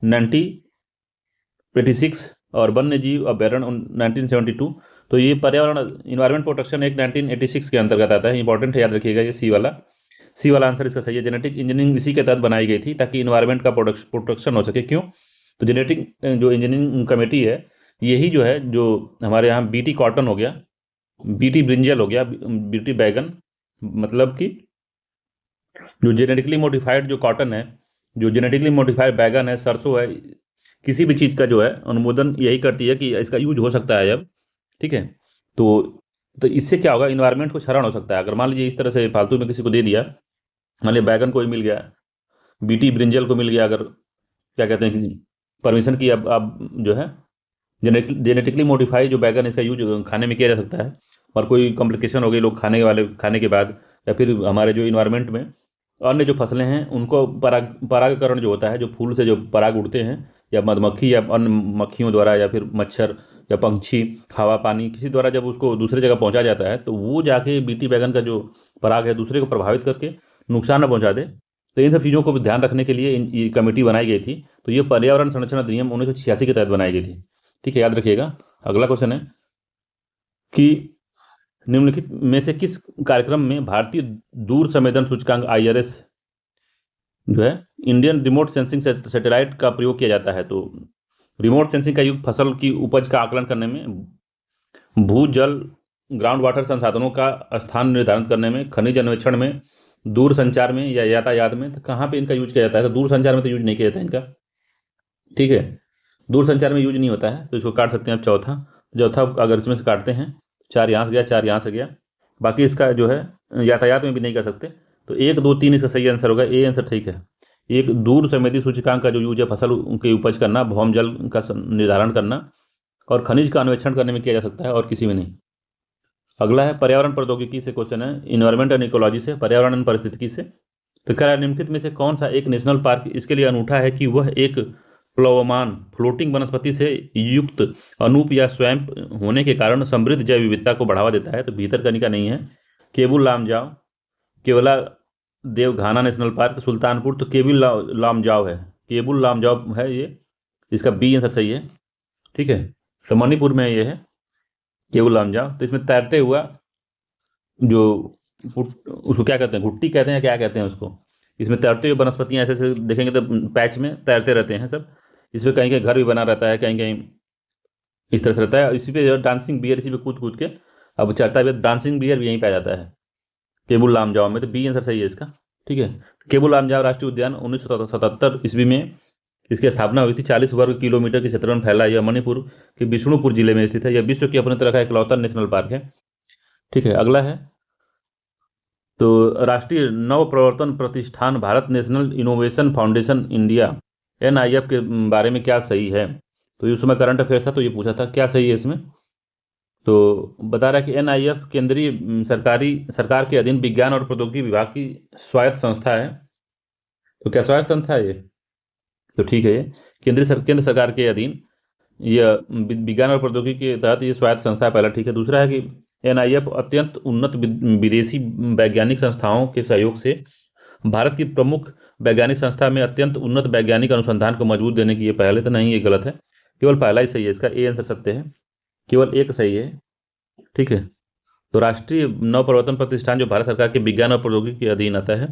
1986 और वन्य जीव अभ्यारण्य 1972। तो ये पर्यावरण इन्वायरमेंट प्रोटेक्शन एक्ट 1986 के अंतर्गत आता है, इंपॉर्टेंट है, याद रखिएगा ये सी वाला आंसर इसका सही है। जेनेटिक इंजीनियरिंग इसी के तहत बनाई गई थी ताकि इन्वायरमेंट का प्रोटेक्शन हो सके। क्यों? तो जेनेटिक जो इंजीनियरिंग कमेटी है, यही जो है, जो हमारे यहाँ BT कॉटन हो गया, BT ब्रिंजल हो गया, BT बैगन, मतलब कि जो जेनेटिकली मोडिफाइड जो कॉटन है, जो जेनेटिकली मोडिफाइड बैगन है, सरसों है, किसी भी चीज़ का जो है अनुमोदन यही करती है कि इसका यूज हो सकता है अब, ठीक है। तो इससे क्या होगा, इन्वायरमेंट को क्षरण हो सकता है। अगर मान लीजिए इस तरह से फालतू में किसी को दे दिया, मान लीजिए बैगन को ही मिल गया, BT ब्रिंजल को मिल गया, अगर क्या कहते हैं कि परमिशन की, अब जो है जेनेटिकली मोडिफाई जो बैगन, इसका यूज खाने में किया जा सकता है, और कोई कॉम्प्लिकेशन हो गई लोग खाने के बाद, या फिर हमारे जो इन्वायरमेंट में अन्य जो फसलें हैं उनको परागकरण जो होता है, जो फूल से जो पराग उड़ते हैं, या मधुमक्खी या अन्य मक्खियों द्वारा, या फिर मच्छर या पंछी, हवा पानी किसी द्वारा जब उसको दूसरे जगह पहुंचा जाता है, तो वो जाके BT बैगन का जो पराग है दूसरे को प्रभावित करके नुकसान न पहुंचा दे। तो इन सब चीज़ों को भी ध्यान रखने के लिए ये कमेटी बनाई गई थी। तो ये पर्यावरण संरक्षण अधिनियम 1986 के तहत बनाई गई थी, ठीक है, याद रखिएगा। अगला क्वेश्चन है कि निम्नलिखित में से किस कार्यक्रम में भारतीय दूर संवेदन सूचकांक IRS जो है, इंडियन रिमोट सेंसिंग सैटेलाइट का प्रयोग किया जाता है? तो रिमोट सेंसिंग का युग फसल की उपज का आकलन करने में, भू जल ग्राउंड वाटर संसाधनों का स्थान निर्धारित करने में, खनिज अन्वेषण में, दूर संचार में या यातायात में, तो कहाँ पे इनका यूज किया जाता है? तो दूर संचार में तो यूज नहीं किया जाता इनका, ठीक है, दूर संचार में यूज नहीं होता है, तो इसको काट सकते हैं आप चौथा। चौथा अगर इसमें से काटते हैं, 4 यहाँ से गया, 4 यहाँ से गया, बाकी इसका जो है यातायात में भी नहीं कर सकते, तो 1 2 3 इसका सही आंसर होगा, ए आंसर ठीक है। एक दूर संवेदी सूचकांक का जो यूज है फसल की उपज करना, भौम जल का निर्धारण करना और खनिज का अन्वेषण करने में किया जा सकता है, और किसी में नहीं। अगला है पर्यावरण प्रौद्योगिकी से क्वेश्चन है, इन्वायरमेंट एंड इकोलॉजी से, पर्यावरण एंड पारिस्थितिकी से। तो कह रहा है निम्नलिखित में से कौन सा एक नेशनल पार्क इसके लिए अनूठा है कि वह एक प्लवमान फ्लोटिंग वनस्पति से युक्त अनूप या स्वयं होने के कारण समृद्ध जैव विविधता को बढ़ावा देता है? तो भीतरकनिका नहीं है, केबुल लामजाओ, केवला देवघाना नेशनल पार्क, सुल्तानपुर, तो केबुल लामजाओ है, केबुल लामजाओ है ये, इसका बी आंसर सही है, ठीक है। तो मणिपुर में ये है केबुल लामजाओ। तो इसमें तैरते हुआ जो उसको क्या कहते हैं, घुट्टी कहते हैं, क्या कहते हैं उसको, इसमें तैरते हुए वनस्पतियां ऐसे ऐसे देखेंगे तो पैच में तैरते रहते हैं सब, इसमें कहीं कहीं घर भी बना रहता है, कहीं कहीं इस तरह से रहता है। इसी पे डांसिंग बियर इसी पे कूद कूद के अब चढ़ता है, डांसिंग बियर भी यहीं पाया जाता है केबुल लामजाओ में, तो बी आंसर सही है इसका, ठीक है। केबुल लामजाओ राष्ट्रीय उद्यान 1977 ईस्वी में इसकी स्थापना हुई थी। 40 वर्ग किलोमीटर के क्षेत्र में फैला यह मणिपुर के बिष्णुपुर जिले में स्थित है। यह विश्व की अपनी तरह का इकलौता नेशनल पार्क है, ठीक है। अगला है तो राष्ट्रीय नव प्रवर्तन प्रतिष्ठान Bharat national innovation foundation India NIF के बारे में क्या सही है? तो ये उस समय करंट अफेयर्स था, तो ये पूछा था क्या सही है इसमें। तो बता रहा है कि NIF केंद्रीय सरकार के अधीन विज्ञान और प्रौद्योगिकी विभाग की स्वायत्त संस्था है। तो क्या स्वायत्त संस्था है ये? तो ठीक है, ये केंद्र सरकार के अधीन यह विज्ञान और प्रौद्योगिकी के तहत ये स्वायत्त संस्था है, पहला ठीक है। दूसरा है कि NIF अत्यंत उन्नत विदेशी वैज्ञानिक संस्थाओं के सहयोग से भारत की प्रमुख वैज्ञानिक संस्था में अत्यंत उन्नत वैज्ञानिक अनुसंधान को मजबूत देने की, ये पहले तो नहीं, ये गलत है, केवल पहला ही सही है, इसका ए आंसर सत्य है, केवल एक सही है, ठीक है। तो राष्ट्रीय नव प्रवर्तन प्रतिष्ठान जो भारत सरकार के विज्ञान और प्रौद्योगिकी के अधीन आता है,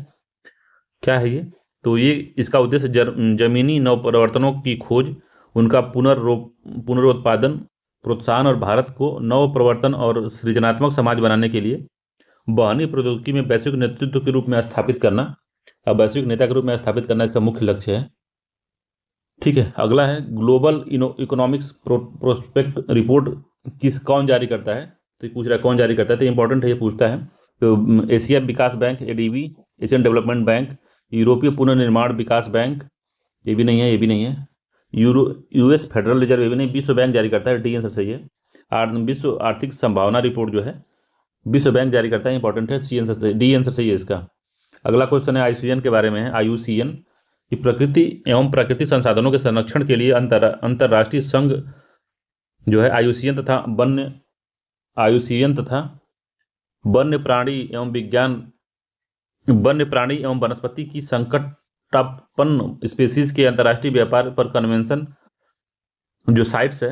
क्या है ये? तो ये इसका उद्देश्य जमीनी नव प्रवर्तनों की खोज, उनका पुनरुत्पादन, प्रोत्साहन और भारत को नव प्रवर्तन और सृजनात्मक समाज बनाने के लिए बहनी प्रौद्योगिकी में वैश्विक नेतृत्व के रूप में स्थापित करना, अब वैश्विक नेता के रूप में स्थापित करना इसका मुख्य लक्ष्य है, ठीक है। अगला है ग्लोबल इकोनॉमिक्स प्रोस्पेक्ट रिपोर्ट कौन जारी करता है? तो ये पूछ रहा है कौन जारी करता है, तो इंपॉर्टेंट है, ये पूछता है। तो एशिया विकास bank ADB, Asian development bank, यूरोपीय पुनर्निर्माण विकास बैंक, ये भी नहीं है, ये भी नहीं है, US फेडरल रिजर्व, ये भी नहीं, विश्व बैंक जारी करता है, डी आंसर सही है। विश्व आर्थिक संभावना रिपोर्ट जो है विश्व बैंक जारी करता है, इंपॉर्टेंट है, सी आंसर, डी आंसर सही है इसका। अगला क्वेश्चन है IUCN के बारे में है, IUCN कि प्रकृति एवं प्राकृतिक संसाधनों के संरक्षण के लिए अंतर्राष्ट्रीय संघ जो है IUCN तथा वन्य प्राणी एवं वनस्पति की संकटापन्न स्पीसीज के अंतर्राष्ट्रीय व्यापार पर कन्वेंशन जो साइट्स है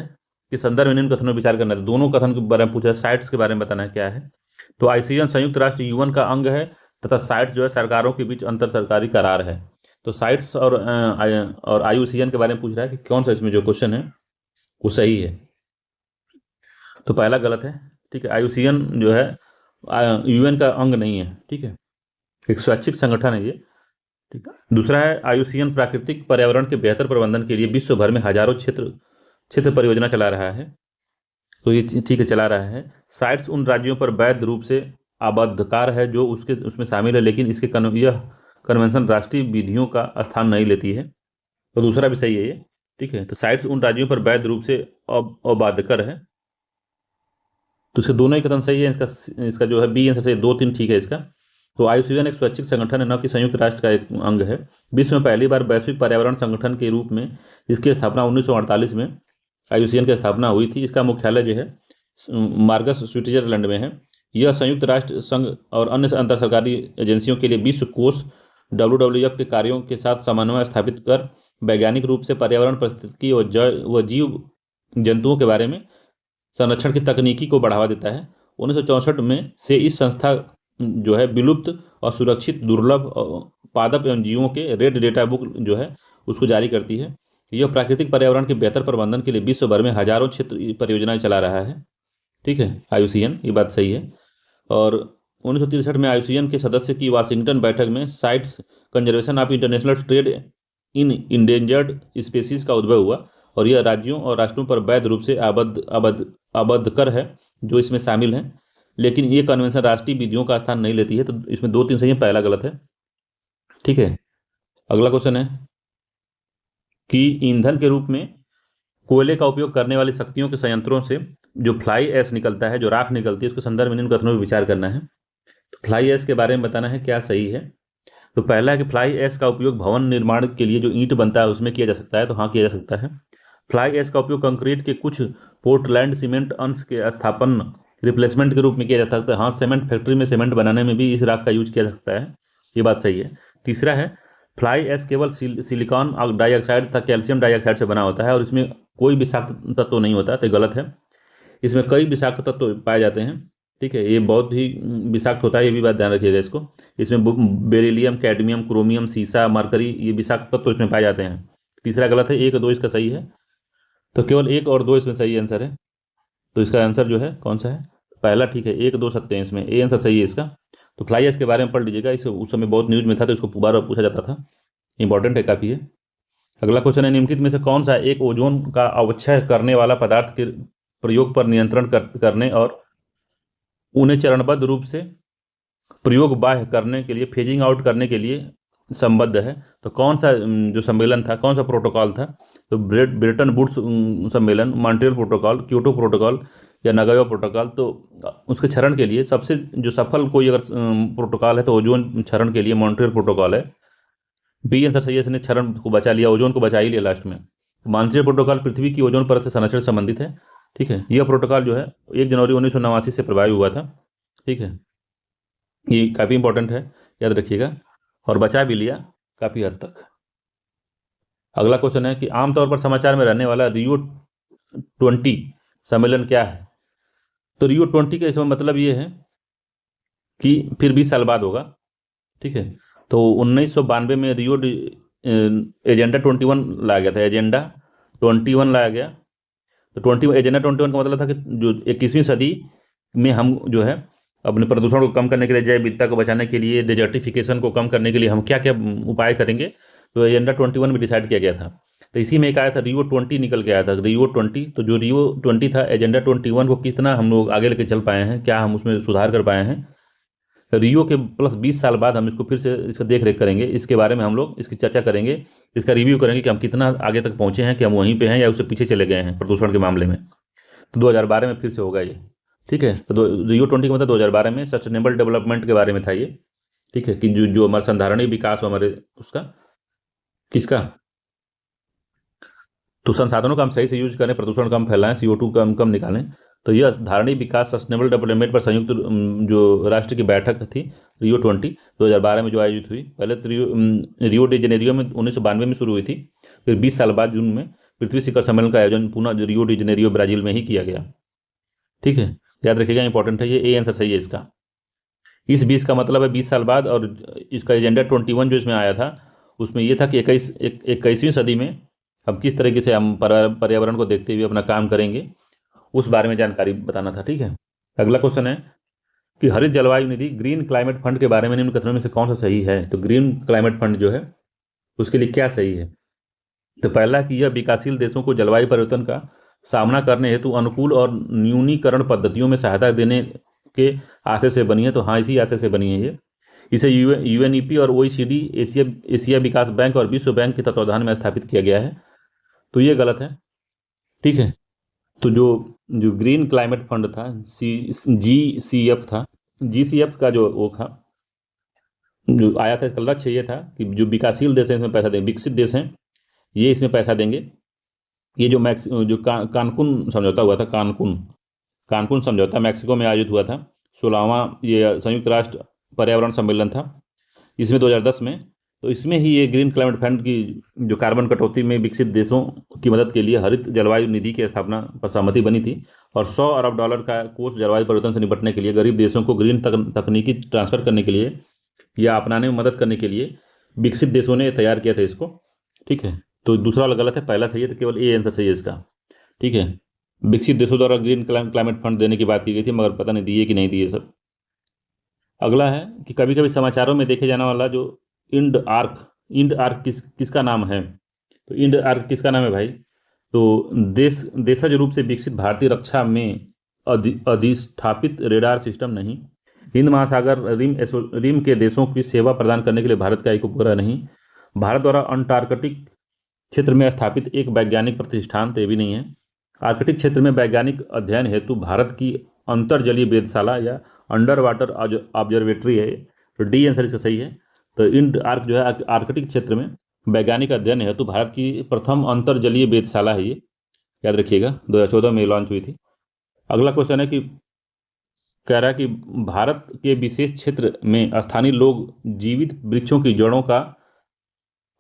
के संदर्भ में निम्न कथनों पर विचार करना है। दोनों कथन के बारे में पूछा है, साइट्स के बारे में बताना है क्या है। तो IUCN संयुक्त राष्ट्र UN का अंग है तथा साइट्स जो है सरकारों के बीच अंतर सरकारी करार है। तो साइट्स और IUCN के बारे में पूछ रहा है कि कौन सा इसमें जो क्वेश्चन है वो सही है। तो पहला गलत है, ठीक है। IUCN जो है UN का अंग नहीं है, ठीक है, एक स्वैच्छिक संगठन है ये, ठीक है। दूसरा है IUCN प्राकृतिक पर्यावरण के बेहतर प्रबंधन के लिए विश्व भर में हजारों क्षेत्र परियोजना चला रहा है, तो ये ठीक है, चला रहा है। साइट्स उन राज्यों पर वैध रूप से आबद्धकार है जो उसमें शामिल है, लेकिन इसके यह कन्वेंशन राष्ट्रीय विधियों का स्थान नहीं लेती है, तो दूसरा भी सही है ये, ठीक है। तो साइट्स उन राज्यों पर वैध रूप से अबाधकर है, तो इसके दोनों ही कथन सही है। इसका जो है बी आंसर सही, 2 3 ठीक है इसका। तो IUCN एक स्वैच्छिक संगठन है, न कि संयुक्त राष्ट्र का एक अंग है। विश्व में पहली बार वैश्विक पर्यावरण संगठन के रूप में इसकी स्थापना 1948 में IUCN की स्थापना हुई थी। इसका मुख्यालय जो है मार्गस स्विट्जरलैंड में है। यह संयुक्त राष्ट्र संघ और अन्य अंतर सरकारी एजेंसियों के लिए विश्व कोष WWF के कार्यों के साथ समन्वय स्थापित कर वैज्ञानिक रूप से पर्यावरण पारिस्थितिकी व जीव जंतुओं के बारे में संरक्षण की तकनीकी को बढ़ावा देता है। 1964 में से इस संस्था जो है विलुप्त और सुरक्षित दुर्लभ पादप एवं जीवों के रेड डेटा बुक जो है उसको जारी करती है। यह प्राकृतिक पर्यावरण के बेहतर प्रबंधन के लिए विश्व भर में हजारों क्षेत्र परियोजनाएं चला रहा है, ठीक है, IUCN, ये बात सही है। और 1963 में आईयूसीएन के सदस्य की वाशिंगटन बैठक में sites conservation of international trade in endangered species का उद्भव हुआ, और यह राज्यों और राष्ट्रों पर वैध रूप से आबद्ध कर है जो इसमें शामिल हैं। लेकिन ये कन्वेंशन राष्ट्रीय विधियों का स्थान नहीं लेती है, तो इसमें दो तीन सही है, पहला गलत है। ठीक है, अगला क्वेश्चन है कि ईंधन के रूप में कोयले का उपयोग करने वाली शक्तियों के संयंत्रों से जो फ्लाई ऐश निकलता है, जो राख निकलती है, उसके संदर्भ में निम्न कथनों पर विचार करना है। तो फ्लाई ऐश के बारे में बताना है क्या सही है। तो पहला है कि फ्लाई ऐश का उपयोग भवन निर्माण के लिए जो ईंट बनता है उसमें किया जा सकता है, तो हाँ किया जा सकता है। फ्लाई ऐश का उपयोग कंक्रीट के कुछ पोर्टलैंड सीमेंट अंश के स्थापन रिप्लेसमेंट के रूप में किया जा सकता है। हाँ, सीमेंट फैक्ट्री में सीमेंट बनाने में भी इस राख का यूज किया जा सकता है, ये बात सही है। तीसरा है फ्लाई ऐश केवल सिलिकॉन डाइऑक्साइड तथा कैल्शियम डाइऑक्साइड से बना होता है और इसमें कोई विषाक्त तत्व नहीं होता, तो गलत है। इसमें कई विषाक्त तत्व पाए जाते हैं। ठीक है, ये बहुत ही विषाक्त होता है, ये भी बात ध्यान रखिएगा इसको। इसमें बेरिलियम, कैडमियम, क्रोमियम, सीसा, मरकरी, ये विषाक्त तत्व इसमें पाए जाते हैं। तीसरा गलत है, 1 और 2 इसका सही है। तो केवल 1 और 2 इसमें सही आंसर है। तो इसका आंसर जो है कौन सा है, पहला ठीक है, 1 2 सत्य है, इसमें ए आंसर सही है इसका। तो फ्लाई ऐश के बारे में पढ़ लीजिएगा, इसे उस समय बहुत न्यूज में था, तो इसको बार बार पूछा जाता था, इंपॉर्टेंट है काफ़ी है। अगला क्वेश्चन है, निम्नलिखित में से कौन सा एक ओजोन का अवक्षय करने वाला पदार्थ के प्रयोग पर नियंत्रण करने और उन्हें चरणबद्ध रूप से प्रयोग बाह्य करने के लिए, फेजिंग आउट करने के लिए संबद्ध है? तो कौन सा जो सम्मेलन था, कौन सा प्रोटोकॉल था? तो ब्रेटन वुड्स सम्मेलन, मॉन्ट्रियल प्रोटोकॉल, क्योटो प्रोटोकॉल या नगोया प्रोटोकॉल? तो उसके क्षरण के लिए सबसे जो सफल कोई अगर प्रोटोकॉल है तो ओजोन क्षरण के लिए मॉन्ट्रियल प्रोटोकॉल है। बी आंसर सही है, इसने क्षरण को बचा लिया, ओजोन को बचा ही लिया लास्ट में। मॉन्ट्रियल प्रोटोकॉल पृथ्वी की ओजोन परत से संरक्षण से संबंधित है। ठीक है, यह प्रोटोकॉल जो है 1 जनवरी 1989 से प्रभावी हुआ था। ठीक है, ये काफ़ी इंपॉर्टेंट है, याद रखिएगा, और बचा भी लिया काफ़ी हद तक। अगला क्वेश्चन है कि आमतौर पर समाचार में रहने वाला रियो 20 सम्मेलन क्या है? तो रियो 20 का इसमें मतलब ये है कि फिर 20 साल बाद होगा। ठीक है, तो 1992 में रियो एजेंडा 21 लाया गया था, एजेंडा 21 लाया गया। तो एजेंडा 21 का मतलब था कि जो 21वीं सदी में हम जो है अपने प्रदूषण को कम करने के लिए, जैव विविधता को बचाने के लिए, डेजर्टिफिकेशन को कम करने के लिए हम क्या क्या उपाय करेंगे, तो एजेंडा 21 में डिसाइड किया गया था। तो इसी में एक आया था रियो 20 निकल के आया था, रियो 20। तो जो रियो 20 था, एजेंडा 21 को कितना हम लोग आगे लेके चल पाए हैं, क्या हम उसमें सुधार कर पाए हैं, रियो के प्लस 20 साल बाद हम इसको फिर से इसका देख रेख करेंगे, इसके बारे में हम लोग इसकी चर्चा करेंगे, इसका रिव्यू करेंगे कि हम कितना आगे तक पहुँचे हैं, कि हम वहीं पे हैं या उससे पीछे चले गए हैं प्रदूषण के मामले में। तो 2012 में फिर से होगा ये। ठीक है, तो रियो 20 का मतलब 2012 में सस्टेनेबल डेवलपमेंट के बारे में था ये। ठीक है, कि जो जो हमारा संधारणीय विकास हो हमारे, उसका किसका, तो संसाधनों का हम सही से यूज करें, प्रदूषण कम फैलाएं, CO2 कम कम निकालें। तो यह धारणीय विकास सस्टेनेबल डेवलपमेंट पर संयुक्त जो राष्ट्र की बैठक थी रियो 20 2012 में जो आयोजित हुई। पहले तो रियो डी जेनेरियो में 1992 में शुरू हुई थी, फिर 20 साल बाद जून में पृथ्वी शिखर सम्मेलन का आयोजन पुनः रियो डी जेनेरियो ब्राजील में ही किया गया। ठीक है, याद रखिएगा, इंपॉर्टेंट है ये, ए आंसर सही है इसका। इस 20 का मतलब है 20 साल बाद, और इसका एजेंडा 21 जो इसमें आया था उसमें ये था कि 21वीं सदी में हम किस तरीके से हम पर्यावरण को देखते हुए अपना काम करेंगे, उस बारे में जानकारी बताना था। ठीक है, अगला क्वेश्चन है कि हरित जलवायु निधि ग्रीन क्लाइमेट फंड के बारे में निम्न कथनों में से कौन सा सही है? तो ग्रीन क्लाइमेट फंड जो है उसके लिए क्या सही है? तो पहला कि यह विकासशील देशों को जलवायु परिवर्तन का सामना करने हेतु अनुकूल और न्यूनीकरण पद्धतियों में सहायता देने के आशय से बनी है। तो हाँ, इसी आशय से बनी है ये। इसे UNEP और OECD, एशिया विकास बैंक और विश्व बैंक के तत्वाधान में स्थापित किया गया है। तो ये गलत है। ठीक है, तो जो जो ग्रीन क्लाइमेट फंड था, GCF था, GCF का जो वो था जो आया था, इसका लक्ष्य ये था कि जो विकासशील देश हैं इसमें पैसा देंगे, विकसित देश हैं ये इसमें पैसा देंगे। ये जो कानकुन समझौता हुआ था, कानकुन समझौता मैक्सिको में आयोजित हुआ था, 16वां ये संयुक्त राष्ट्र पर्यावरण सम्मेलन था, इसमें 2010 में। तो इसमें ही ये ग्रीन क्लाइमेट फंड की जो कार्बन कटौती में विकसित देशों की मदद के लिए हरित जलवायु निधि की स्थापना पर सहमति बनी थी, और $100 अरब का कोष जलवायु परिवर्तन से निपटने के लिए गरीब देशों को ग्रीन तकनीकी ट्रांसफर करने के लिए या अपनाने में मदद करने के लिए विकसित देशों ने तैयार किया था इसको। ठीक है, तो दूसरा वाला गलत है, पहला सही है, तो केवल ए आंसर सही है इसका। ठीक है, विकसित देशों द्वारा ग्रीन क्लाइमेट फंड देने की बात की गई थी, मगर पता नहीं दिए कि नहीं दिए सब। अगला है कि कभी कभी समाचारों में देखे जाने वाला जो इंड आर्क किसका नाम है? तो इंड आर्क किसका नाम है भाई? तो देशज रूप से विकसित भारतीय रक्षा में अधिष्ठापित रेडार सिस्टम नहीं, हिंद महासागर रिम के देशों की सेवा प्रदान करने के लिए भारत का एक उपग्रह नहीं, भारत द्वारा अंटार्कटिक क्षेत्र में स्थापित एक वैज्ञानिक प्रतिष्ठान तो ये भी नहीं है, आर्कटिक क्षेत्र में वैज्ञानिक अध्ययन हेतु भारत की अंतर्जलीय वेधशाला या अंडर वाटर ऑब्जर्वेटरी है। तो डी आंसर इसका सही है। तो इंड आर्क जो है आर्कटिक क्षेत्र में वैज्ञानिक अध्ययन हेतु भारत की प्रथम अंतर्जलीय वेधशाला है ये, याद रखिएगा, 2014 में लॉन्च हुई थी। अगला क्वेश्चन है कि कह रहा है कि भारत के विशेष क्षेत्र में स्थानीय लोग जीवित वृक्षों की जड़ों का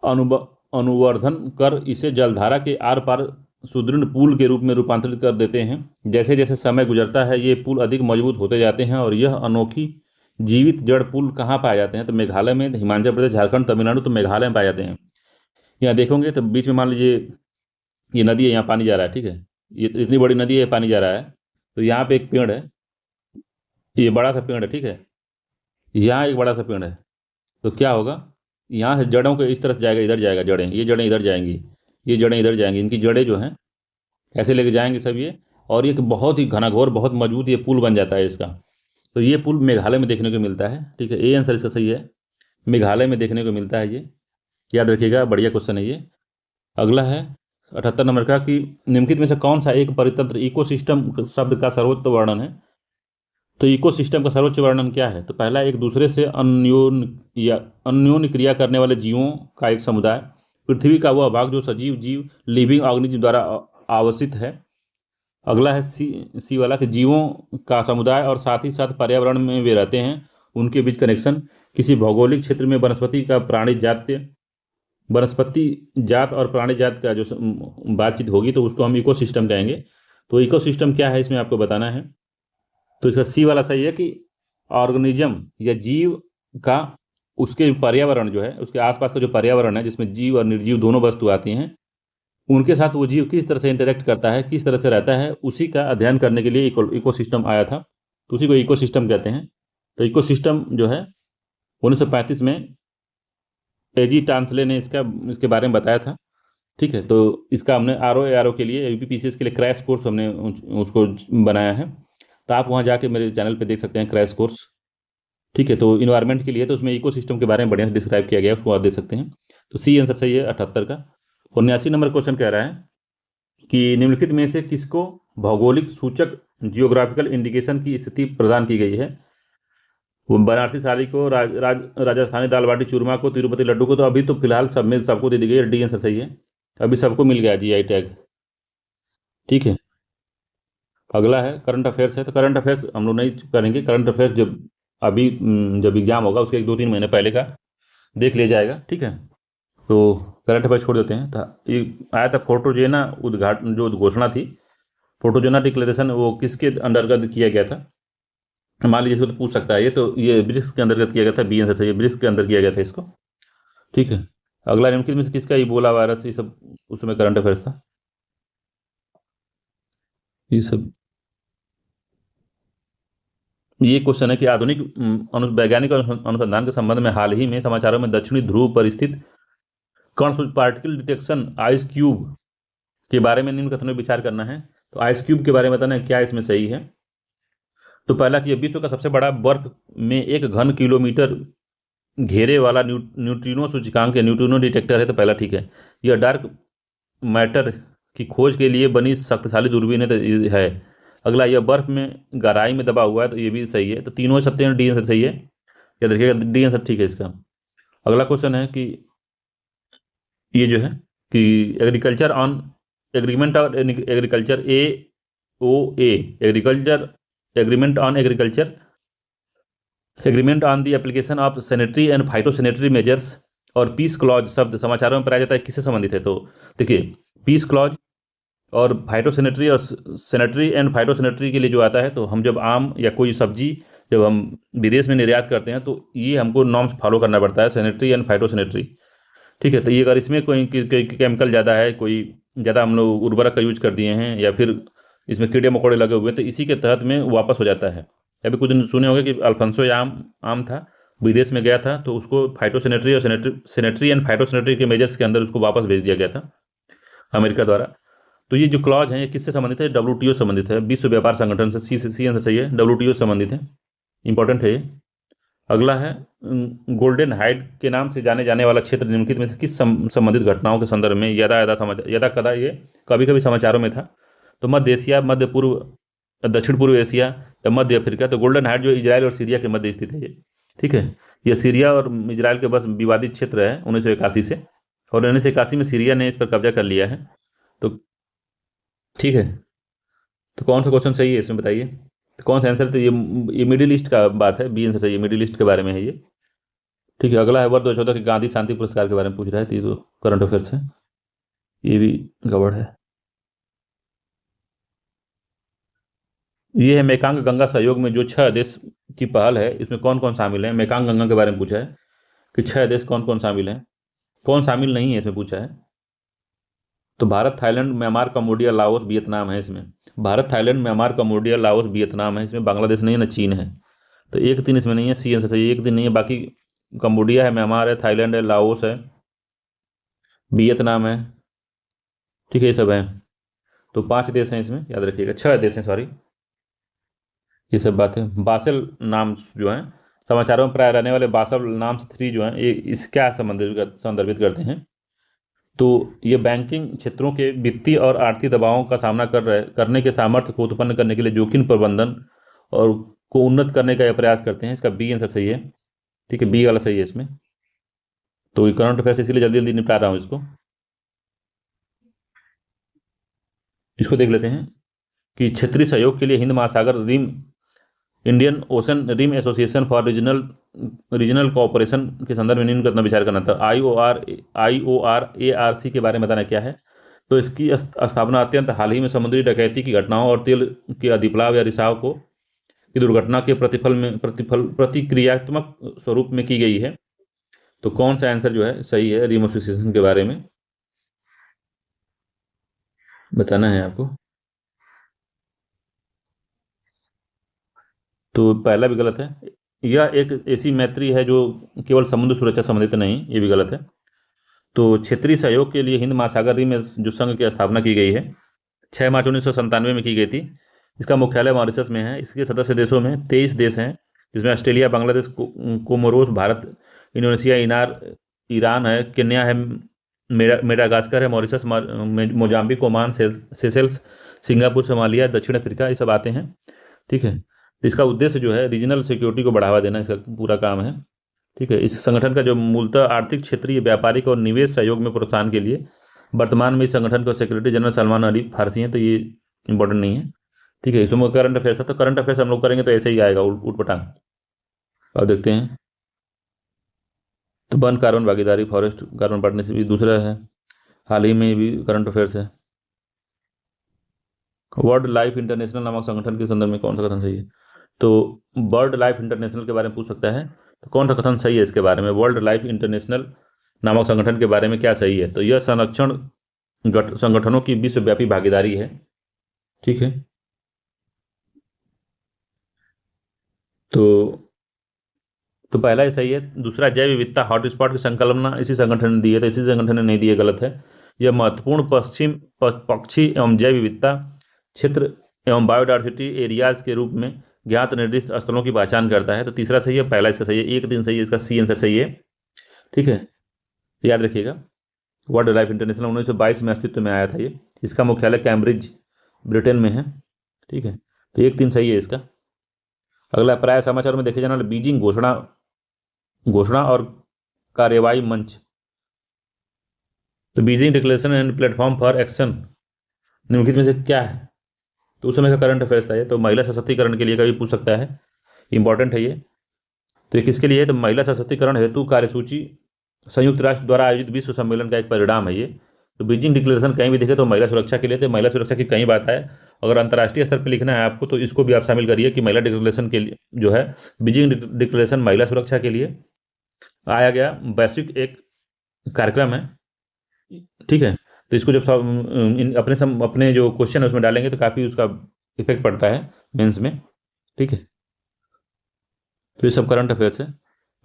अनुवर्धन कर इसे जलधारा के आर पार सुदृढ़ पुल के रूप में रूपांतरित कर देते हैं। जैसे जैसे समय गुजरता है ये पुल अधिक मजबूत होते जाते हैं और यह अनोखी जीवित जड़ पुल कहाँ पाए जाते हैं? तो मेघालय में, हिमाचल प्रदेश, झारखंड, तमिलनाडु, तो मेघालय में पाए जाते हैं। यहाँ देखोगे तो बीच में मान लीजिए ये नदी है, यहाँ पानी जा रहा है, ठीक है, ये इतनी बड़ी नदी है, पानी जा रहा है, तो यहाँ पे एक पेड़ है, ये बड़ा सा पेड़ है, ठीक है, यहाँ एक बड़ा सा पेड़ है, तो क्या होगा, यहाँ से जड़ों के इस तरफ जाएगा, इधर जाएगा जड़ें, ये जड़ें इधर जाएंगी, ये जड़ें इधर जाएंगी, इनकी जड़ें जो हैं ऐसे लेके जाएंगे सब ये, और ये बहुत ही घनाघोर, बहुत मजबूत ये पुल बन जाता है इसका। तो ये पुल मेघालय में देखने को मिलता है, ठीक है, ए आंसर इसका सही है, मेघालय में देखने को मिलता है ये, याद रखिएगा, बढ़िया क्वेश्चन है ये। अगला है 78 नंबर का कि निम्नलिखित में से कौन सा एक परितंत्र इकोसिस्टम शब्द का सर्वोच्च वर्णन है? तो इकोसिस्टम का सर्वोच्च वर्णन क्या है? तो पहला, एक दूसरे से अन्योन्य क्रिया करने वाले जीवों का एक समुदाय, पृथ्वी का वह भाग जो सजीव जीव लिविंग ऑर्गेनिज्म द्वारा आवासित है। अगला है सी वाला कि जीवों का समुदाय और साथ ही साथ पर्यावरण में वे रहते हैं, उनके बीच कनेक्शन। किसी भौगोलिक क्षेत्र में वनस्पति जात और प्राणी जात का जो बातचीत होगी तो उसको हम इकोसिस्टम कहेंगे। तो इकोसिस्टम क्या है इसमें आपको बताना है। तो इसका सी वाला सही है कि ऑर्गेनिज्म या जीव का, उसके पर्यावरण जो है, उसके आसपास का जो पर्यावरण है जिसमें जीव और निर्जीव दोनों वस्तु आती हैं, उनके साथ वो जीव किस तरह से इंटरेक्ट करता है, किस तरह से रहता है, उसी का अध्ययन करने के लिए इकोसिस्टम आया था, तो उसी को इकोसिस्टम कहते हैं। तो इकोसिस्टम जो है 1935 में एजी टांसले ने इसके बारे में बताया था, ठीक है। तो इसका हमने आर ओ के लिए, यूपीपीसीएस के लिए क्रैश कोर्स हमने उसको बनाया है, तो आप वहाँ जाके मेरे चैनल पे देख सकते हैं क्रैश कोर्स, ठीक है। तो इन्वायरमेंट के लिए तो उसमें इकोसिस्टम के बारे में बढ़िया से डिस्क्राइब किया गया है, उसको आप देख सकते हैं। तो सी आंसर सही है 78 का। 79 नंबर क्वेश्चन कह रहा है कि निम्नलिखित में से किसको भौगोलिक सूचक जियोग्राफिकल इंडिकेशन की स्थिति प्रदान की गई है? बनारसी साड़ी को, राजस्थानी दाल बाटी चूरमा को, तिरुपति लड्डू को, तो अभी तो फिलहाल सब में सबको दे दी गई है, डी आंसर सही है, अभी सबको मिल गया जीआई टैग, ठीक है। अगला है करंट अफेयर्स है, तो करंट अफेयर्स हम लोग नहीं करेंगे, करंट अफेयर्स जब अभी जब एग्जाम होगा उसके 1-2-3 महीने पहले का देख लिया जाएगा, ठीक है। तो करंट अफेयर्स छोड़ देते हैं। तो ये आया था फोर्टोजेना उद्घाटन, जो घोषणा थी, फोर्टोजेना डिक्लेरेशन, वो किसके अंतर्गत किया गया था? मान लीजिए इसको तो पूछ सकता है ये, तो ये ब्रिक्स के अंतर्गत किया गया था, बी आंसर सही है, ब्रिक्स के अंदर किया गया था इसको, ठीक है। अगला निम्नलिखित में से किसका इबोला वायरस, ये सब उस समय करंट अफेयर्स था, ये सब। ये क्वेश्चन है कि आधुनिक वैज्ञानिक अनुसंधान के संबंध में हाल ही में समाचारों में दक्षिणी ध्रुव पर स्थित कण पार्टिकल डिटेक्शन आइस क्यूब के बारे में निम्न कथनों पर विचार करना है। तो आइस क्यूब के बारे में बताना है क्या इसमें सही है। तो पहला कि यह विश्व का सबसे बड़ा बर्फ में 1 घन किलोमीटर घेरे वाला न्यूट्रिनो सूचकांक या न्यूट्रिनो डिटेक्टर है, तो पहला ठीक है। यह डार्क मैटर की खोज के लिए बनी शक्तिशाली दूरबीन है। अगला, यह बर्फ में गहराई में दबा हुआ है, तो ये भी सही है। तो तीनों सत्य हैं, डी आंसर सही है, याद रखिएगा, डी आंसर ठीक है इसका। अगला क्वेश्चन है कि ये जो है कि agriculture on agreement on agriculture AOA, agriculture agreement on agriculture agreement on the application of sanitary and phytosanitary measures और पीस क्लॉज शब्द समाचारों में पाया जाता है, किससे संबंधित है? तो देखिए, पीस क्लॉज और फाइटोसैनिटरी और सैनिटरी एंड फाइटोसैनिटरी के लिए जो आता है, तो हम जब आम या कोई सब्जी जब हम विदेश में निर्यात करते हैं तो ये हमको नॉर्म्स फॉलो करना पड़ता है, सैनिटरी एंड फाइटोसैनिटरी, ठीक है। तो ये अगर इसमें कोई केमिकल ज़्यादा है, कोई ज़्यादा हम लोग उर्वरक का यूज कर दिए हैं, या फिर इसमें कीड़े मकोड़े लगे हुए हैं, तो इसी के तहत में वापस हो जाता है, अभी कुछ दिन सुने होंगे कि अल्फांसो आम आम था, विदेश में गया था, तो उसको फाइटोसेनेटरी और सेनेटरी एंड फाइटोसेनेटरी के मेजर्स के अंदर उसको वापस भेज दिया गया था अमेरिका द्वारा। तो ये जो क्लॉज हैं ये किससे संबंधित है? डब्ल्यूटीओ संबंधित है, विश्व व्यापार संगठन से। सी आंसर सही है, डब्ल्यूटीओ से संबंधित है, इंपॉर्टेंट है ये। अगला है गोल्डन हाइड के नाम से जाने जाने वाला क्षेत्र निम्नलिखित में से किस संबंधित घटनाओं के संदर्भ में यदा यदा समाचार, यदा कदा ये कभी कभी समाचारों में था? तो मध्य एशिया, मध्य पूर्व, दक्षिण पूर्व एशिया या मध्य अफ्रीका। तो गोल्डन हाइट जो इजराइल और सीरिया के मध्य स्थित है ये, ठीक है। ये सीरिया और इजराइल के बस विवादित क्षेत्र है 1981 से, और 1981 में सीरिया ने इस पर कब्जा कर लिया है। तो ठीक है, तो कौन सा क्वेश्चन सही है इसमें बताइए? तो कौन सा आंसर? तो ये मिडिल ईस्ट का बात है, बी आंसर सही है, मिडिल ईस्ट के बारे में है ये, ठीक है। अगला है वर्ष 2014 के गांधी शांति पुरस्कार के बारे में पूछ रहा है, तो ये तो करंट अफेयर्स है, ये भी गड़बड़ है। ये है मेकांग गंगा सहयोग में जो 6 देश की पहल है, इसमें कौन कौन शामिल है? मेकांग गंगा के बारे में पूछा है कि 6 देश कौन कौन शामिल हैं, कौन शामिल नहीं है इसमें पूछा है। तो Bharat, Thailand, Myanmar, Cambodia, Laos, Vietnam है इसमें। Bharat, Thailand, Myanmar, Cambodia, Laos, Vietnam है इसमें, बांग्लादेश नहीं है, न चीन है। तो 1 3 इसमें नहीं है, सी आंसर सही है, 1 3 नहीं है। बाकी कम्बोडिया है, म्यांमार है, थाईलैंड है, लाओस है, वियतनाम है, ठीक है, ये सब है। तो 5 देश हैं इसमें, याद रखिएगा, 6 देश हैं, सॉरी, ये सब बातें। बासेल नाम जो है, समाचारों में प्राय रहने वाले बासेल नाम से 3 जो हैं, ये इस क्या संदर्भित करते हैं? तो ये बैंकिंग क्षेत्रों के वित्तीय और आर्थिक दबावों का सामना करने के सामर्थ्य को उत्पन्न करने के लिए जोखिम प्रबंधन और को उन्नत करने का यह प्रयास करते हैं। इसका बी आंसर सही है, ठीक है, बी वाला सही है इसमें। तो ये करंट अफेयर्स इसीलिए जल्दी जल्दी निपटा रहा हूँ इसको। इसको देख लेते हैं कि क्षेत्रीय सहयोग के लिए हिंद महासागर rim, Indian Ocean Rim Association for regional regional cooperation के संदर्भ में निम्न करना विचार करना था। आई O R A R C के बारे में बताना क्या है? तो इसकी स्थापना अत्यंत हाल ही में समुद्री डकैती की घटनाओं और तेल के अधिप्लाव या रिसाव को की दुर्घटना के प्रतिक्रियात्मक स्वरूप में की गई है। तो कौन सा आंसर जो है सही है रिम एसोसिएशन के बारे में बताना है आपको। तो पहला भी गलत है, यह एक ऐसी मैत्री है जो केवल समुद्र सुरक्षा संबंधित नहीं, ये भी गलत है। तो क्षेत्रीय सहयोग के लिए हिंद महासागर में जो संघ की स्थापना की गई है 6 मार्च 1997 में की गई थी। इसका मुख्यालय मॉरिशस में है। इसके सदस्य देशों में 23 देश हैं, जिसमें Australia, Bangladesh, Comoros, Bharat, Indonesia, Iran है, केन्या है, मेडागास्कर है, Mauritius, Mozambique, Oman, Seychelles, Singapore, Somalia, दक्षिण अफ्रीका, ये सब आते हैं, ठीक है। इसका उद्देश्य जो है रीजनल सिक्योरिटी को बढ़ावा देना, इसका पूरा काम है, ठीक है। इस संगठन का जो मूलतः आर्थिक, क्षेत्रीय, व्यापारिक और निवेश सहयोग में प्रोत्साहन के लिए वर्तमान में इस संगठन को सेक्रेटरी जनरल सलमान अली फारसी हैं, तो ये इंपॉर्टेंट नहीं है, ठीक है। इसमें करंट अफेयर्स है, तो करंट अफेयर्स हम लोग करेंगे तो ऐसे ही आएगा उठ पटांग। अब देखते हैं, तो वन कार्बन भागीदारी, फॉरेस्ट कार्बन पार्टनरशिप, ये दूसरा है, हाल ही में भी करंट अफेयर्स है। वर्ल्ड लाइफ इंटरनेशनल नामक संगठन के संदर्भ में कौन सा कथन सही है? तो वर्ल्ड लाइफ इंटरनेशनल के बारे में पूछ सकता है, तो कौन सा कथन सही है इसके बारे में? वर्ल्ड लाइफ इंटरनेशनल नामक संगठन के बारे में क्या सही है? तो यह संरक्षण संगठनों की विश्वव्यापी भागीदारी है, ठीक है। तो पहला ही सही है। दूसरा, जैव विविधता हॉटस्पॉट की संकल्पना इसी संगठन ने दी है, तो इसी संगठन ने नहीं दी है, गलत है। यह महत्वपूर्ण पक्षी एवं जैव विविधता क्षेत्र एवं बायोडायवर्सिटी एरियाज के रूप में ज्ञात निर्दिष्ट स्थलों की पहचान करता है। तो तीसरा सही है, पहला इसका सही है, 1 3 सही है, इसका सी आंसर सही है, ठीक है, याद रखिएगा। वर्ल्ड लाइफ इंटरनेशनल 1922 में अस्तित्व में आया था ये। इसका मुख्यालय कैम्ब्रिज, ब्रिटेन में है, ठीक है। तो 1 3 सही है इसका। अगला, प्राय समाचार में देखे जाने वाले बीजिंग घोषणा और कार्यवाही मंच। तो Beijing declaration and platform for action निम्नलिखित में से क्या है? तो उस समय का करंट अफेयर्स था ये। तो महिला सशक्तिकरण के लिए कभी पूछ सकता है, इंपॉर्टेंट है ये। तो ये किसके लिए है? तो महिला सशक्तिकरण हेतु कार्यसूची संयुक्त राष्ट्र द्वारा आयोजित विश्व सम्मेलन का एक परिणाम है ये। तो बीजिंग डिक्लेरेशन कहीं भी दिखे तो महिला सुरक्षा के लिए, तो महिला सुरक्षा की कहीं बात है। अगर अंतर्राष्ट्रीय स्तर पर लिखना है आपको तो इसको भी आप शामिल करिए कि महिला डिक्लेरेशन के लिए जो है, बीजिंग डिक्लेरेशन महिला सुरक्षा के लिए आया गया वैश्विक एक कार्यक्रम है, ठीक है। तो इसको जब अपने जो क्वेश्चन है उसमें डालेंगे तो काफ़ी उसका इफेक्ट पड़ता है मेंस में, ठीक है। तो ये सब करंट अफेयर्स है।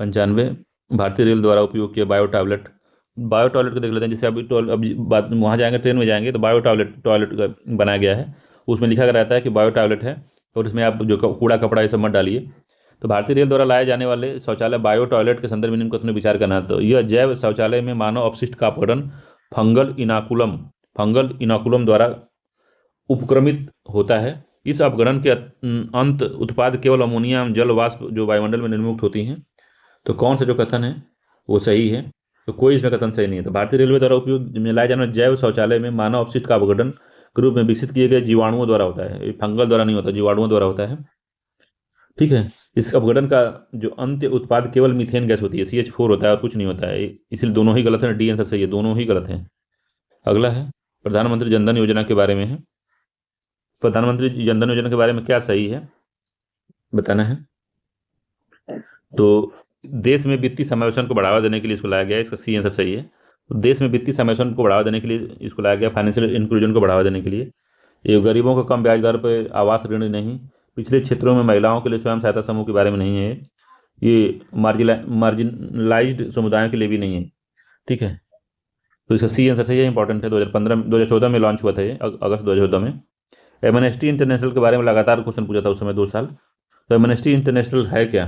95, भारतीय रेल द्वारा उपयोग किया बायो टॉयलेट। बायो टॉयलेट को देख लेते हैं। जैसे अभी बात वहाँ जाएंगे, ट्रेन में जाएंगे तो बायो टॉयलेट टॉयलेट का बनाया गया है। उसमें लिखा गया रहता है कि बायो टॉयलेट है और इसमें आप जो कूड़ा कपड़ा ये सब मत डालिए। तो भारतीय रेल द्वारा लाए जाने वाले शौचालय बायो टॉयलेट के संदर्भ में निम्न कथनों पर विचार करना है। तो यह जैव शौचालय में मानव अपशिष्ट का अपघटन फंगल इनाकुलम द्वारा उपक्रमित होता है। इस अपघटन के अंत उत्पाद केवल अमोनिया जल वाष्प जो वायुमंडल में निर्मुक्त होती हैं। तो कौन सा जो कथन है वो सही है? तो कोई इसमें कथन सही नहीं है। तो भारतीय रेलवे द्वारा उपयोग में लाए जाने वाले जैव शौचालय में मानव अपशिष्ट का अपघटन के रूप में विकसित किए गए जीवाणुओं द्वारा होता है। ये फंगल द्वारा नहीं होता, जीवाणुओं द्वारा होता है। ठीक है। इस अपघटन का जो अंत्य उत्पाद केवल मीथेन गैस होती है, CH4 होता है और कुछ नहीं होता है। इसलिए दोनों ही गलत है। डी आंसर सही है, दोनों ही गलत हैं। अगला है प्रधानमंत्री जनधन योजना के बारे में है। प्रधानमंत्री जनधन योजना के बारे में क्या सही है बताना है। तो देश में वित्तीय समावेशन को बढ़ावा देने के लिए इसको लाया गया है। इसका सी आंसर सही है। तो देश में वित्तीय समावेशन को बढ़ावा देने के लिए इसको लाया गया, फाइनेंशियल इंक्लूजन को बढ़ावा देने के लिए। ये गरीबों को कम ब्याज दर पर आवास ऋण नहीं, पिछड़े क्षेत्रों में महिलाओं के लिए स्वयं सहायता समूह के बारे में नहीं है, ये मार्जिनलाइज्ड समुदायों के लिए भी नहीं है। ठीक है। तो इसका सी आंसर सही है, इंपॉर्टेंट है। 2014 में लॉन्च हुआ था ये, अगस्त 2014 में। एमनेस्टी इंटरनेशनल के बारे में लगातार क्वेश्चन पूछा था उस समय 2 साल। तो एमनेस्टी इंटरनेशनल है क्या?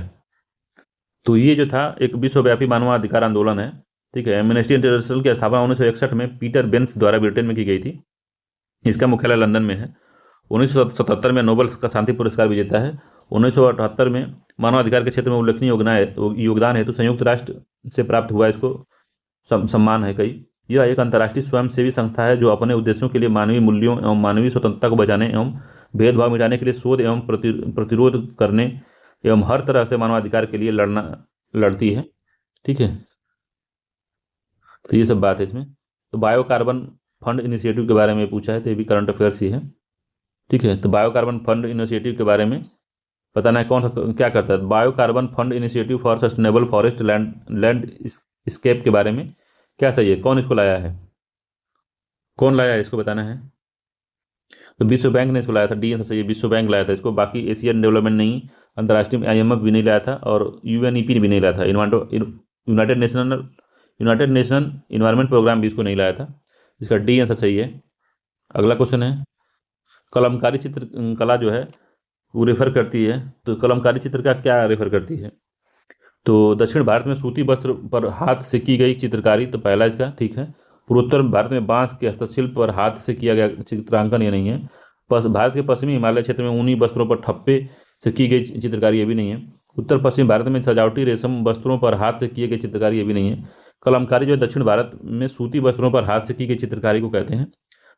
तो ये जो था एक विश्वव्यापी मानवाधिकार आंदोलन है। ठीक है। एमनेस्टी इंटरनेशनल की स्थापना 1961 में पीटर बेंस द्वारा ब्रिटेन में की गई थी। इसका मुख्यालय लंदन में है। 1977 में नोबेल का शांति पुरस्कार विजेता है। 1978 में मानवाधिकार के क्षेत्र में उल्लेखनीय योगदान हेतु संयुक्त राष्ट्र से प्राप्त हुआ इसको सम्मान है कई। यह एक अंतर्राष्ट्रीय स्वयंसेवी संस्था है जो अपने उद्देश्यों के लिए मानवीय मूल्यों एवं मानवीय स्वतंत्रता को बचाने एवं भेदभाव मिटाने के लिए शोध एवं प्रतिरोध करने एवं हर तरह से मानवाधिकार के लिए लड़ती है। ठीक है। तो ये सब बात है इसमें। तो बायोकार्बन फंड इनिशिएटिव के बारे में पूछा है, तो ये भी करंट अफेयर्स ही है। ठीक है। तो बायोकार्बन फंड इनिशिएटिव के बारे में बताना है कौन सा क्या करता है। Biocarbon fund initiative for sustainable forest landscape के बारे में क्या सही है? कौन इसको लाया है? कौन लाया है इसको बताना है। तो विश्व बैंक ने इसको लाया था। डी आंसर सही है, विश्व बैंक लाया था इसको। बाकी एशियन डेवलपमेंट नहीं, अंतर्राष्ट्रीय IMF भी नहीं लाया था और UNEP भी नहीं लाया था। यूनाइटेड नेशन इन्वायरमेंट प्रोग्राम भी इसको नहीं लाया था। इसका डी आंसर सही है। अगला क्वेश्चन है कलमकारी चित्र कला जो है वो रेफर करती है। तो कलमकारी चित्र का क्या रेफर करती है? तो दक्षिण भारत में सूती वस्त्र पर हाथ से की गई चित्रकारी, तो पहला इसका ठीक है। पूर्वोत्तर भारत में बांस के हस्तशिल्प पर हाथ से किया गया चित्रांकन, ये नहीं है। भारत के पश्चिमी हिमालय क्षेत्र में ऊनी वस्त्रों पर ठप्पे से की गई चित्रकारी, ये भी नहीं है। उत्तर पश्चिम भारत में सजावटी रेशम वस्त्रों पर हाथ से किए गए चित्रकारी, ये भी नहीं है। कलमकारी जो दक्षिण भारत में सूती वस्त्रों पर हाथ से की गई चित्रकारी को कहते हैं।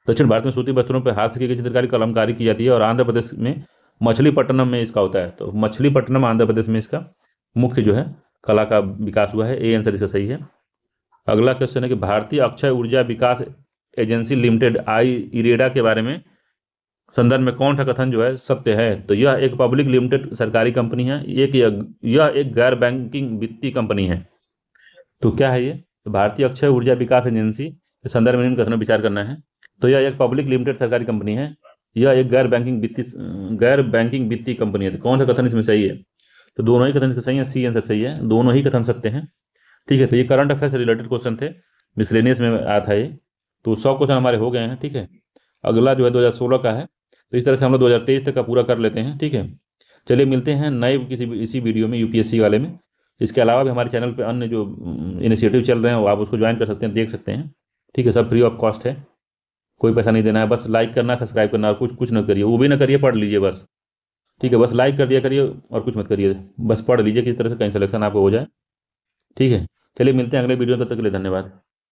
दक्षिण भारत में सूती वस्त्रों पर हाथ से की गई चित्रकारी कलमकारी की जाती है और आंध्र प्रदेश में मछलीपट्टनम में इसका होता है। तो मछलीपट्टनम आंध्र प्रदेश में इसका मुख्य जो है कला का विकास हुआ है। ए आंसर इसका सही है। अगला क्वेश्चन है कि भारतीय अक्षय ऊर्जा विकास एजेंसी लिमिटेड IREDA के बारे में संदर्भ में कौन सा कथन जो है सत्य है? तो यह एक पब्लिक लिमिटेड सरकारी कंपनी है। यह एक गैर बैंकिंग वित्तीय कंपनी है। तो क्या है ये? तो भारतीय अक्षय ऊर्जा विकास एजेंसी के संदर्भ में इन कथनों पर विचार करना है। तो यह एक पब्लिक लिमिटेड सरकारी कंपनी है। यह एक गैर बैंकिंग वित्तीय कंपनी है। तो कौन सा कथन इसमें सही है? तो दोनों ही कथन इसके सही है, सी आंसर सही है, दोनों ही कथन सत्य हैं। ठीक है। तो ये करंट अफेयर से रिलेटेड क्वेश्चन थे, मिसलेनियस में आया था ये। तो 100 क्वेश्चन हमारे हो गए हैं। ठीक है। अगला जो है 2016 का है। तो इस तरह से हम लोग 2023 तक का पूरा कर लेते हैं। ठीक है। चलिए मिलते हैं नए इसी वीडियो में UPSC वाले में। इसके अलावा भी हमारे चैनल पर अन्य जो इनिशिएटिव चल रहे हैं वो आप उसको ज्वाइन कर सकते हैं, देख सकते हैं। ठीक है। सब फ्री ऑफ कॉस्ट है, कोई पैसा नहीं देना है। बस लाइक करना, सब्सक्राइब करना और कुछ ना करिए, वो भी ना करिए, पढ़ लीजिए बस। ठीक है। बस लाइक कर दिया करिए और कुछ मत करिए, बस पढ़ लीजिए किस तरह से कहीं सिलेक्शन आपको हो जाए। ठीक है। चलिए मिलते हैं अगले वीडियो में, तब तक के लिए धन्यवाद।